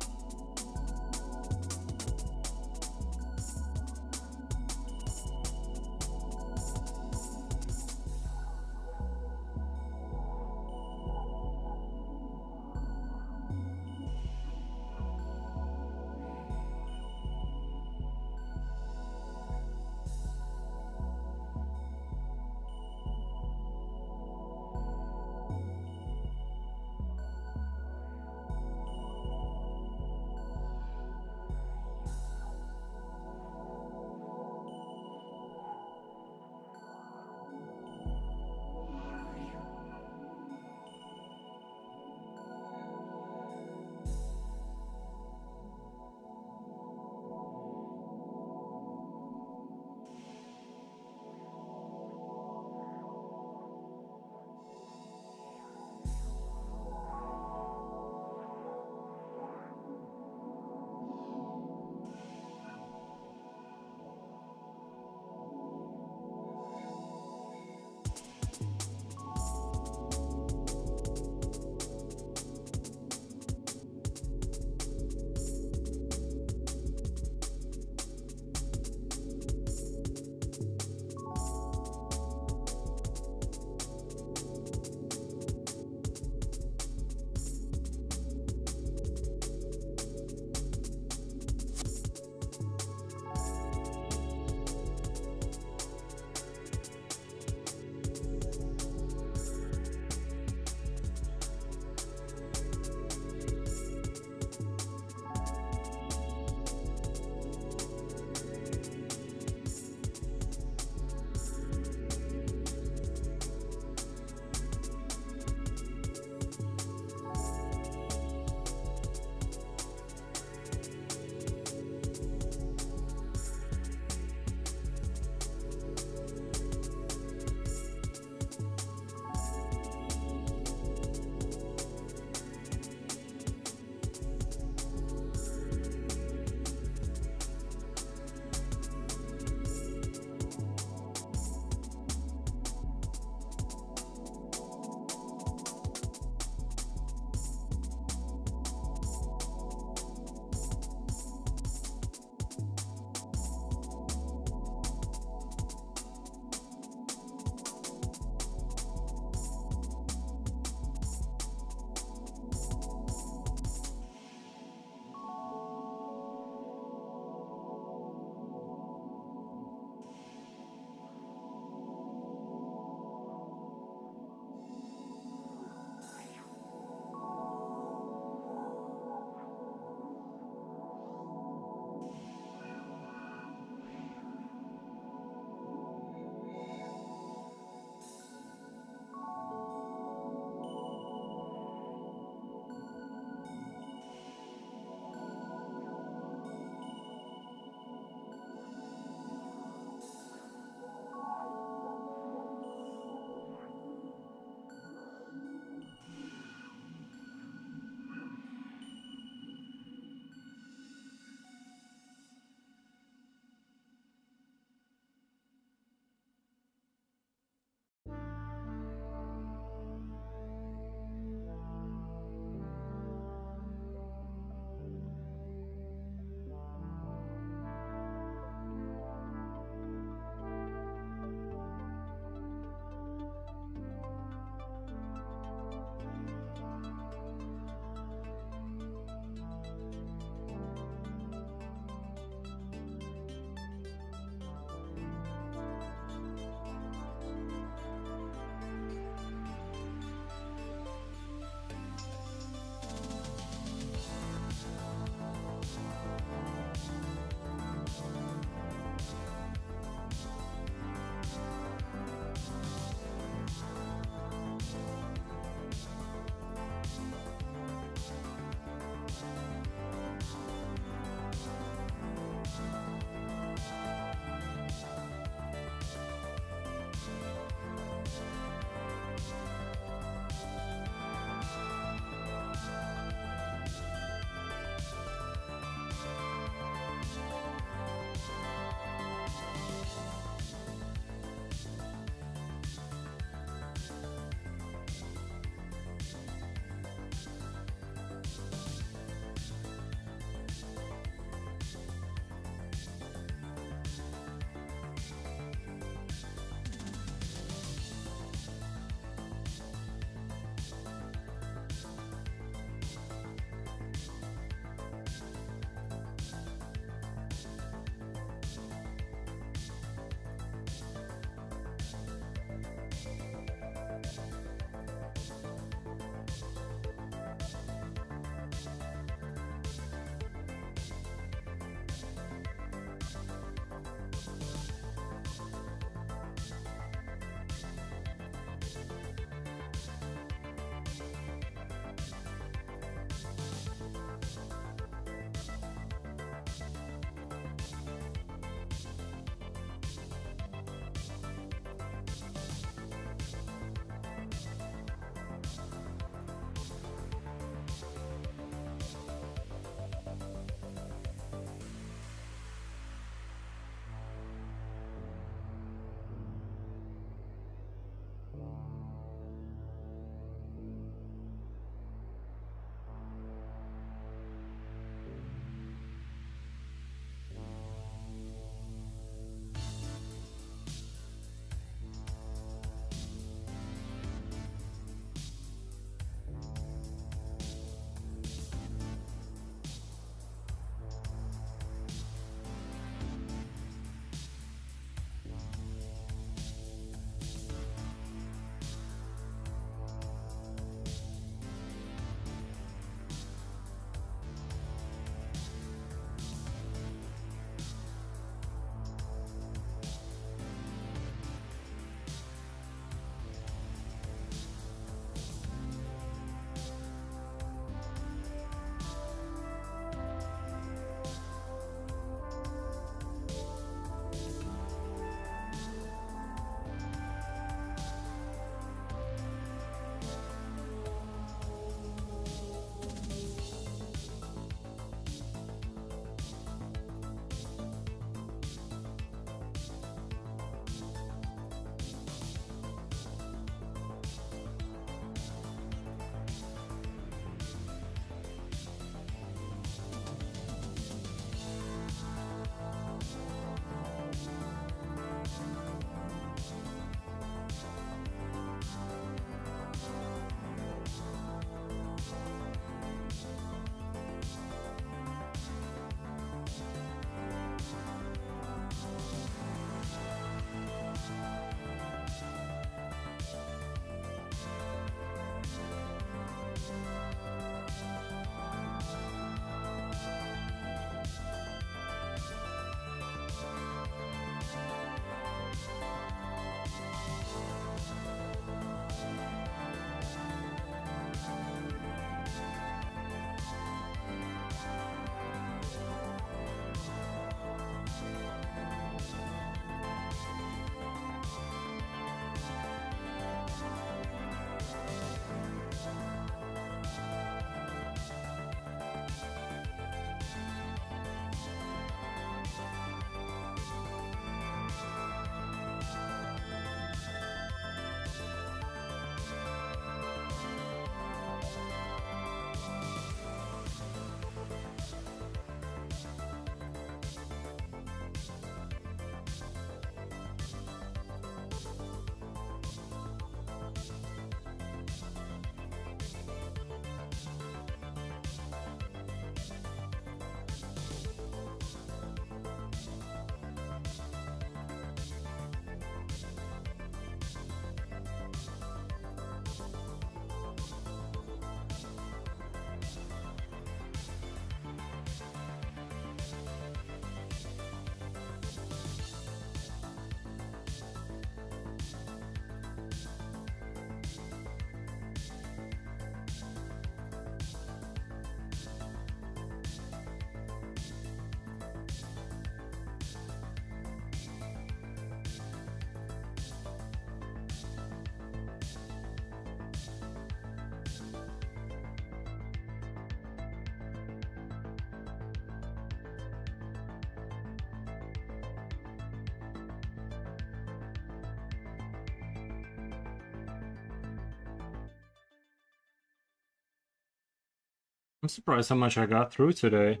I'm surprised how much I got through today.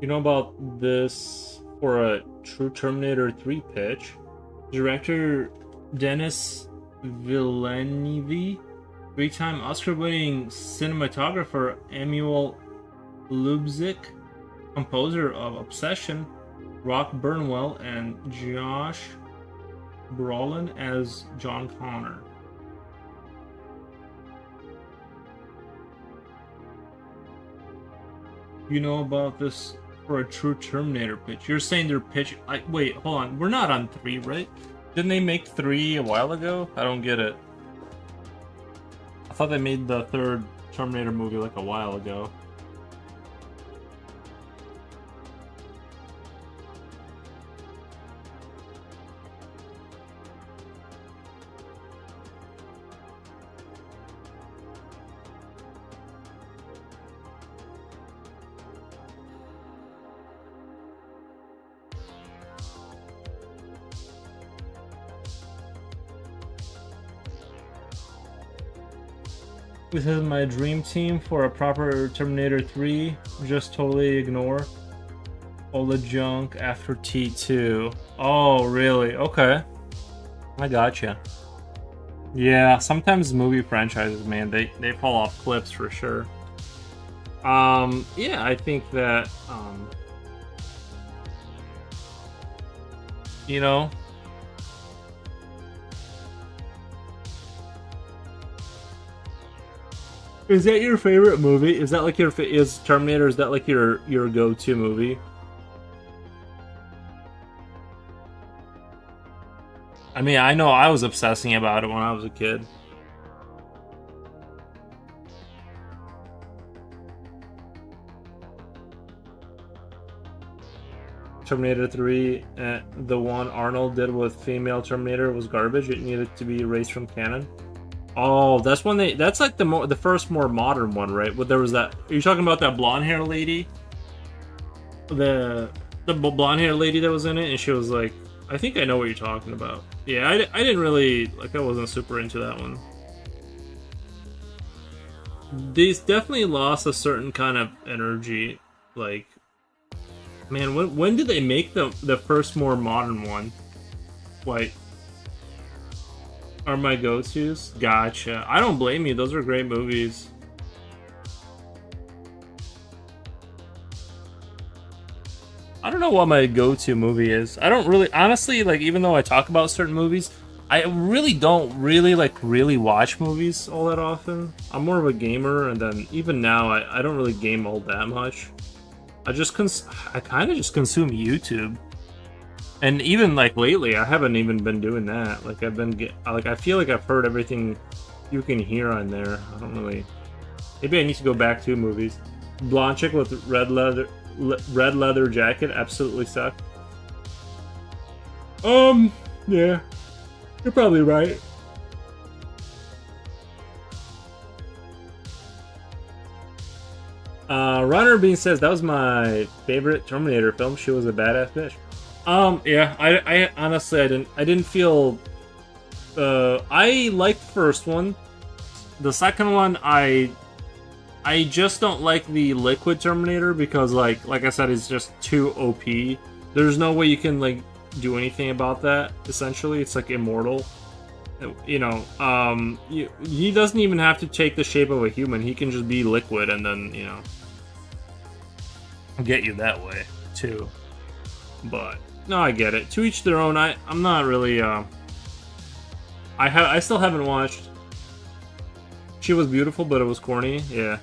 You know about this for a true Terminator 3 pitch? Director Denis Villeneuve, three-time Oscar-winning cinematographer Emil Lubzik, composer of Obsession, Rock Burnwell, and Josh Brolin as John Connor. You know about this for a true Terminator pitch? You're saying their pitch... wait, hold on. We're not on 3, right? Didn't they make 3 a while ago? I don't get it. I thought they made the third Terminator movie like a while ago. This is my dream team for a proper Terminator 3. Just totally ignore all the junk after T2. Oh, really? Okay. I gotcha. Yeah, sometimes movie franchises, man, they fall off cliffs for sure. Yeah, I think that, you know, is that your favorite movie? Is that like your is Terminator? Is that like your go-to movie? I mean, I know I was obsessing about it when I was a kid. Terminator 3, the one Arnold did with female Terminator was garbage. It needed to be erased from canon. Oh, that's when that's like the first more modern one, right? But there was that. Are you talking about that blonde hair lady? The blonde hair lady that was in it, and she was like, I think I know what you're talking about. Yeah, I didn't really like. I wasn't super into that one. These definitely lost a certain kind of energy. Like, man, when did they make the first more modern one? Like, are my go-tos? Gotcha. I don't blame you. Those are great movies. I don't know what my go-to movie is. I don't really, honestly, like, even though I talk about certain movies, I really don't really watch movies all that often. I'm more of a gamer, and then even now, I don't really game all that much. I kind of just consume YouTube. And even like lately, I haven't even been doing that. Like I feel like I've heard everything you can hear on there. I don't really. Maybe I need to go back to movies. Blonde chick with red leather jacket absolutely sucked. Yeah, you're probably right. Runner Bean says that was my favorite Terminator film. She was a badass bitch. Yeah, I honestly, I didn't feel, I liked the first one. The second one, I just don't like the liquid Terminator because, like I said, it's just too OP. There's no way you can, like, do anything about that, essentially. It's, like, immortal. You know, he doesn't even have to take the shape of a human. He can just be liquid and then, you know, get you that way, too. But no, I get it. To each their own. I'm not really. I still haven't watched. She Was Beautiful, but it was corny. Yeah,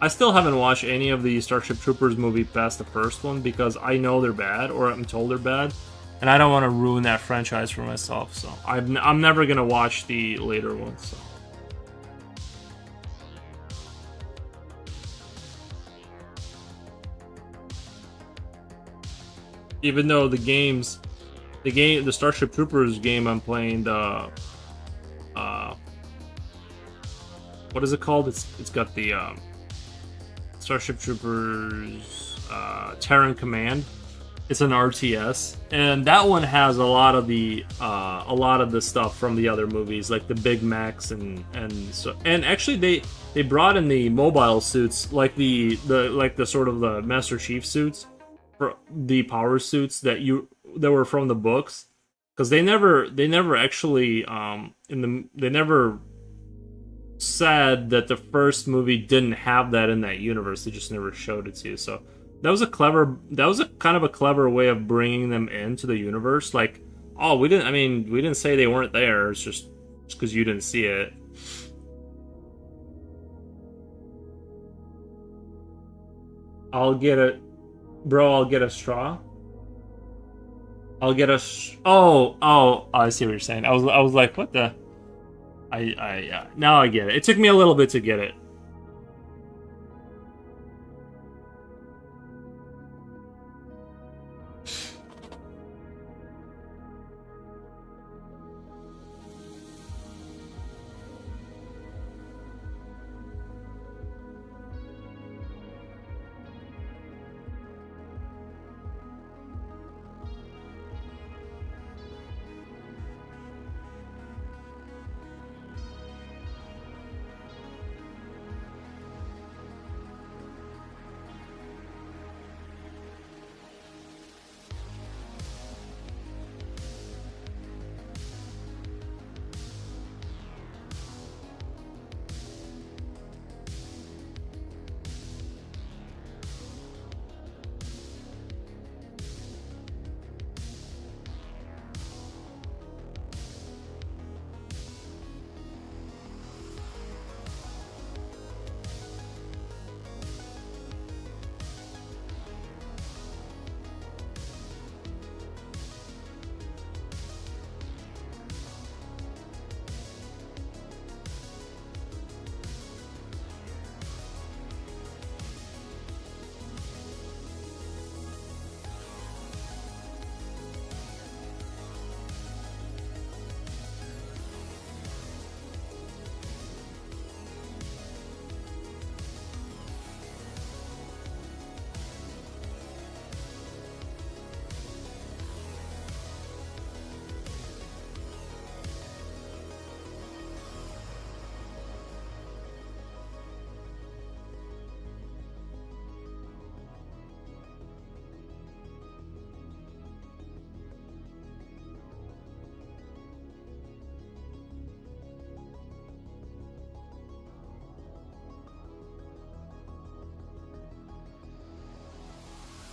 I still haven't watched any of the Starship Troopers movie past the first one because I know they're bad, or I'm told they're bad, and I don't want to ruin that franchise for myself. So I'm never gonna watch the later ones. So. Even though the Starship Troopers game I'm playing, what is it called? It's got the Starship Troopers Terran Command. It's an RTS, and that one has a lot of the stuff from the other movies, like the Big Macs and actually they brought in the mobile suits, like the sort of the Master Chief suits, for the power suits that were from the books, because they never actually they never said that the first movie didn't have that in that universe. They just never showed it to you. So that was a kind of a clever way of bringing them into the universe. Like, oh, we didn't say they weren't there. It's just because you didn't see it. I'll get I'll get a straw. I'll get a. Oh, I see what you're saying. I was like, what the? Yeah. Now I get it. It took me a little bit to get it.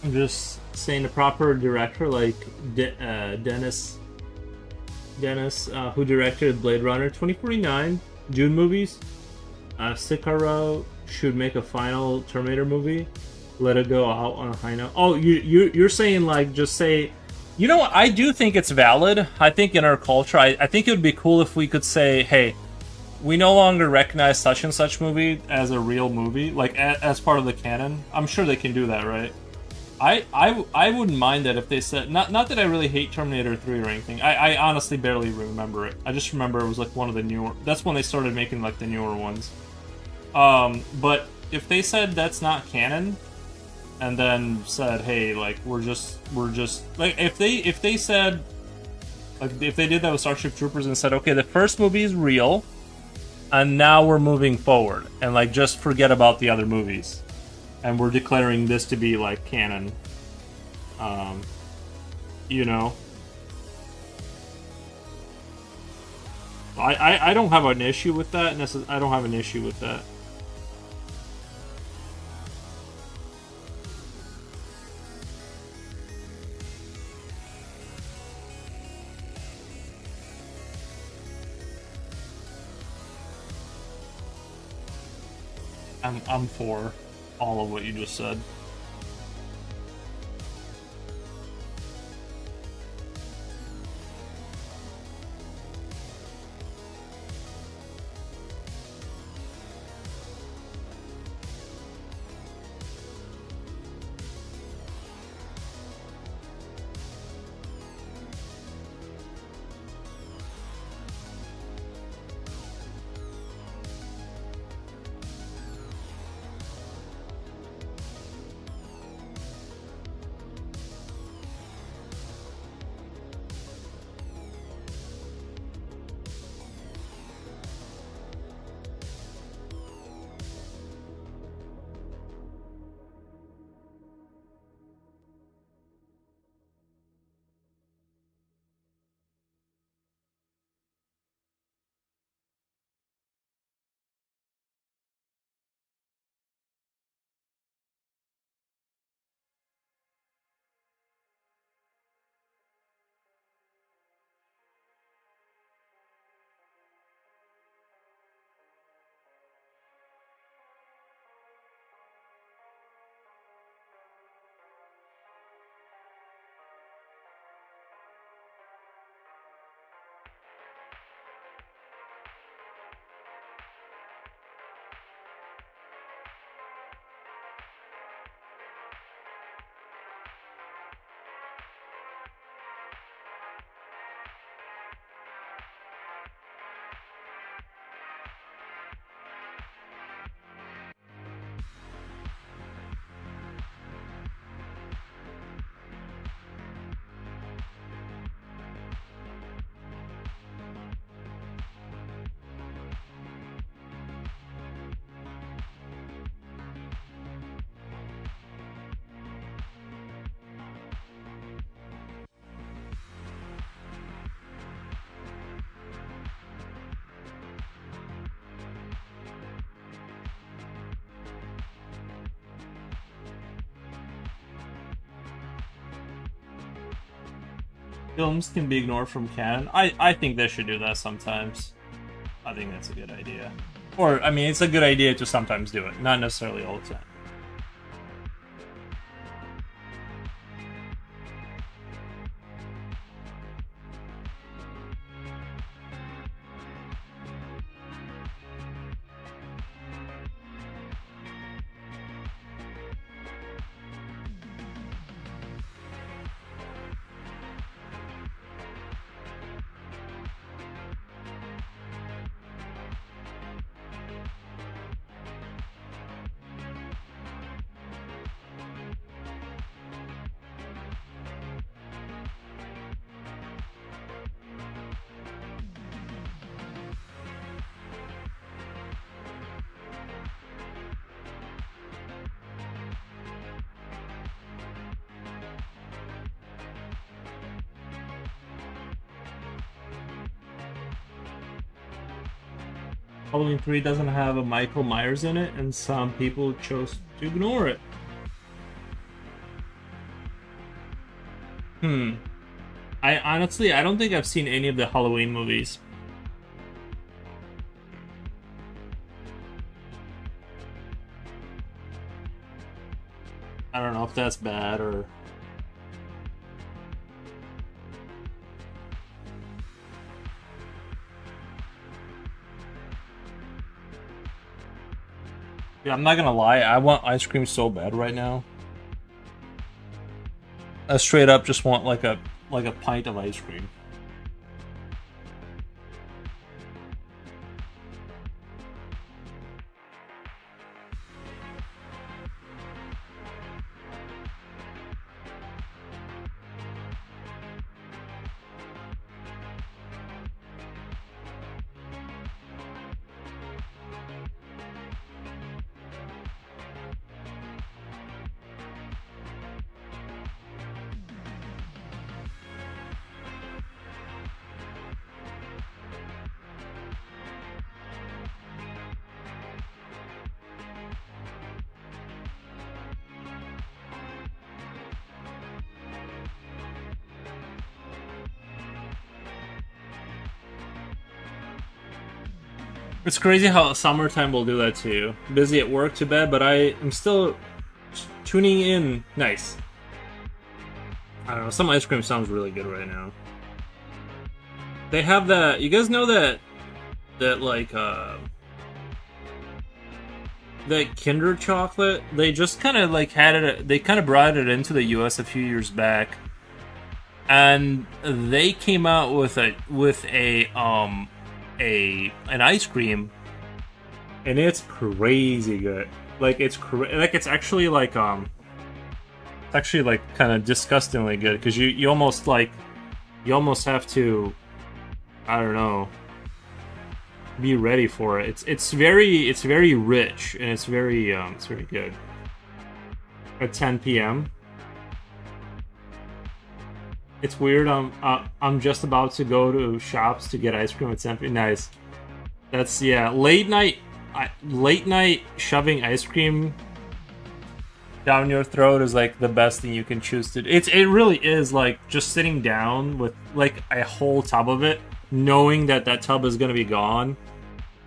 I'm just saying the proper director, like Dennis, who directed Blade Runner 2049, Dune movies. Sicario should make a final Terminator movie. Let it go out on a high note. Oh, you're saying, like, just say, you know what? I do think it's valid. I think in our culture, I think it would be cool if we could say, hey, we no longer recognize such and such movie as a real movie, like as part of the canon. I'm sure they can do that, right? I wouldn't mind that if they said, not that I really hate Terminator 3 or anything. I honestly barely remember it. I just remember it was like one of the newer. That's when they started making like the newer ones. But if they said that's not canon, and then said, hey, like we're just like if they said, like if they did that with Starship Troopers and said, okay, the first movie is real, and now we're moving forward, and like just forget about the other movies, and we're declaring this to be like canon. You know, I don't have an issue with that. I don't have an issue with that. I'm for all of what you just said. Films can be ignored from canon. I think they should do that sometimes. I think that's a good idea. Or, I mean, it's a good idea to sometimes do it, not necessarily all the time. Halloween 3 doesn't have a Michael Myers in it, and some people chose to ignore it. I honestly, I don't think I've seen any of the Halloween movies. I don't know if that's bad or... Yeah, I'm not gonna lie, I want ice cream so bad right now. I straight up just want like a pint of ice cream. It's crazy how summertime will do that to you. Busy at work, too bad, but I am still tuning in. Nice. I don't know, some ice cream sounds really good right now. They have that, you guys know that like, that Kinder chocolate? They just kind of like had it, they kind of brought it into the US a few years back. And they came out with an ice cream, and it's crazy good. Like it's actually like kind of disgustingly good, because you almost have to, I don't know, be ready for it. It's very rich, and it's very good. At 10 p.m. It's weird. I'm just about to go to shops to get ice cream at 10 p.m. Nice. That's, yeah, late night shoving ice cream down your throat is like the best thing you can choose to do. It really is, like, just sitting down with like a whole tub of it, knowing that tub is gonna be gone,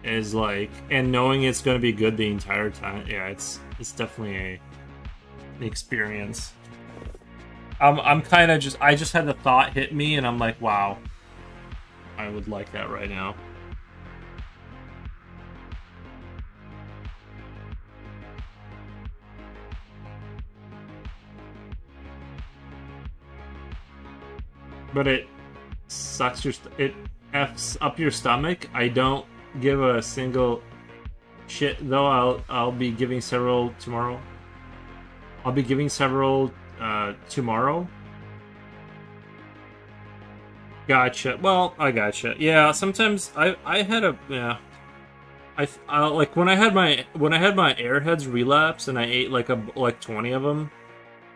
is like, and knowing it's gonna be good the entire time. Yeah, it's definitely an experience. I'm kind of I just had the thought hit me, and I'm like, wow, I would like that right now. But it sucks it F's up your stomach. I don't give a single shit, though. I'll be giving several tomorrow. I'll be giving several tomorrow. Gotcha. Well, I gotcha. Yeah, sometimes I had a, yeah. I like when I had my Airheads relapse and I ate like 20 of them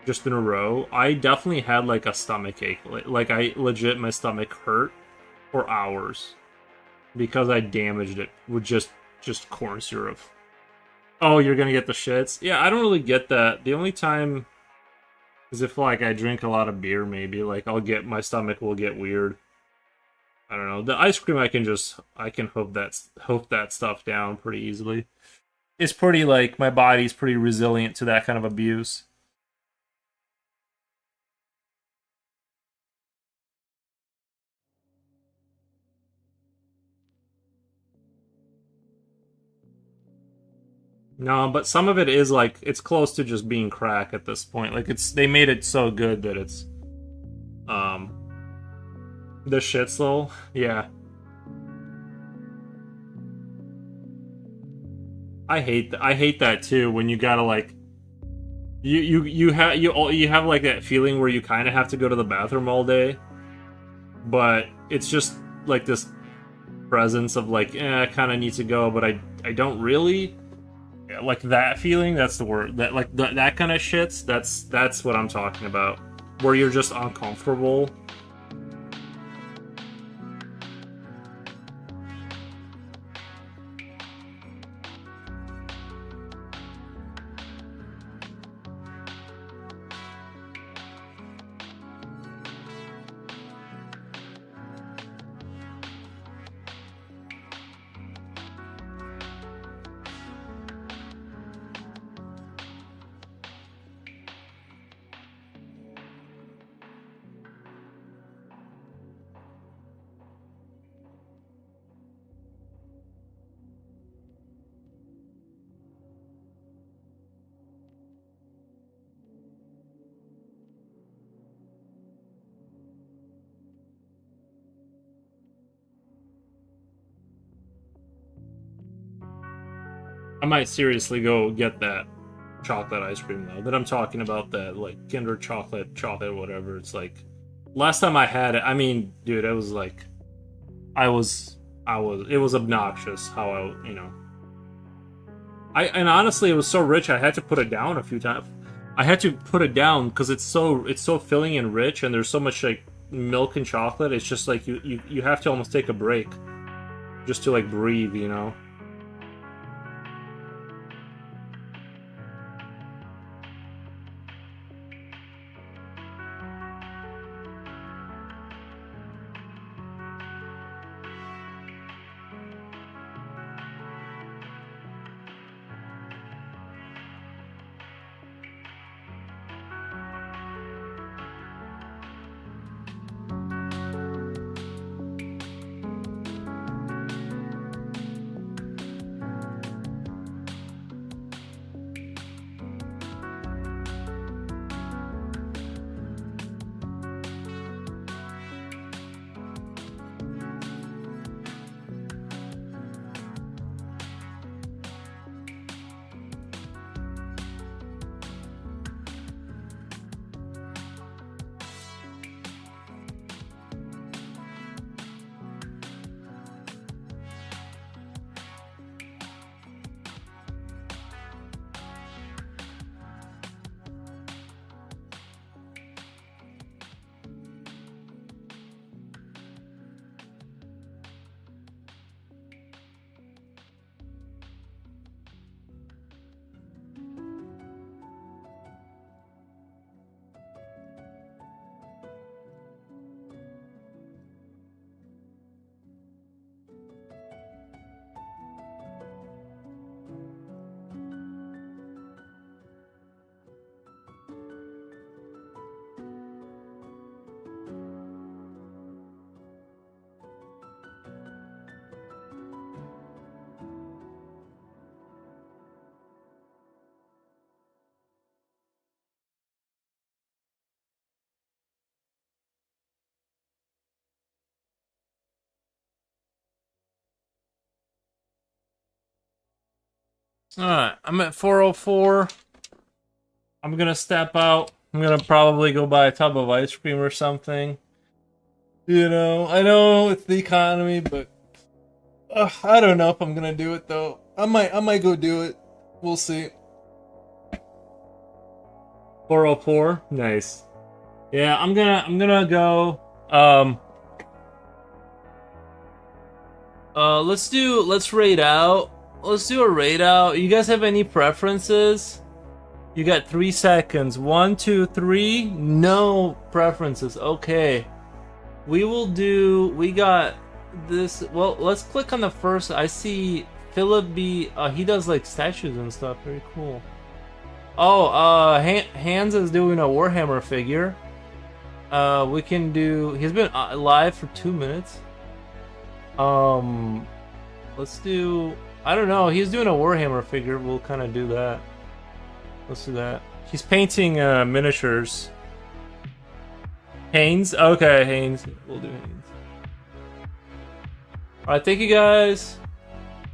just in a row. I definitely had like a stomach ache. Like I legit, my stomach hurt for hours because I damaged it with just corn syrup. Oh, you're gonna get the shits? Yeah, I don't really get that. The only time As if like I drink a lot of beer, maybe like my stomach will get weird. I don't know. The ice cream I can hope that stuff down pretty easily. It's pretty like my body's pretty resilient to that kind of abuse. No, but some of it is like it's close to just being crack at this point. Like they made it so good that it's um the schnitzel. Yeah. I hate that too when you gotta like you have like that feeling where you kind of have to go to the bathroom all day, but it's just like this presence of like I kind of need to go, but I don't really. Yeah, like that feeling. That's the word. That like that kind of shits. That's what I'm talking about. Where you're just uncomfortable. I might seriously go get that chocolate ice cream though. That I'm talking about, that like Kinder chocolate, whatever. It's like last time I had it. I mean, dude, it was like I was it was obnoxious how and honestly it was so rich I had to put it down a few times. I had to put it down because it's so filling and rich, and there's so much like milk and chocolate. It's just like you have to almost take a break just to like breathe, you know. Alright, I'm at 404. I'm gonna step out. I'm gonna probably go buy a tub of ice cream or something. You know, I know it's the economy, but I don't know if I'm gonna do it though. I might go do it. We'll see. 404, nice. Yeah, I'm gonna go. Let's raid out. Let's do a raid out. You guys have any preferences? You got 3 seconds. 1, 2, 3. No preferences. Okay. We will do. We got this. Well, let's click on the first. I see Philip B. He does like statues and stuff. Very cool. Oh, Hans is doing a Warhammer figure. We can do. He's been live for 2 minutes. Let's do. I don't know. He's doing a Warhammer figure. We'll kind of do that. Let's do that. He's painting miniatures. Haynes? Okay, Haynes. We'll do Haynes. Alright, thank you guys.